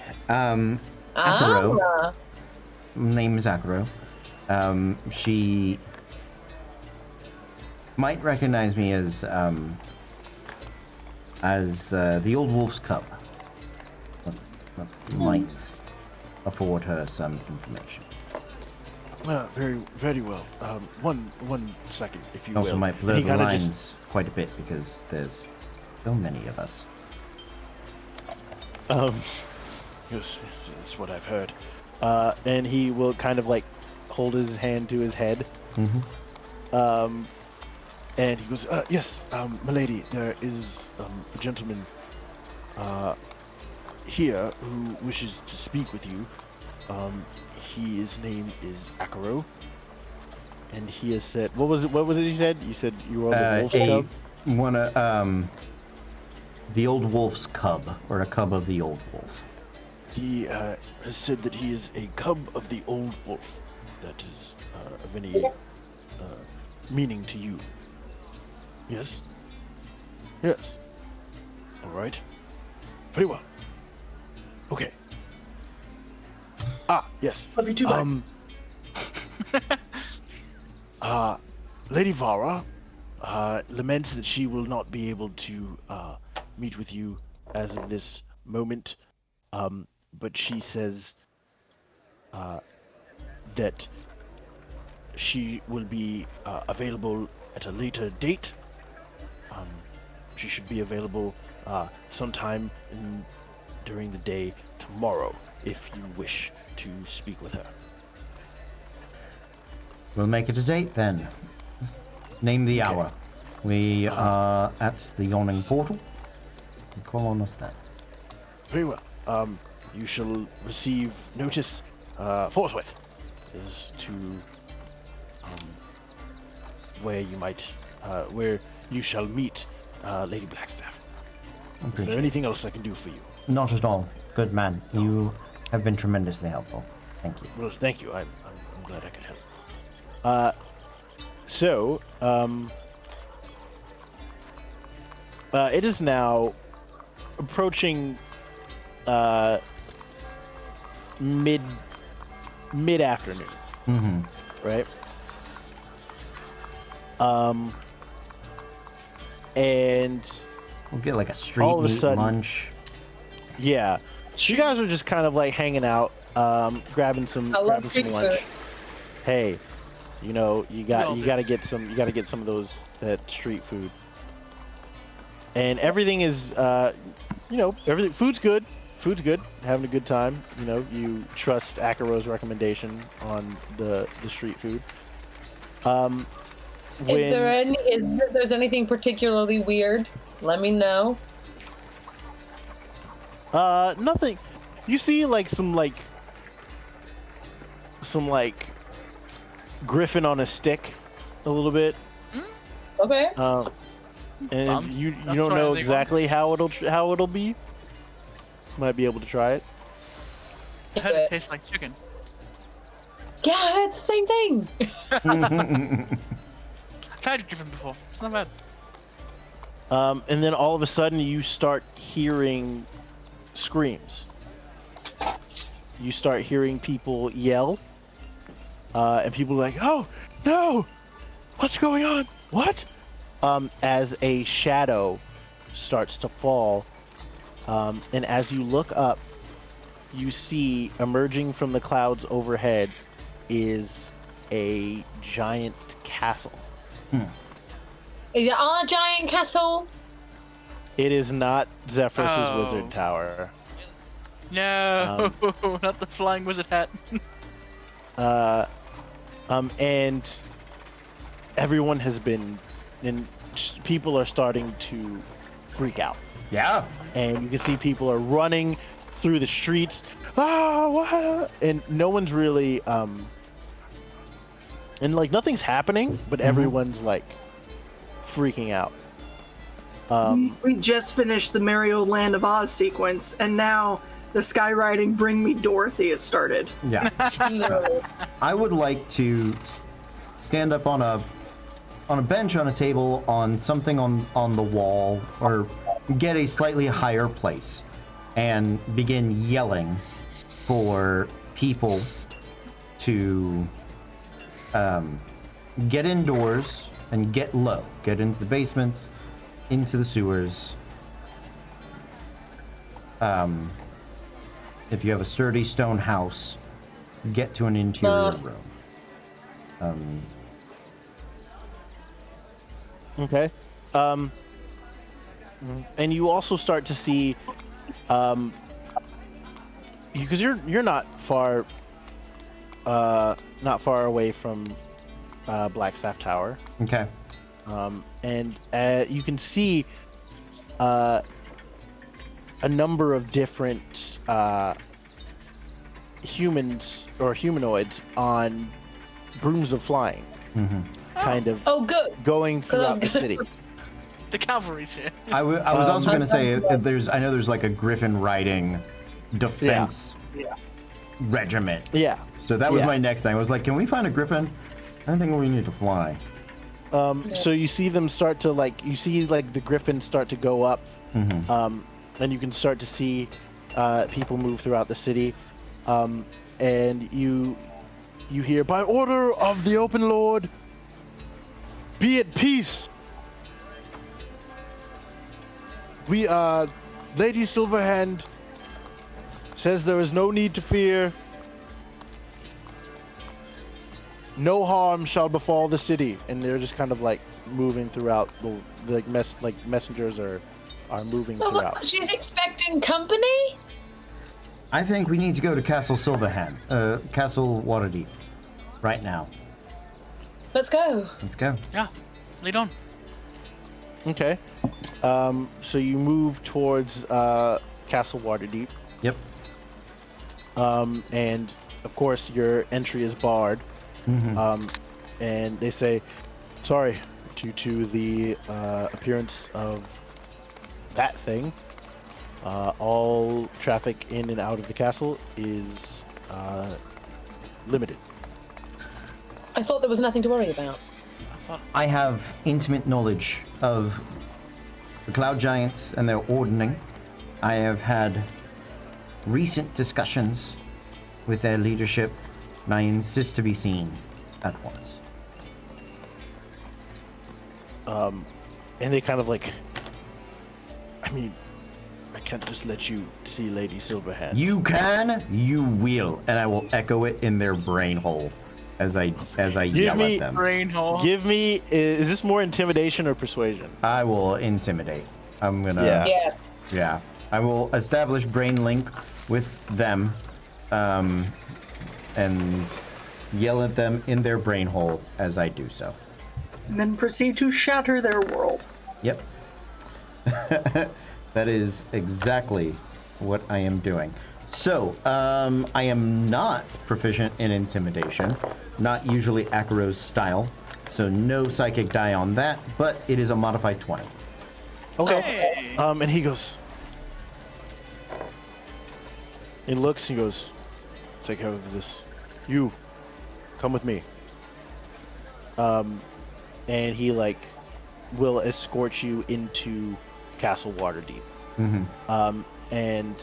Akaro. Ah. Name is Akaro. She might recognize me as the Old Wolf's Cub. but might afford her some information. Very, very well. One second, if you Also will. might blur And he the kinda lines just- quite a bit because there's so many of us. Yes, that's what I've heard. And he will kind of like hold his hand to his head. Mm-hmm. And he goes, yes, milady, there is a gentleman here who wishes to speak with you. His name is Akaro. And he has said, what was it he said? You said you were the wolf's cub? The old wolf's cub, or a cub of the old wolf. He has said that he is a cub of the old wolf. That is of any meaning to you. Yes? Yes. Alright. Very well. Okay. Yes. Love you too, bud. Lady Vara laments that she will not be able to meet with you as of this moment. But she says that she will be available at a later date. She should be available sometime during the day tomorrow, if you wish to speak with her. We'll make it a date then. Just name the hour. We are at the yawning portal. You call on us then. Very well. You shall receive notice forthwith as to where you shall meet Lady Blackstaff. Is Appreciate there it. anything else I can do for you? Not at all. Good man. You have been tremendously helpful. Thank you. Well, thank you. I'm glad I could help. It is now approaching mid afternoon, Mm-hmm. right? And We'll get like a street All of a meat sudden- lunch. yeah, you guys are just kind of like hanging out, grabbing some I love street lunch. food. Hey, you know, you Well, gotta get some of that street food. And everything is food's good, having a good time. You know, you trust Akaro's recommendation on the street food. If there's anything particularly weird, let me know. Nothing. You see like some griffin on a stick, a little bit. Okay. And you I'll don't try know anything exactly how it'll be. Might be able to try it. I had it taste like chicken. Yeah, it's the same thing. I've had griffin before. It's not bad. And then all of a sudden you start hearing screams. You start hearing people yell. And people are like, "Oh, no! What's going on? What?" As a shadow starts to fall. And as you look up, you see emerging from the clouds overhead is a giant castle. Is it on a giant castle? It is not Zephyrus's Oh. wizard tower. No, not the flying wizard hat. And everyone has been, and people are starting to freak out. Yeah. And you can see people are running through the streets. What? And no one's really, and like nothing's happening, but everyone's like freaking out. We just finished the Merry Old Land of Oz sequence, and now the skywriting Bring Me Dorothy has started. Yeah. No. I would like to stand up on a bench, on a table, on something on the wall, or get a slightly higher place and begin yelling for people to get indoors and get low, get into the basements, into the sewers, if you have a sturdy stone house, get to an interior room. Okay. And you also start to see, because you're not far away from Blackstaff Tower. Okay. And you can see a number of different humans or humanoids on brooms of flying, kind of going throughout the city. The cavalry's here. I was also going to say, I know there's like a griffin riding defense regiment. Yeah. So that was my next thing. I was like, can we find a griffin? I don't think we need to fly. So you see them start to the griffins start to go up, and you can start to see people move throughout the city, and you hear, by order of the open lord, be at peace. We Lady Silverhand says there is no need to fear. No harm shall befall the city, and they're just kind of like moving throughout the messengers are moving throughout. She's expecting company? I think we need to go to Castle Silverhand, Castle Waterdeep, right now. Let's go. Let's go. Yeah, lead on. Okay. So you move towards Castle Waterdeep. Yep. And of course your entry is barred. And they say, sorry, due to the appearance of that thing, all traffic in and out of the castle is limited. I thought there was nothing to worry about. I have intimate knowledge of the Cloud Giants and their ordering. I have had recent discussions with their leadership, and I insist to be seen at once. And they kind of like, I mean, I can't just let you see Lady Silverhand. You can, you will, and I will echo it in their brain hole as I yell at them. Brain hole. Give me, is this more intimidation or persuasion? I will intimidate. I'm gonna. Yeah. Yeah. I will establish brain link with them, and yell at them in their brain hole as I do so. And then proceed to shatter their world. Yep. That is exactly what I am doing. So, I am not proficient in intimidation, not usually Akaro's style, so no psychic die on that, but it is a modified 20. Okay. Hey. And he goes, he looks, he goes, take care of this. You, come with me. And he like will escort you into Castle Waterdeep. And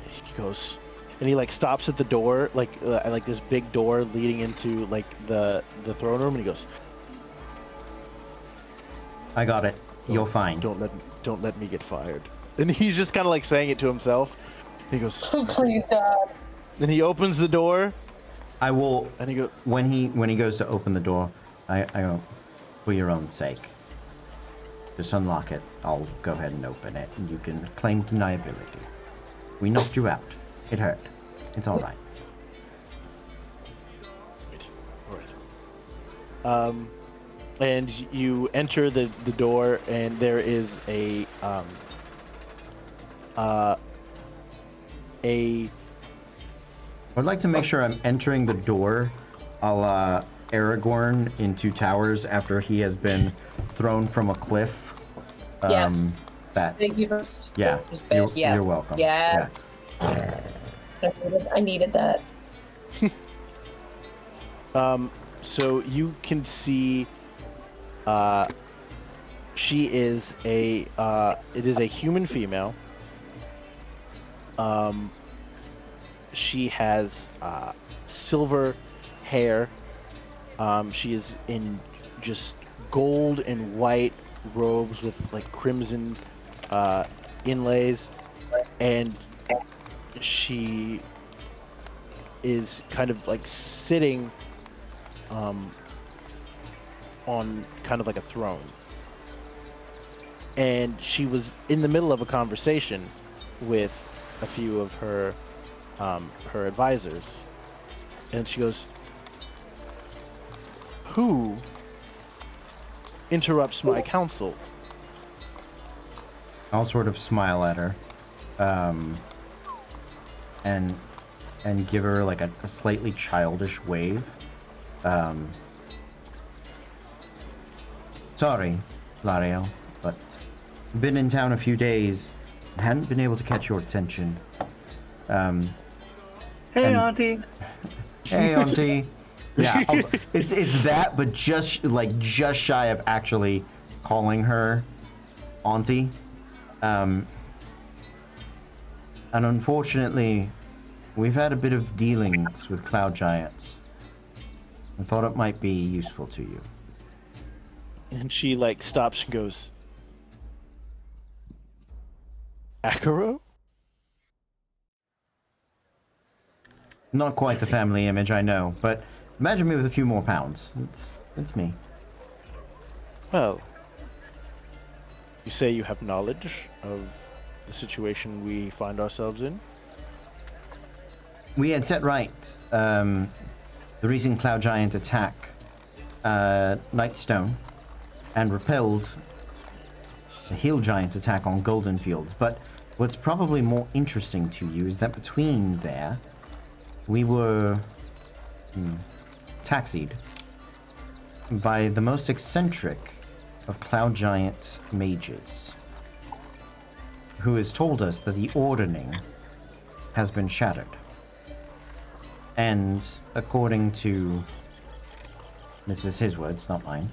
he goes, and he like stops at the door, like this big door leading into like the throne room, and he goes, I got it. You're fine. Don't let me get fired. And he's just kind of like saying it to himself. He goes, Oh, please, God. then he opens the door, I will. and he goes, When he goes to open the door, I go, for your own sake, just unlock it. I'll go ahead and open it, and you can claim deniability. We knocked you out. It hurt. It's all right. all right. And you enter the door, and there is a I'd like to make sure I'm entering the door a la Aragorn in Two Towers after he has been thrown from a cliff. Yes. That. Thank you for Yeah, you're welcome. Yes. I needed that. So you can see, she is it is a human female. She has silver hair. She is in just gold and white robes with like crimson inlays, and she is kind of like sitting on kind of like a throne. And she was in the middle of a conversation with a few of her advisors. And she goes, "Who interrupts my counsel?" I'll sort of smile at her, and give her like a slightly childish wave. Sorry, Lario, but been in town a few days, hadn't been able to catch your attention. Hey, And- Auntie. Hey, Auntie. Yeah, it's that, but just shy of actually calling her Auntie. And unfortunately, we've had a bit of dealings with cloud giants. I thought it might be useful to you. And she like stops and goes, "Akuro?" Not quite the family image, I know, but imagine me with a few more pounds. It's me. Well, you say you have knowledge of the situation we find ourselves in? We had set right the recent cloud giant attack, Nightstone, and repelled the hill giant attack on Golden Fields. But what's probably more interesting to you is that between there, we were taxied by the most eccentric of cloud giant mages, who has told us that the ordering has been shattered. And according to, this is his words, not mine,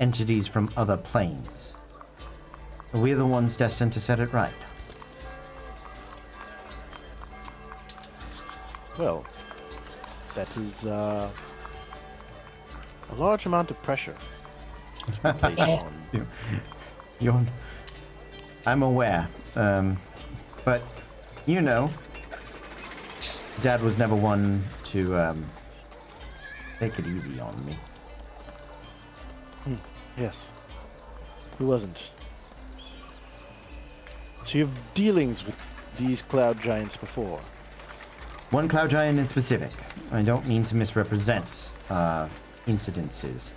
entities from other planes, we're the ones destined to set it right. Well, that is a large amount of pressure to be placed Yeah. on. You're, I'm aware, but you know, Dad was never one to take it easy on me. Yes. Who wasn't? So you have dealings with these cloud giants before? One cloud giant in specific. I don't mean to misrepresent incidences,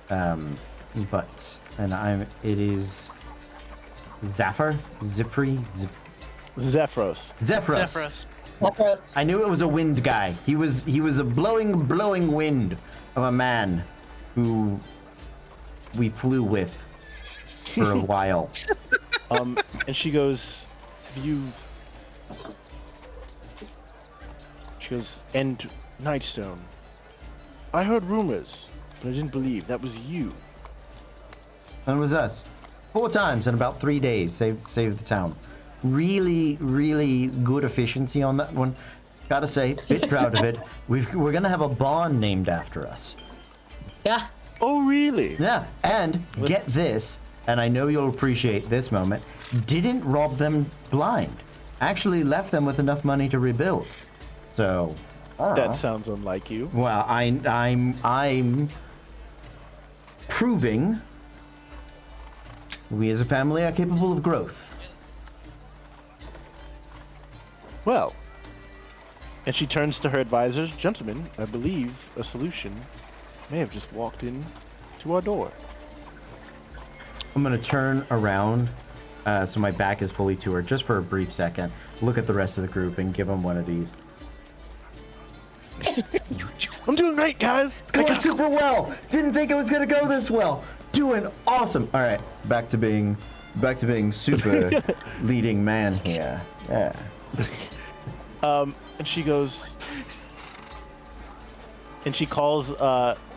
but it is Zephyr, Zephyros. Zephyros. Zephyros. Lepros. I knew it was a wind guy. He was a blowing wind of a man who we flew with for a while. And she goes, She goes, "And Nightstone. I heard rumors, but I didn't believe that was you." That was us. 4 times in about 3 days. Saved the town. Really, really good efficiency on that one. Gotta say, bit proud of it. We're gonna have a barn named after us. Yeah. Oh, really? Yeah, and get this, and I know you'll appreciate this moment, didn't rob them blind. Actually left them with enough money to rebuild. So, That sounds unlike you. well, I'm proving we as a family are capable of growth. Well, and she turns to her advisors. "Gentlemen, I believe a solution may have just walked in to our door." I'm gonna turn around so my back is fully to her just for a brief second, look at the rest of the group and give them one of these. "I'm doing great, guys. It's going super well. Didn't think it was gonna go this well. Doing awesome. All right, back to being super leading man here. Yeah. And she goes, and she calls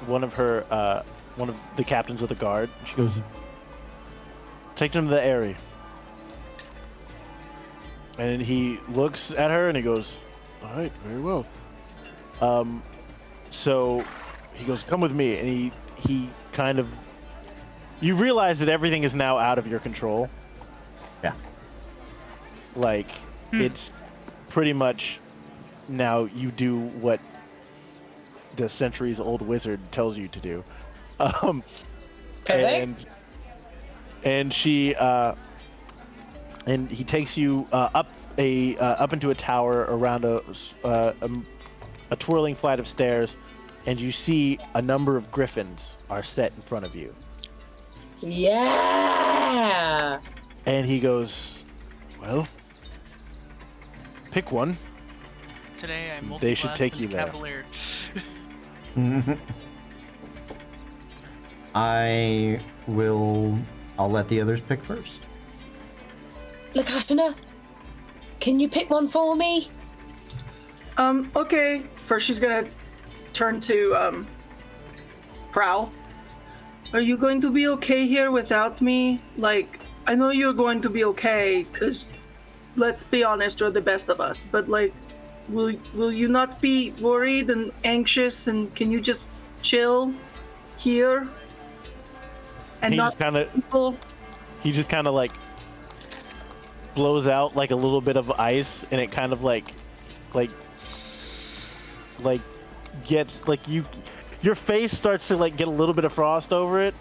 one of the captains of the guard. She goes, "Take them to the area." And he looks at her and he goes, "All right, very well." So he goes, "Come with me," and he kind of, you realize that everything is now out of your control. Yeah. Like, it's pretty much now you do what the centuries-old wizard tells you to do. Okay. And she and he takes you up into a tower around a twirling flight of stairs, and you see a number of griffins are set in front of you. Yeah. And he goes, "Well, pick one." Today I They should take multi-blasted you the there. Cavalier. I'll let the others pick first. Lakashana, can you pick one for me? Okay. First, she's gonna turn to Prowl. Are you going to be okay here without me? Like, I know you're going to be okay, because let's be honest, you're the best of us. But like, will you not be worried and anxious? And can you just chill here? And He not just kind of people? like blows out like a little bit of ice, and it kind of like gets like your face starts to like get a little bit of frost over it.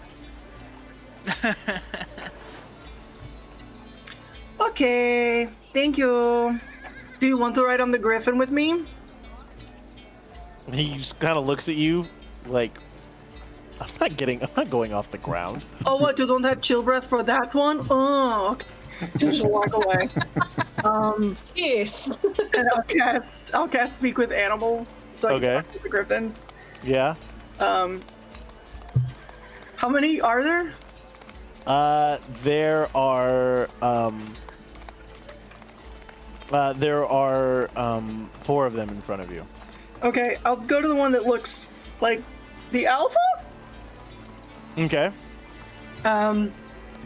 Okay, thank you. Do you want to ride on the griffin with me? And he just kind of looks at you like, I'm not going off the ground. Oh, what? You don't have chill breath for that one? Oh, okay. You should walk away. Yes. And I'll cast speak with animals, so I can talk to the griffins. Yeah. How many are there? There are 4 of them in front of you. Okay, I'll go to the one that looks like the alpha. Okay. And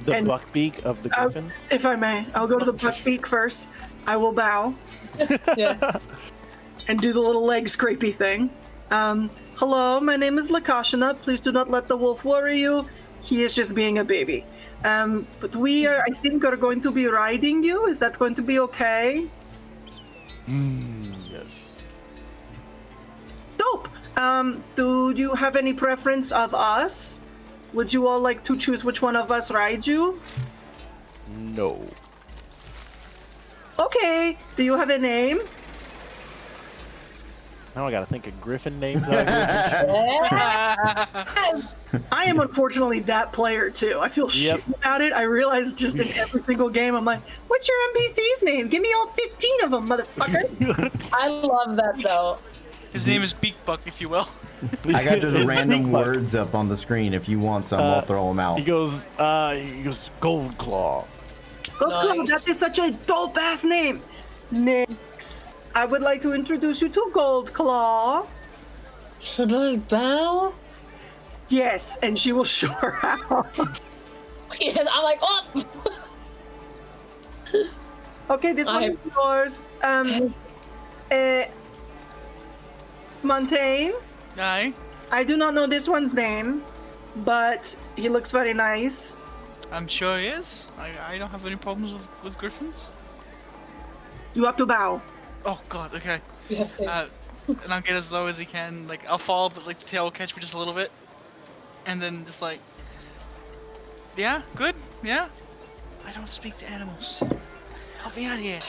Buckbeak of the griffin. if I may, I'll go to the buckbeak first. I will bow Yeah. and do the little leg scrapey thing. Hello, my name is Lakashana. Please do not let the wolf worry you. He is just being a baby. But we are, I think, are going to be riding you. Is that going to be okay? Yes. Dope. Do you have any preference of us? Would you all like to choose which one of us rides you? No. Okay. Do you have a name? Now I gotta think of griffin names. I am unfortunately that player too. I feel shit about it. I realize just in every single game, I'm like, what's your NPC's name? Give me all 15 of them, motherfucker. I love that though. His name is Beakbuck, if you will. I got just random words up on the screen. If you want some, I'll throw them out. He goes Gold Claw. Nice. That is such a dope ass name. Next, I would like to introduce you to Gold Claw. Should I bow? Yes, and she will show her how. Yes, I'm like, oh. Okay, this one is yours. Montaigne. Aye. I do not know this one's name, but he looks very nice. I'm sure he is. I don't have any problems with griffins. You have to bow. Oh god, okay. You have to. And I'll get as low as he can. Like, I'll fall, but like the tail will catch me just a little bit. And then just like, yeah, good, yeah. I don't speak to animals. Help me out here.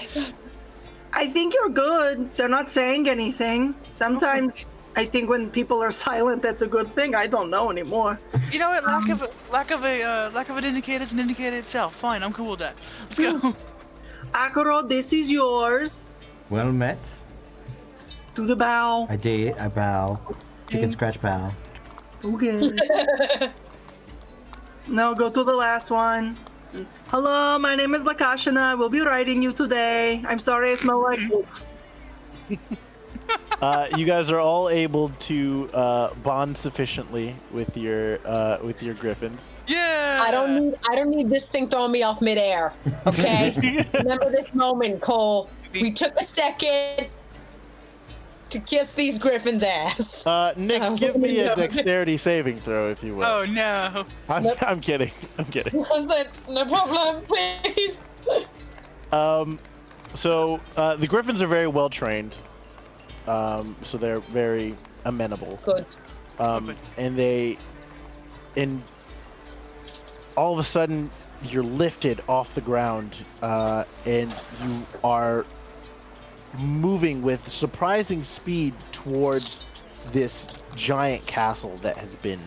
I think you're good. They're not saying anything. Sometimes I think when people are silent, that's a good thing. I don't know anymore. You know what? Lack of an indicator is an indicator itself. Fine, I'm cool with that. Let's go. Akuro, this is yours. Well met. Do the bow. I did. I bow. Chicken scratch bow. Okay. Now go to the last one. Hello, my name is Lakashana. I will be riding you today. I'm sorry I smell like wolf. You guys are all able to bond sufficiently with your griffins. Yeah. I don't need this thing throwing me off midair. Okay. Remember this moment, Cole. We took a second to kiss these griffins' ass. Nix, give me a dexterity saving throw, if you will. Oh no. I'm kidding. I'm kidding. Listen, no problem, please. So the griffins are very well trained, so they're very amenable. Good. And all of a sudden you're lifted off the ground, and you are moving with surprising speed towards this giant castle that has been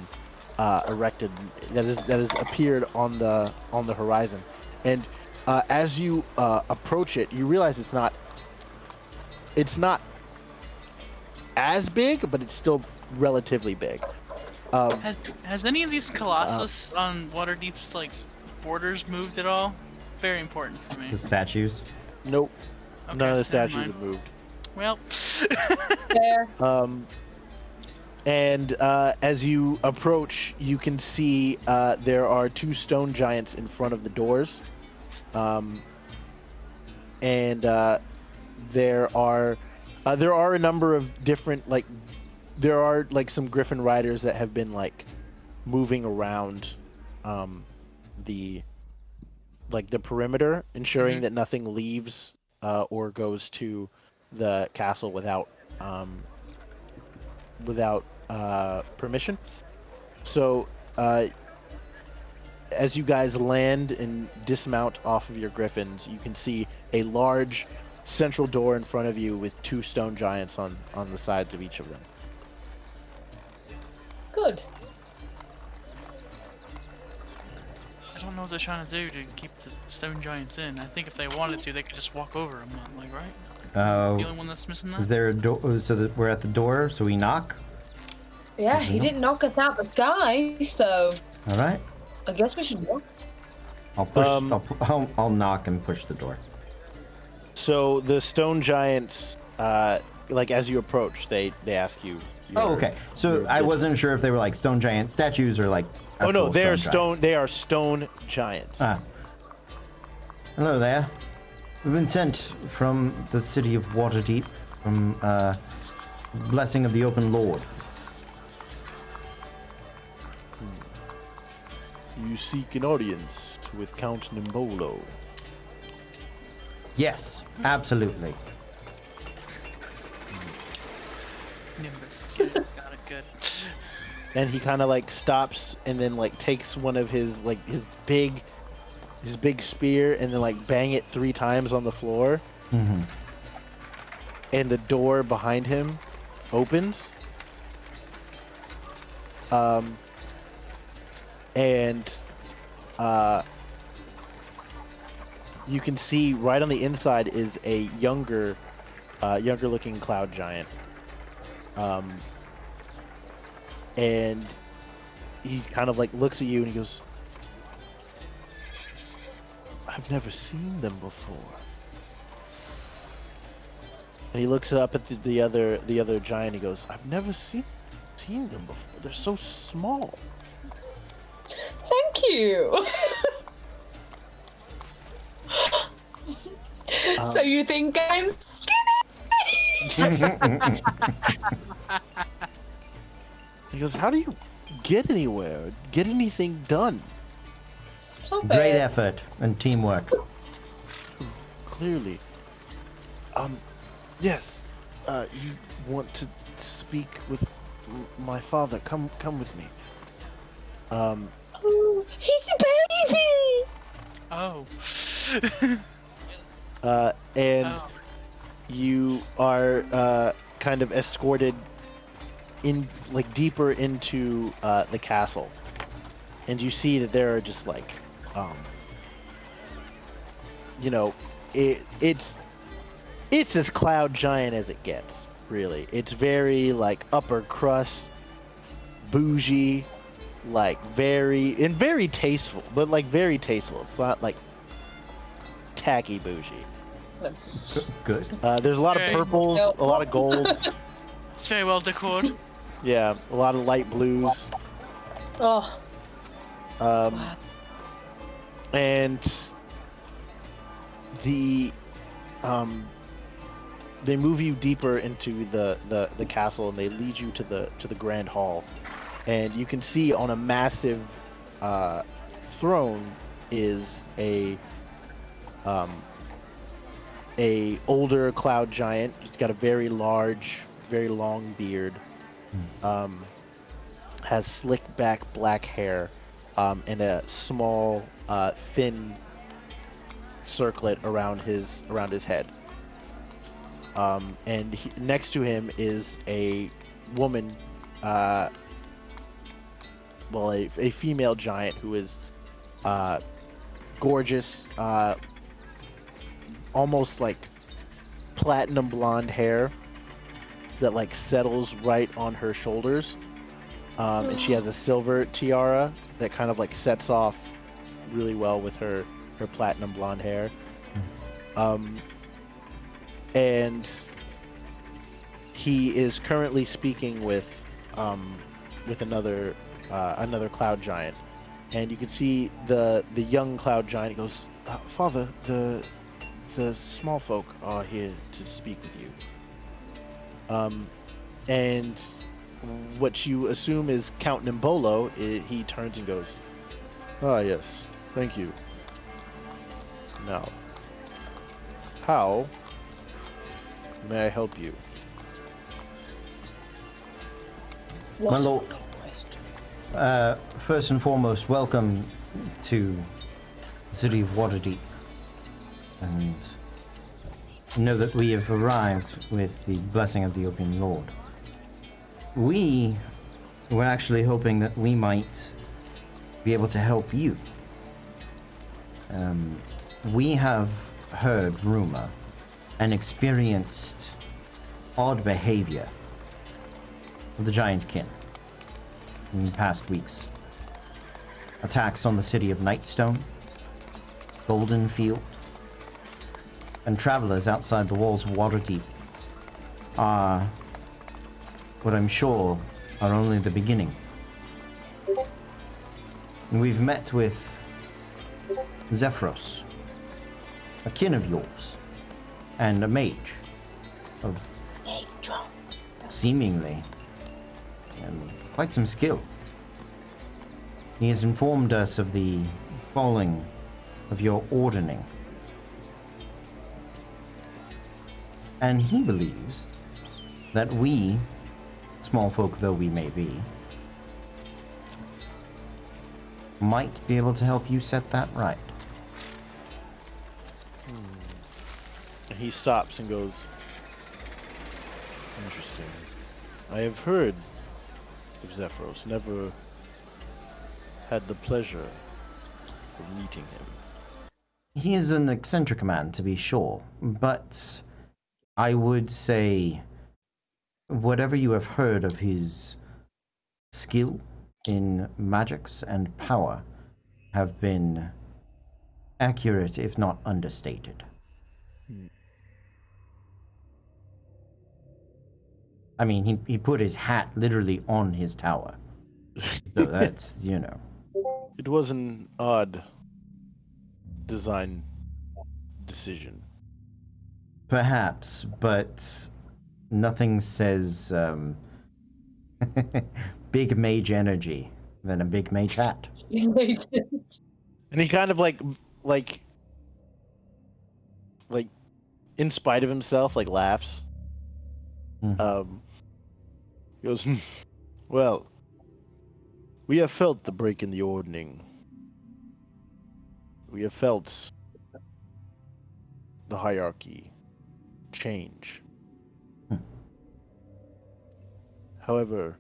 erected, that has appeared on the horizon. And as you approach it, you realize it's not as big, but it's still relatively big. Has any of these Colossus on Waterdeep's like borders moved at all? Very important for me. The statues. Nope. Okay, None of the never statues mind. have moved. Well, There. And as you approach, you can see there are two stone giants in front of the doors. And there are a number of different, like, there are like some griffin riders that have been like moving around the perimeter, ensuring that nothing leaves or goes to the castle without permission. So as you guys land and dismount off of your griffins, you can see a large central door in front of you with two stone giants on the sides of each of them. Good. I don't know what they're trying to do to keep the stone giants in. I think if they wanted to, they could just walk over them. Like, right? Oh. The only one that's missing that. Is there a door? So that we're at the door. So we knock. Yeah, he didn't knock us out the sky, so All right. I guess we should walk. I'll push. I'll knock and push the door. So the stone giants, like as you approach, they ask you. Oh, okay. So I wasn't sure if they were like stone giant statues or like. Oh no, actual they are giants. stone. They are stone giants. Ah. Hello there. We've been sent from the city of Waterdeep, from blessing of the open Lord. You seek an audience with Count Nimbolo. Yes, absolutely. Nimbus. Good. Got it. Good. And he kind of like stops and then like takes one of his like his big spear and then like bang it 3 times on the floor. Mm-hmm. And the door behind him opens. You can see right on the inside is a younger looking cloud giant. And he kind of like looks at you and he goes, I've never seen them before. And he looks up at the other giant. He goes, I've never seen them before. They're so small. Thank you. So you think I'm skinny? He goes, how do you get anywhere? Get anything done? Stop Great it. effort and teamwork. Clearly. Yes. You want to speak with my father? Come with me. Oh, he's a baby. Oh. And Oh. you are kind of escorted in like deeper into the castle, and you see that there are just like it's as cloud giant as it gets, really. It's very like upper crust, bougie, like very tasteful, but like very tasteful. It's not like tacky bougie. Good. There's a lot of Okay. purples, a lot of golds. It's very well decored. Yeah, a lot of light blues. Oh, And they move you deeper into the castle, and they lead you to the grand hall, and you can see on a massive throne is a a older cloud giant. He's got a very large, very long beard. Has slicked back black hair, and a small, thin circlet around his head. And next to him is a woman, a female giant who is gorgeous, almost like platinum blonde hair that like settles right on her shoulders. And she has a silver tiara that kind of like sets off really well with her platinum blonde hair. And he is currently speaking with another cloud giant, and you can see the young cloud giant goes, "Father, the small folk are here to speak with you." And what you assume is Count Nimbolo, he turns and goes, "Ah, yes, thank you. Now, how may I help you?" My lord, first and foremost, welcome to the city of Waterdeep. And know that we have arrived with the blessing of the Open Lord. We were actually hoping that we might be able to help you. We have heard rumor and experienced odd behavior of the Giant Kin in the past weeks. Attacks on the city of Nightstone, Goldenfield, and travelers outside the walls of Waterdeep are what I'm sure are only the beginning. And we've met with Zephyros, a kin of yours, and a mage of seemingly quite some skill. He has informed us of the falling of your ordering, and he believes that we, small folk though we may be, might be able to help you set that right. And he stops and goes, "Interesting. I have heard of Zephyros, never had the pleasure of meeting him." He is an eccentric man, to be sure, but I would say whatever you have heard of his skill in magics and power have been accurate, if not understated. I mean, he put his hat literally on his tower. So that's, you know. It was an odd design decision. Perhaps, but nothing says big mage energy than a big mage hat. And he kind of like in spite of himself, like laughs. He goes, "Well, we have felt the break in the ordering. We have felt the hierarchy change. However,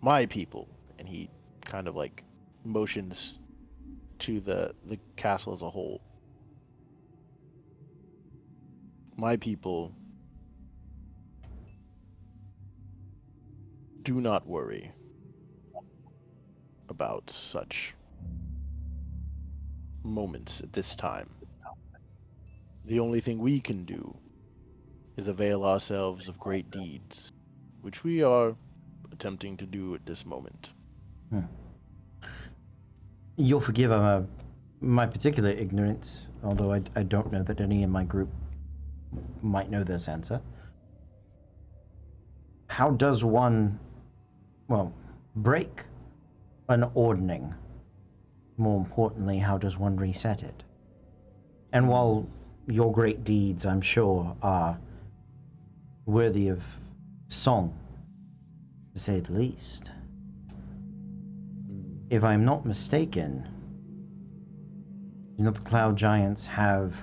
my people," and he kind of like motions to the castle as a whole. "My people do not worry about such moments at this time. The only thing we can do is avail ourselves of great deeds, which we are attempting to do at this moment." You'll forgive my particular ignorance, although I don't know that any in my group might know this answer. How does one, break an ordning? More importantly, how does one reset it? And while your great deeds, I'm sure, are worthy of song, to say the least. If I'm not mistaken, you know, the Cloud Giants have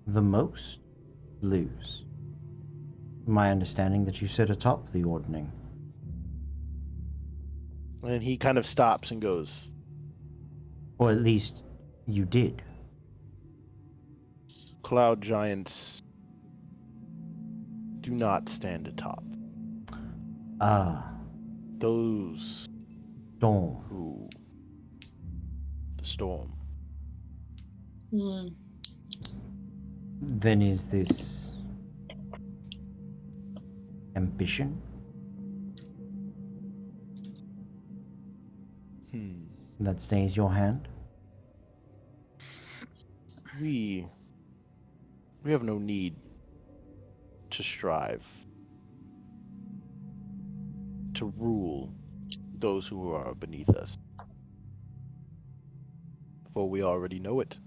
the most lose. My understanding that you sit atop the ordning. And he kind of stops and goes, Or at least you did. Cloud Giants do not stand atop. Ah, Those Storm. who... The storm. Hmm. Then is this ambition that stays your hand? We have no need to strive to rule those who are beneath us, for we already know it.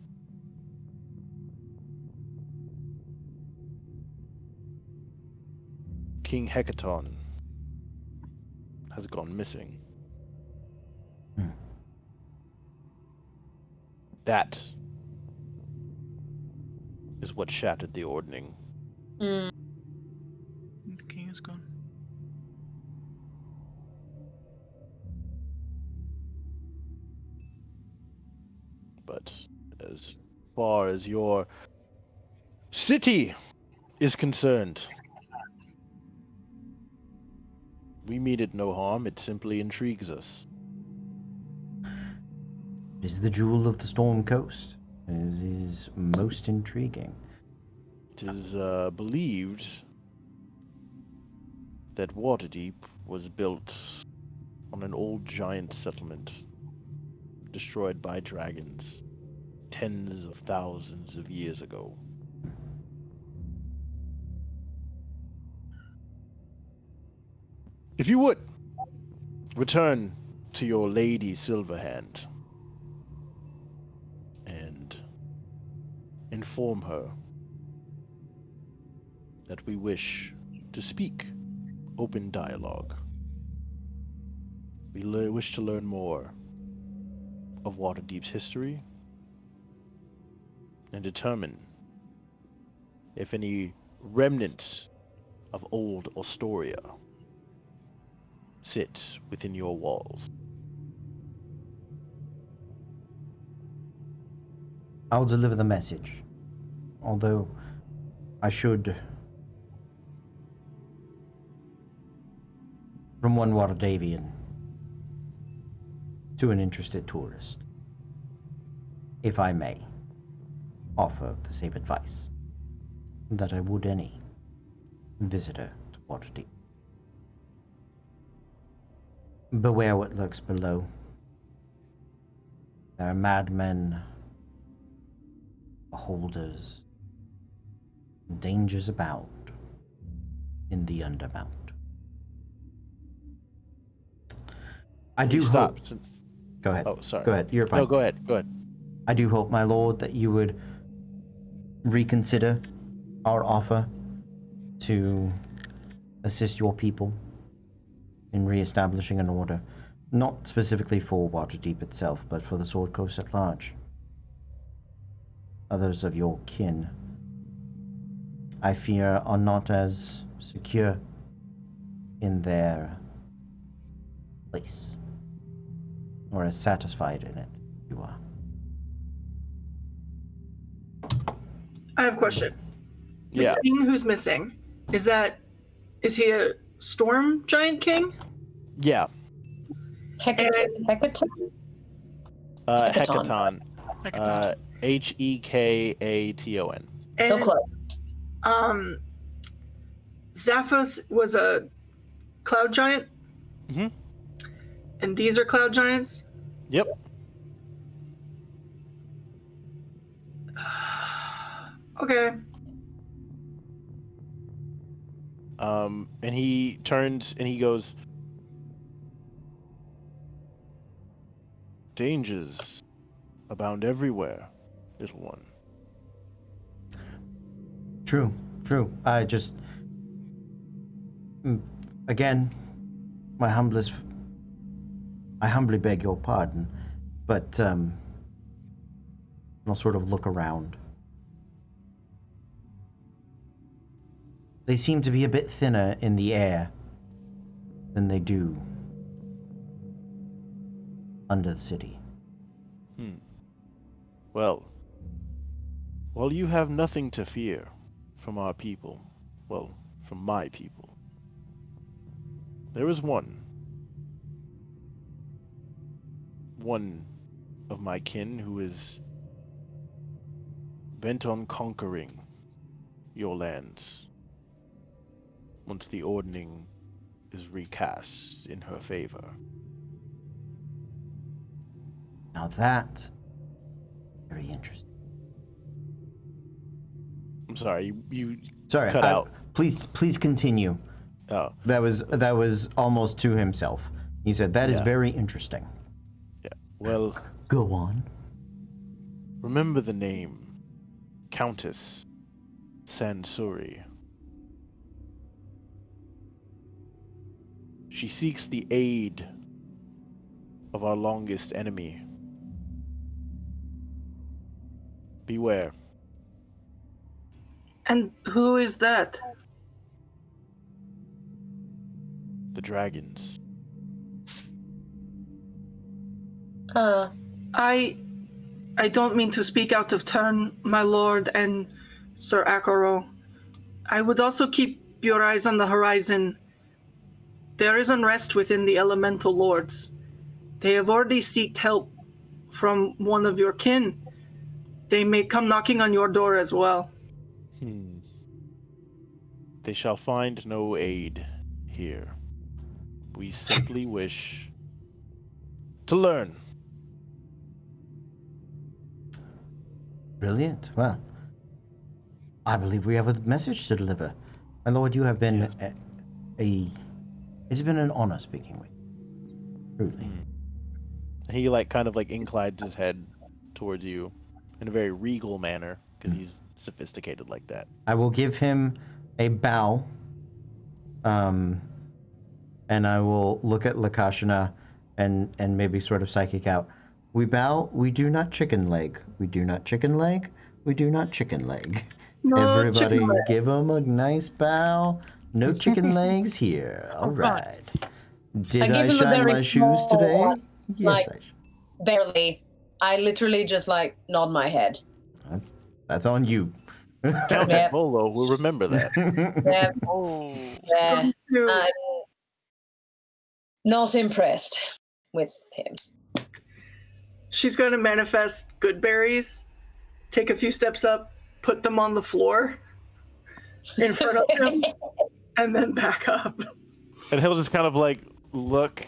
King Hecaton has gone missing. Hmm. That is what shattered the ordning. Hmm. The king is gone. But as far as your city is concerned, we mean it no harm. It simply intrigues us. It is the jewel of the Storm Coast. It is most intriguing. It is believed that Waterdeep was built on an old giant settlement destroyed by dragons tens of thousands of years ago. If you would, return to your Lady Silverhand and inform her that we wish to speak open dialogue. We wish to learn more of Waterdeep's history and determine if any remnants of old Astoria sit within your walls. I'll deliver the message. Although I should, from one Waterdavian to an interested tourist, if I may, offer the same advice that I would any visitor to Waterdeep. Beware what lurks below. There are madmen, beholders, dangers abound in the Undermount. I do hope. Go ahead. Oh, sorry. Go ahead. You're fine. No, go ahead. Go ahead. I do hope, my lord, that you would reconsider our offer to assist your people in re-establishing an order, not specifically for Waterdeep itself, but for the Sword Coast at large. Others of your kin, I fear, are not as secure in their place, or as satisfied in it as you are. I have a question. The Yeah. king who's missing, is he a storm giant king? Yeah. Hecaton. Hecaton. Hecaton. Hecaton. So And, close. Zaphos was a cloud giant? Mm-hmm. And these are cloud giants? Yep. Okay. And he turns and he goes, dangers abound everywhere, little one. True. I just, again, I humbly beg your pardon, but I'll sort of look around. They seem to be a bit thinner in the air than they do under the city. Well, while you have nothing to fear from our people, well, from my people, there is one of my kin who is bent on conquering your lands once the ordning is recast in her favor. Now that, very interesting. I'm sorry, you Sorry, cut out. Please continue. Oh, That was almost to himself. He said, "That is Yeah. very interesting." yeah. Well, Go on. remember the name Countess Sansuri. She seeks the aid of our longest enemy. Beware. And who is that? The dragons. I don't mean to speak out of turn, my lord and Sir Akaro. I would also keep your eyes on the horizon. There is unrest within the elemental lords. They have already sought help from one of your kin. They may come knocking on your door as well. They shall find no aid here. We simply wish to learn. Brilliant. Well, I believe we have a message to deliver. My lord, you have been Yes. It's been an honor speaking with you. Truly. He kind of inclines his head towards you in a very regal manner because he's sophisticated like that. I will give him a bow, and I will look at Lakashana and maybe sort of psychic out. We bow, we do not chicken leg. We do not chicken leg. We do not chicken leg. No Everybody chicken leg. give him a nice bow. No chicken legs here. All right. Did give I him a shine very my shoes small, today? Yes, like- Barely. I literally just nod my head. that's on you. Count Yep. Bolo will remember that. Yeah, Oh. yeah. You- I'm not impressed with him. She's going to manifest good berries, take a few steps up, put them on the floor in front of him, and then back up. And he'll just kind of look,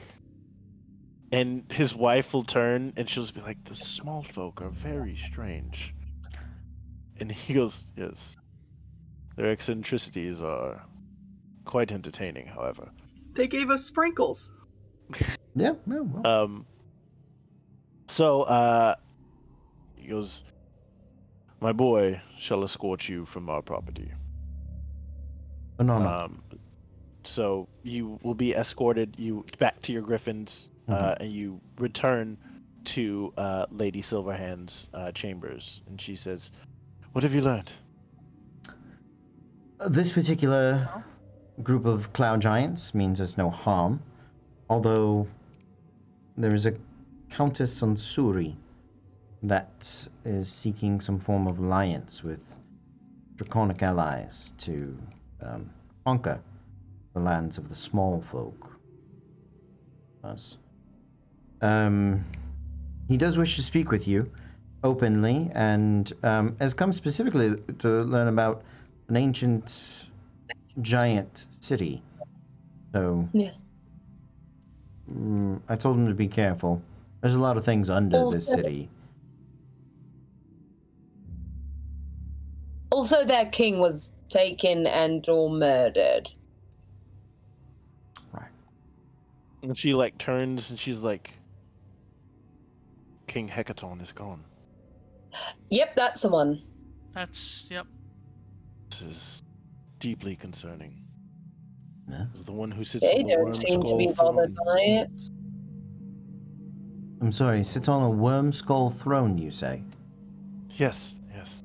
and his wife will turn and she'll just be like, "The small folk are very strange." And he goes, "Yes. Their eccentricities are quite entertaining, however." They gave us sprinkles. Yeah, well. So he goes, "My boy shall escort you from our property." No. So you will be escorted back to your griffins, and you return to Lady Silverhand's chambers, and she says, "What have you learned?" This particular group of cloud giants means us no harm, although there is a Countess Sansuri that is seeking some form of alliance with draconic allies to conquer the lands of the small folk. Us. He does wish to speak with you openly, and has come specifically to learn about an ancient giant city. So Yes. I told him to be careful. There's a lot of things under this city. Also, their king was taken and or murdered. Right. And she turns and she's like, "King Hecaton is gone." Yep, that's the one. That's yep. This is deeply concerning. Yeah. Is the one who sits They on the don't worm seem to skull be bothered throne. by it. I'm sorry, sits on a worm skull throne, you say? Yes, yes.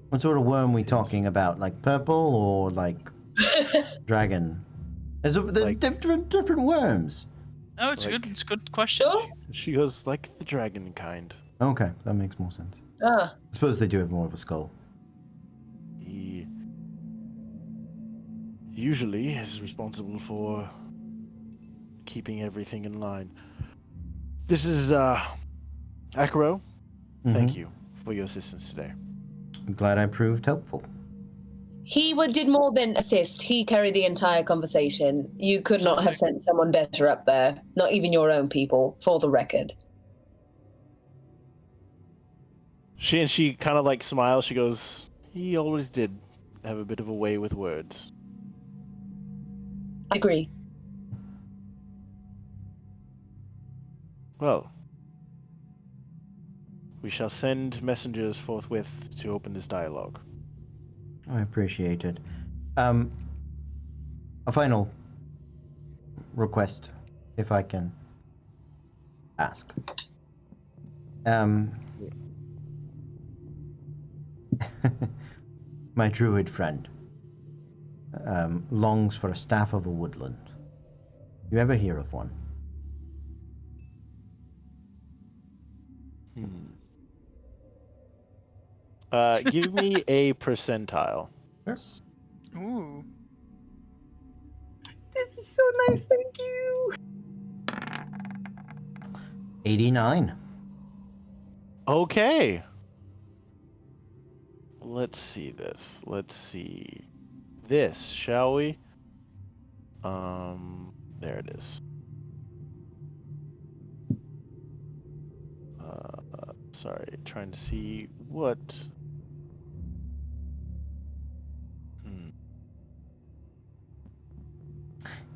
What sort of worm we Yes. talking about? Like purple or like dragon? They're Like- different worms. Oh, it's Like- good. It's a good question. Sure. She goes like the dragon kind. Okay, that makes more sense. Ah, I suppose they do have more of a skull. He usually is responsible for keeping everything in line. This is Akro. Thank you for your assistance today. I'm glad I proved helpful. he did more than assist. He carried the entire conversation. You could not have sent someone better up there. Not even your own people, for the record. She kind of like smiles. She goes, he always did have a bit of a way with words. I agree. Well, we shall send messengers forthwith to open this dialogue. I appreciate it. A final request, if I can ask. My druid friend longs for a staff of a woodland. You ever hear of one? Give me a percentile. Ooh. This is so nice, thank you. 89. Okay. Let's see this. Let's see this, shall we? There it is. Sorry, trying to see what.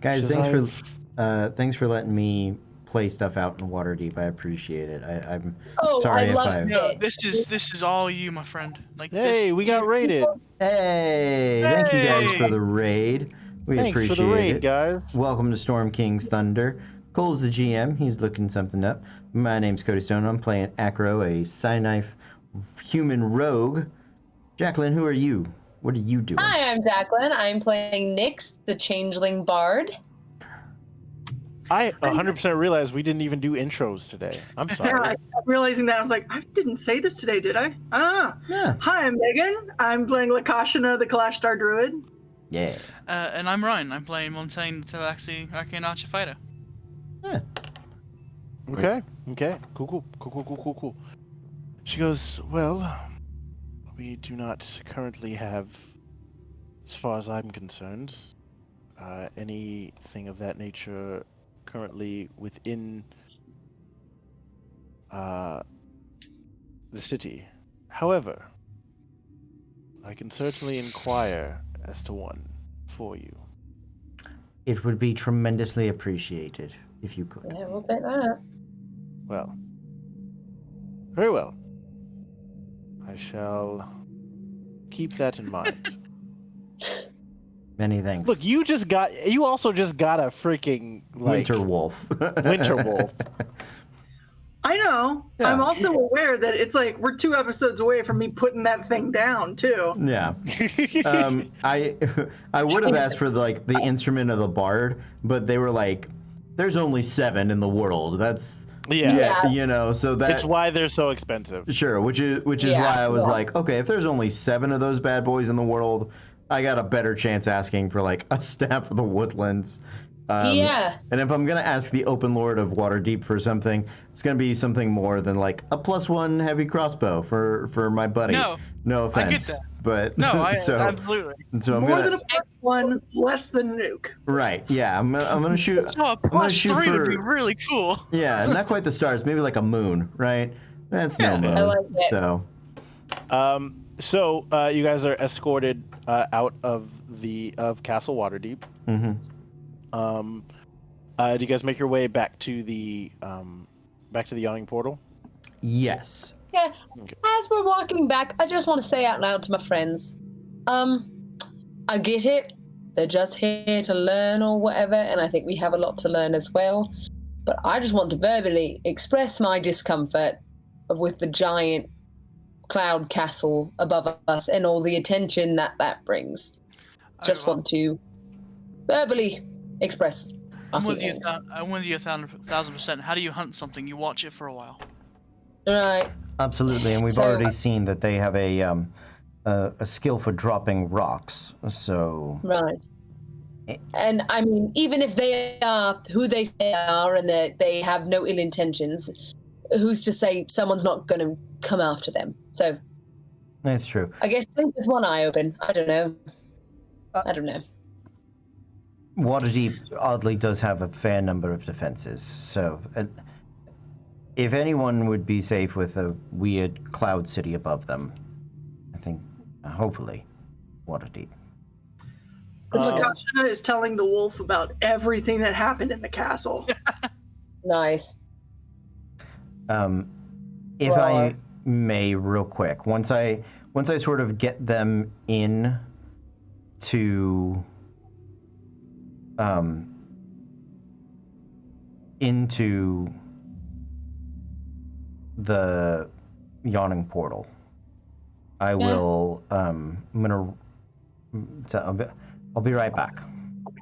Guys, Says thanks for letting me play stuff out in Waterdeep. I appreciate it. I'm Oh, sorry I if love I've... No, it. this is all you, my friend. Like Hey, we got raided. Hey, thank you guys Hey! for the raid. We Thanks appreciate for the raid, it. guys. Welcome to Storm King's Thunder. Cole's the GM. He's looking something up. My name's Cody Stone. I'm playing Acro, a Psyknife human rogue. Jacqueline, who are you? What are you doing? Hi, I'm Jacqueline. I'm playing Nyx, the Changeling Bard. I 100% realized we didn't even do intros today. I'm Yeah, sorry. I kept realizing that. I was like, I didn't say this today, did I? Yeah. Hi, I'm Megan. I'm playing Lakashana, the Kalash Star Druid. Yeah. And I'm Ryan. I'm playing Montaigne, the Tabaxi Arcane Archer Fighter. Yeah. Okay. Cool. She goes, well, we do not currently have, as far as I'm concerned, anything of that nature currently within the city. However, I can certainly inquire as to one for you. It would be tremendously appreciated if you could. Yeah, we'll take that. Well, very well. I shall keep that in mind. Many thanks. Look, you also just got a freaking like Winter Wolf. Winter Wolf. I know. Yeah. I'm also aware that it's like we're 2 episodes away from me putting that thing down too. Yeah. I would have asked for like the instrument of the bard, but they were like, "There's only 7 in the world." That's Yeah. you know, so that It's why they're so expensive. sure, which is Yeah, why I was yeah. like, okay, if there's only 7 of those bad boys in the world, I got a better chance asking for like a staff of the woodlands. Yeah. And if I'm gonna ask the Open Lord of Waterdeep for something, it's gonna be something more than like a +1 heavy crossbow for my buddy. No, No I get offense, that. but No, so absolutely. I'm More gonna than a +1, less than nuke. right. Yeah, I'm gonna shoot. So a I'm gonna shoot +3 would be for really cool. yeah, not quite the stars, maybe like a moon, right? That's no Yeah. moon. I like it. So So you guys are escorted out of Castle Waterdeep. mhm. Do you guys make your way back to the yawning portal Yes. Yeah. Okay. As we're walking back, I just want to say out loud to my friends, I get it. They're just here to learn or whatever, and I think we have a lot to learn as well. But I just want to verbally express my discomfort with the giant cloud castle above us and all the attention that brings. Just want to verbally express my I'm with you. feelings. I'm with you 1,000%. How do you hunt something? You watch it for a while. Right. Absolutely, and we've So- already seen that they have a skill for dropping rocks. So Right. And I mean, even if they are who they are and they have no ill intentions, who's to say someone's not going to come after them? So that's true. I guess sleep with one eye open. I don't know. I don't know. Waterdeep oddly does have a fair number of defenses, so if anyone would be safe with a weird cloud city above them, I think, hopefully, Waterdeep. Takashina is telling the wolf about everything that happened in the castle. Nice. If I may, real quick, once I sort of get them in to into the yawning portal, I will I'll be right back,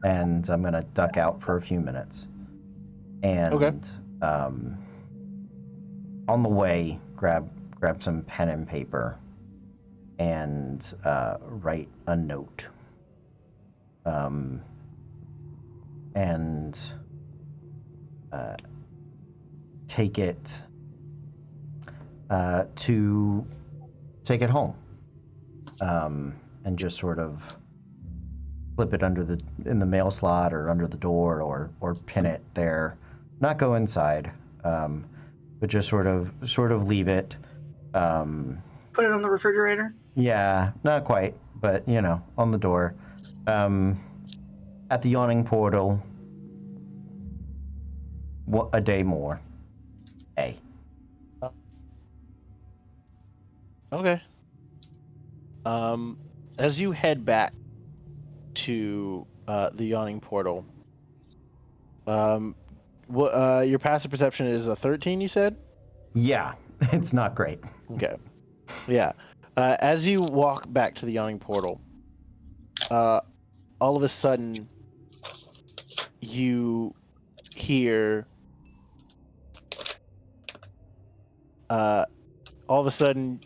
and I'm gonna duck out for a few minutes, and Okay. On the way, grab some pen and paper, and write a note, and take it home, and just sort of flip it in the mail slot or under the door, or pin it there. Not go inside, but just sort of leave it. Put it on the refrigerator. Yeah, not quite, but on the door. At the yawning portal. A day more. A. Okay. As you head back to the yawning portal, your passive perception is a 13, you said? Yeah, it's not great. Okay. Yeah. As you walk back to the yawning portal, all of a sudden, you hear. All of a sudden,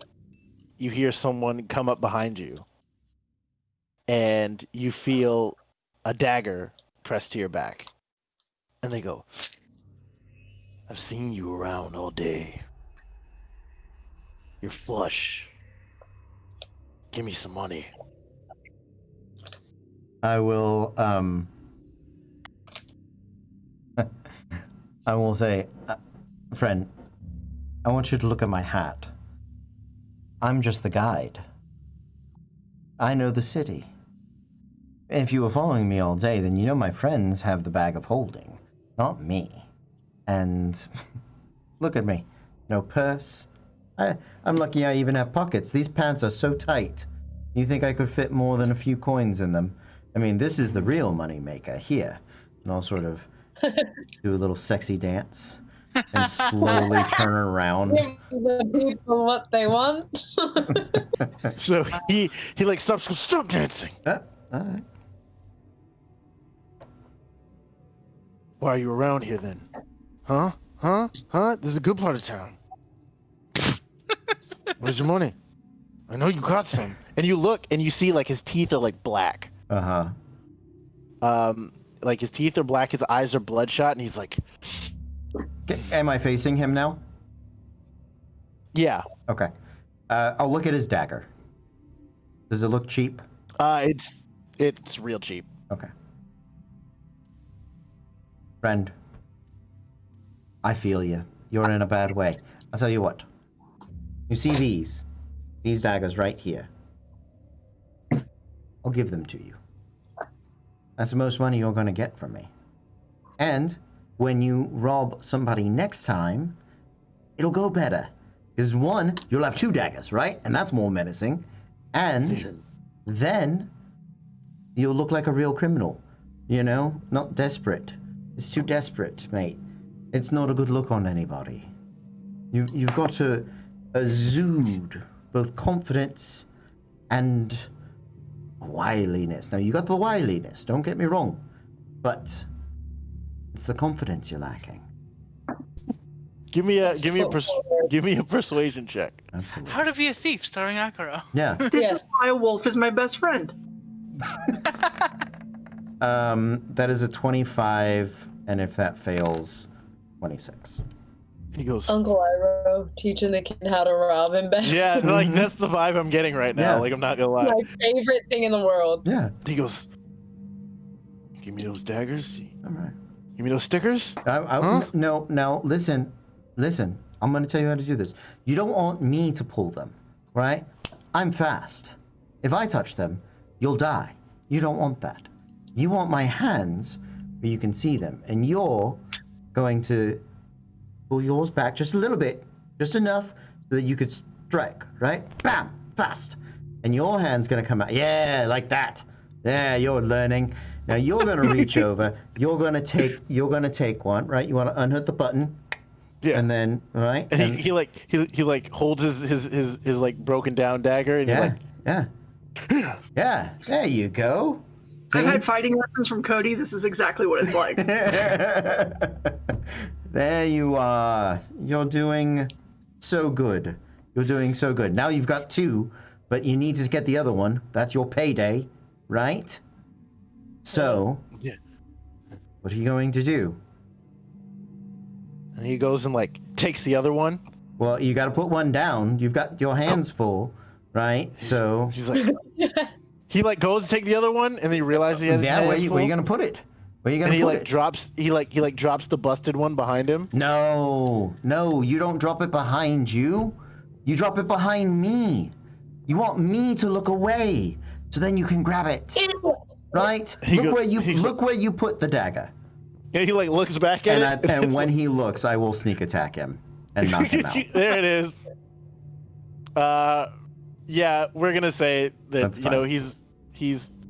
you hear someone come up behind you, and you feel a dagger pressed to your back. And they go, "I've seen you around all day. You're flush. Give me some money." I will I will say, friend, I want you to look at my hat. I'm just the guide. I know the city. If you were following me all day, then you know my friends have the bag of holding, not me. And look at me. No purse. I'm lucky I even have pockets. These pants are so tight. You think I could fit more than a few coins in them? I mean, this is the real money maker here. And I'll sort of do a little sexy dance and slowly turn around. Give the people what they want. So he like stops, goes, "Stop dancing. All right. Why are you around here then? Huh? This is a good part of town. Where's your money? I know you got some." And you look and you see like his teeth are like black. Uh-huh. Like his teeth are black, his eyes are bloodshot, and he's like, Am I facing him now? "Yeah, Okay. I'll look at his dagger. Does it look cheap? it's real cheap." Okay. Friend, I feel you. You're in a bad way. I'll tell you what. You see these daggers right here. I'll give them to you. That's the most money you're going to get from me. And when you rob somebody next time, it'll go better. Because one, you'll have 2 daggers, right? And that's more menacing. And then you'll look like a real criminal. You know? Not desperate. It's too desperate, mate. It's not a good look on anybody. You've got to exude both confidence and wiliness. Now, you got the wiliness, don't get me wrong. But it's the confidence you're lacking. Give me a persuasion check. Absolutely. How to Be a Thief, starring Akaro. Yeah. This is why a wolf is my best friend. That is a 25, and if that fails, 26. He goes, Uncle Iroh teaching the kid how to rob and beg. yeah, like that's the vibe I'm getting right now. Yeah. Like I'm not gonna lie. My favorite thing in the world. Yeah. He goes, give me those daggers. All right. Give me those stickers. No, now listen. I'm going to tell you how to do this. You don't want me to pull them, right? I'm fast. If I touch them, you'll die. You don't want that. You want my hands where you can see them, and you're going to pull yours back just a little bit, just enough so that you could strike, right? Bam, fast. And your hand's going to come out. Yeah, like that. There, you're learning. Now you're going to reach over. You're going to take one, right? You want to unhook the button. Yeah. And then, right? And he like holds his like broken down dagger and Yeah. There you go. See? I've had fighting lessons from Cody. This is exactly what it's like. There you are. You're doing so good. Now you've got 2, but you need to get the other one. That's your payday, right? So, Yeah. what are you going to do? And he goes and like takes the other one. Well, you got to put one down. You've got your hands full, right? So, He's like, he like goes to take the other one, and then he realizes he has his hands where you full. gonna put it? Where you gonna And he put like it? drops he drops the busted one behind him. No, you don't drop it behind you. You drop it behind me. You want me to look away, so then you can grab it, right? Look where you put the dagger. And he like looks back at it. And when he looks, I will sneak attack him and knock him out. There it is. Yeah, we're gonna say that That's you know fine. he's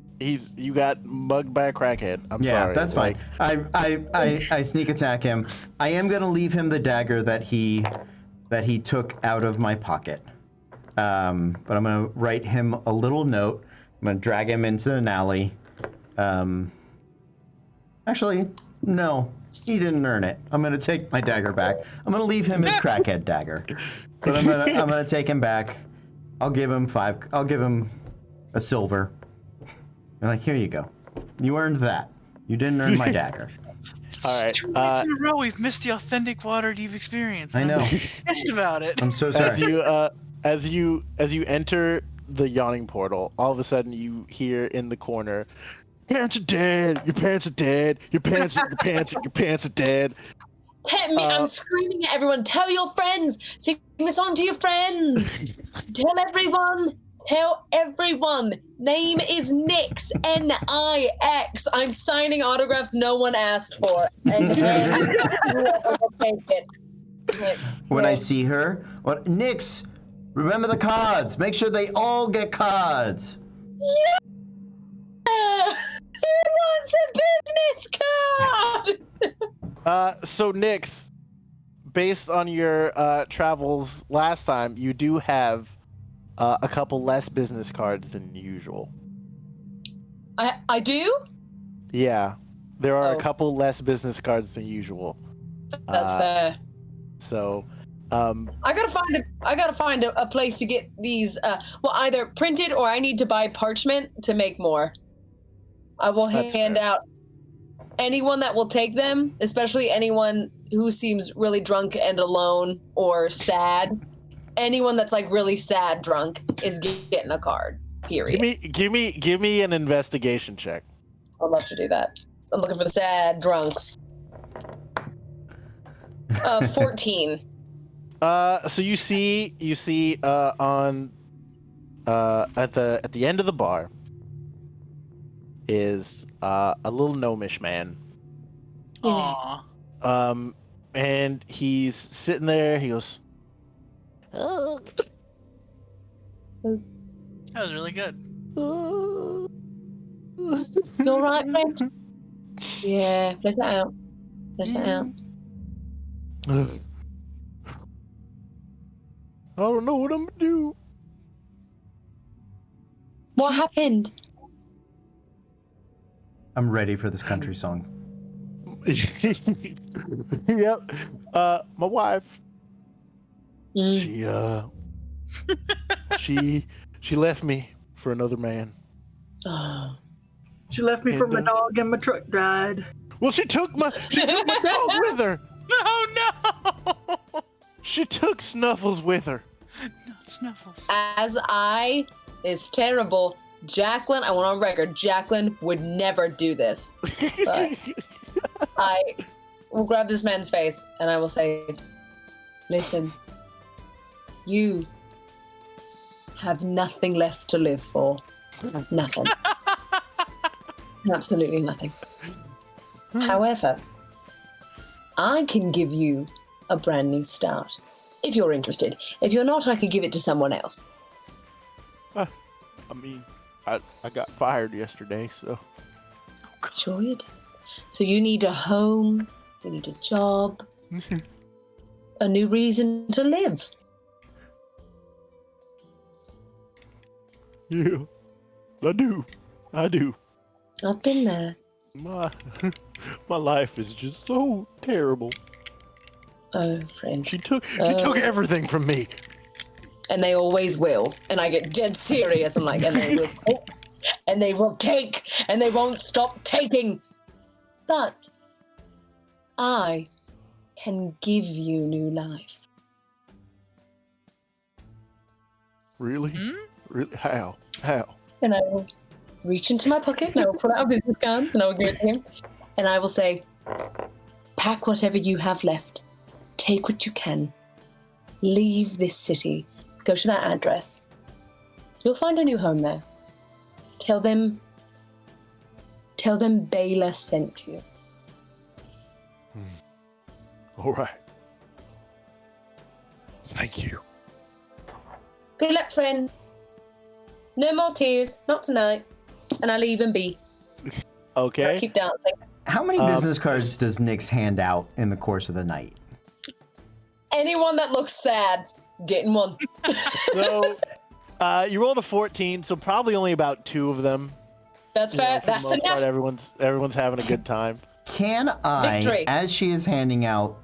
you got mugged by a crackhead. I'm sorry. That's fine. I sneak attack him. I am gonna leave him the dagger that he took out of my pocket. But I'm gonna write him a little note. I'm gonna drag him into an alley. Actually, no, he didn't earn it. I'm gonna take my dagger back. I'm gonna leave him his crackhead dagger. But I'm gonna take him back. I'll give him a silver. I'm like, here you go. You earned that. You didn't earn my dagger. All right. 2 nights in a row, we've missed the authentic Waterdeep experience. I know. I'm pissed about it. I'm so sorry. As you enter the yawning portal, all of a sudden you hear in the corner, "Parents are dead. Your parents are dead. Your parents are dead." I'm screaming at everyone. Tell your friends. Sing the song to your friends. Tell everyone. Name is Nix. N-I-X. I'm signing autographs no one asked for. And whoever will take it. When I see her, Nix, remember the cards. Make sure they all get cards. Yeah! Who wants a business card? So Nix, based on your travels last time, you do have a couple less business cards than usual. I do? Yeah, there are a Oh. couple less business cards than usual. That's fair. So, I gotta find a place to get these. Well, either printed or I need to buy parchment to make more. I will That's hand fair. out anyone that will take them, especially anyone who seems really drunk and alone or sad. Anyone that's like really sad drunk is getting a card. Period. give me an investigation check. I'd love to do that. I'm looking for the sad drunks. 14. So you see on at the end of the bar is a little gnomish man. Aww. And he's sitting there. He goes, That was really good. You alright, friend? Yeah, let it out. Let it out. I don't know what I'm gonna do. What happened? I'm ready for this country song. Yep. My wife. Mm. She left me for another man. Oh. She left me for my dog and my truck died. Well, she took my dog with her. No. She took Snuffles with her. Not Snuffles. It's terrible. Jacqueline, I want on record, Jacqueline would never do this. But I will grab this man's face and I will say, listen, you have nothing left to live for. Nothing. Absolutely nothing. However, I can give you a brand new start. If you're interested. If you're not, I could give it to someone else. I mean, I got fired yesterday, so. Sure you did. So you need a home, you need a job, a new reason to live. Yeah, I do. I've been there. My life is just so terrible. Oh, friend. She took everything from me. And they always will. And I get dead serious. I'm like, and they will take, and they will take, and they won't stop taking. But I can give you new life. Really? Really? How? And I will reach into my pocket and I will pull out a business card and I will give it to him. And I will say, pack whatever you have left. Take what you can. Leave this city. Go to that address. You'll find a new home there. Tell them Baylor sent you. All right. Thank you. Good luck, friend. No more tears. Not tonight. And I'll leave and be. Okay. Keep dancing. How many business cards does Nyx hand out in the course of the night? Anyone that looks sad, getting one. So, you rolled a 14, so probably only about 2 of them. That's fair. For the That's most part, enough. everyone's having a good time. Can I, Victory. as she is handing out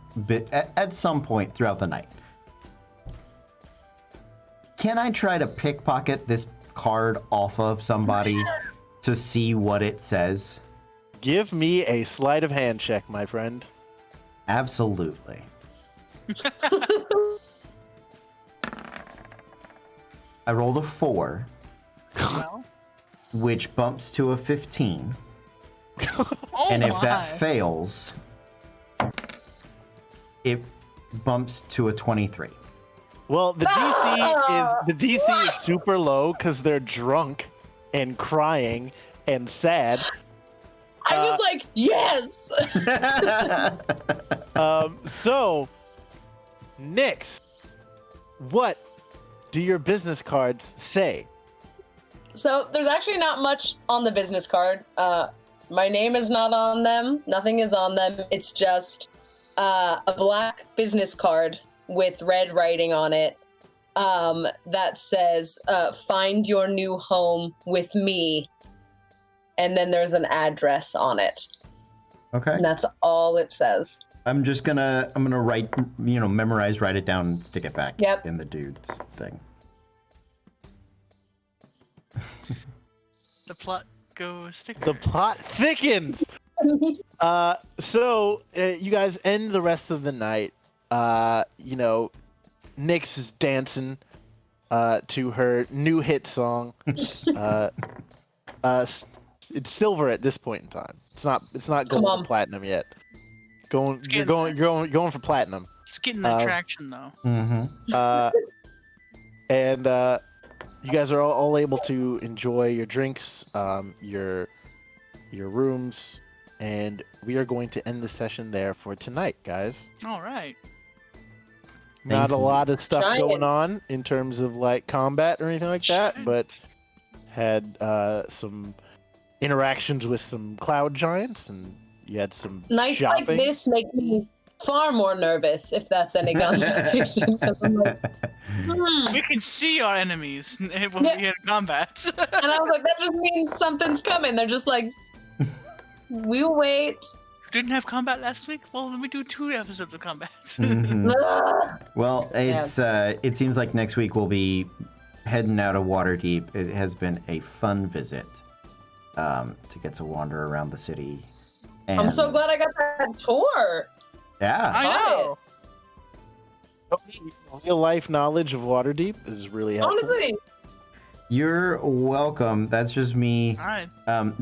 at some point throughout the night, can I try to pickpocket this card off of somebody to see what it says? Give me a sleight of hand check, my friend. Absolutely. I rolled a 4, Well. which bumps to a 15. Oh And if my. that fails, it bumps to a 23. Well, the DC is super low because they're drunk and crying and sad. I was like, yes. So, Nyx, what do your business cards say? So there's actually not much on the business card. My name is not on them. Nothing is on them. It's just a black business card with red writing on it that says, find your new home with me. And then there's an address on it. Okay. And that's all it says. I'm gonna write, memorize, write it down, and stick it back in the dude's thing. The plot goes thicker. The plot thickens. So you guys end the rest of the night. Nyx is dancing to her new hit song. It's silver at this point in time. It's not gold or platinum yet. You're going for platinum. It's getting that traction though. Mm-hmm. And you guys are all able to enjoy your drinks, your rooms, and we are going to end the session there for tonight, guys. All right. Not a you. lot of stuff Trying. going on in terms of like combat or anything like that, but had some interactions with some cloud giants, and you had some Nights shopping. like this make me far more nervous, if that's any consolation. 'Cause I'm like, We can see our enemies when Yeah. we had combat. and I was like, that just means something's coming. They're just like, we'll wait. Didn't have combat last week? Well, let me do 2 episodes of combat. Mhm. Ugh. Well, it's it seems like next week we'll be heading out of Waterdeep. It has been a fun visit to get to wander around the city. And, I'm so glad I got that tour. Yeah. I Got know. Real life knowledge of Waterdeep is really helpful. Honestly, You're welcome. That's just me. All right.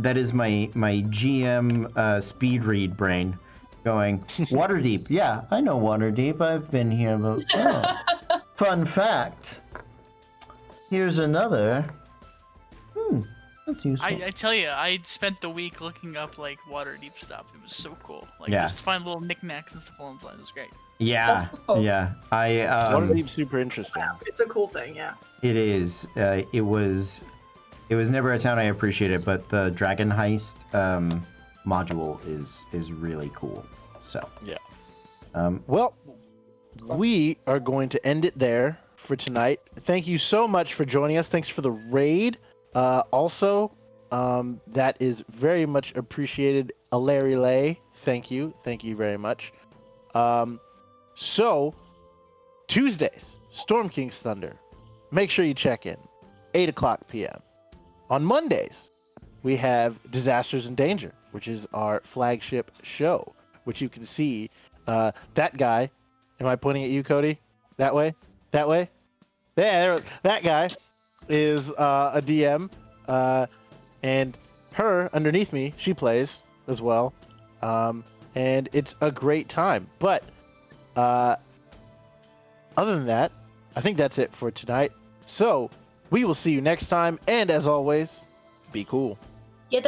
That is my GM speed read brain going, Waterdeep. Yeah, I know Waterdeep. I've been here. But, oh. Fun fact. Here's another. That's useful. I tell you, I spent the week looking up like Waterdeep stuff. It was so cool. Like Yeah. just to find little knickknacks and stuff along those lines. It was great. Yeah, That's cool. yeah. Waterdeep's super interesting. It's a cool thing, yeah. It is. It was never a town I appreciated, but the Dragon Heist module is really cool. So Yeah. Um, Well, we are going to end it there for tonight. Thank you so much for joining us. Thanks for the raid. Also, that is very much appreciated. Larry Lay, thank you very much. So, Tuesdays, Storm King's Thunder. Make sure you check in, 8:00 p.m. On Mondays, we have Disasters and Danger, which is our flagship show, which you can see. That guy, am I pointing at you, Cody? That way? That way? There, that guy is a DM, and her underneath me, she plays as well, and it's a great time. But other than that, I think that's it for tonight. So we will see you next time, and as always, be cool. yeah,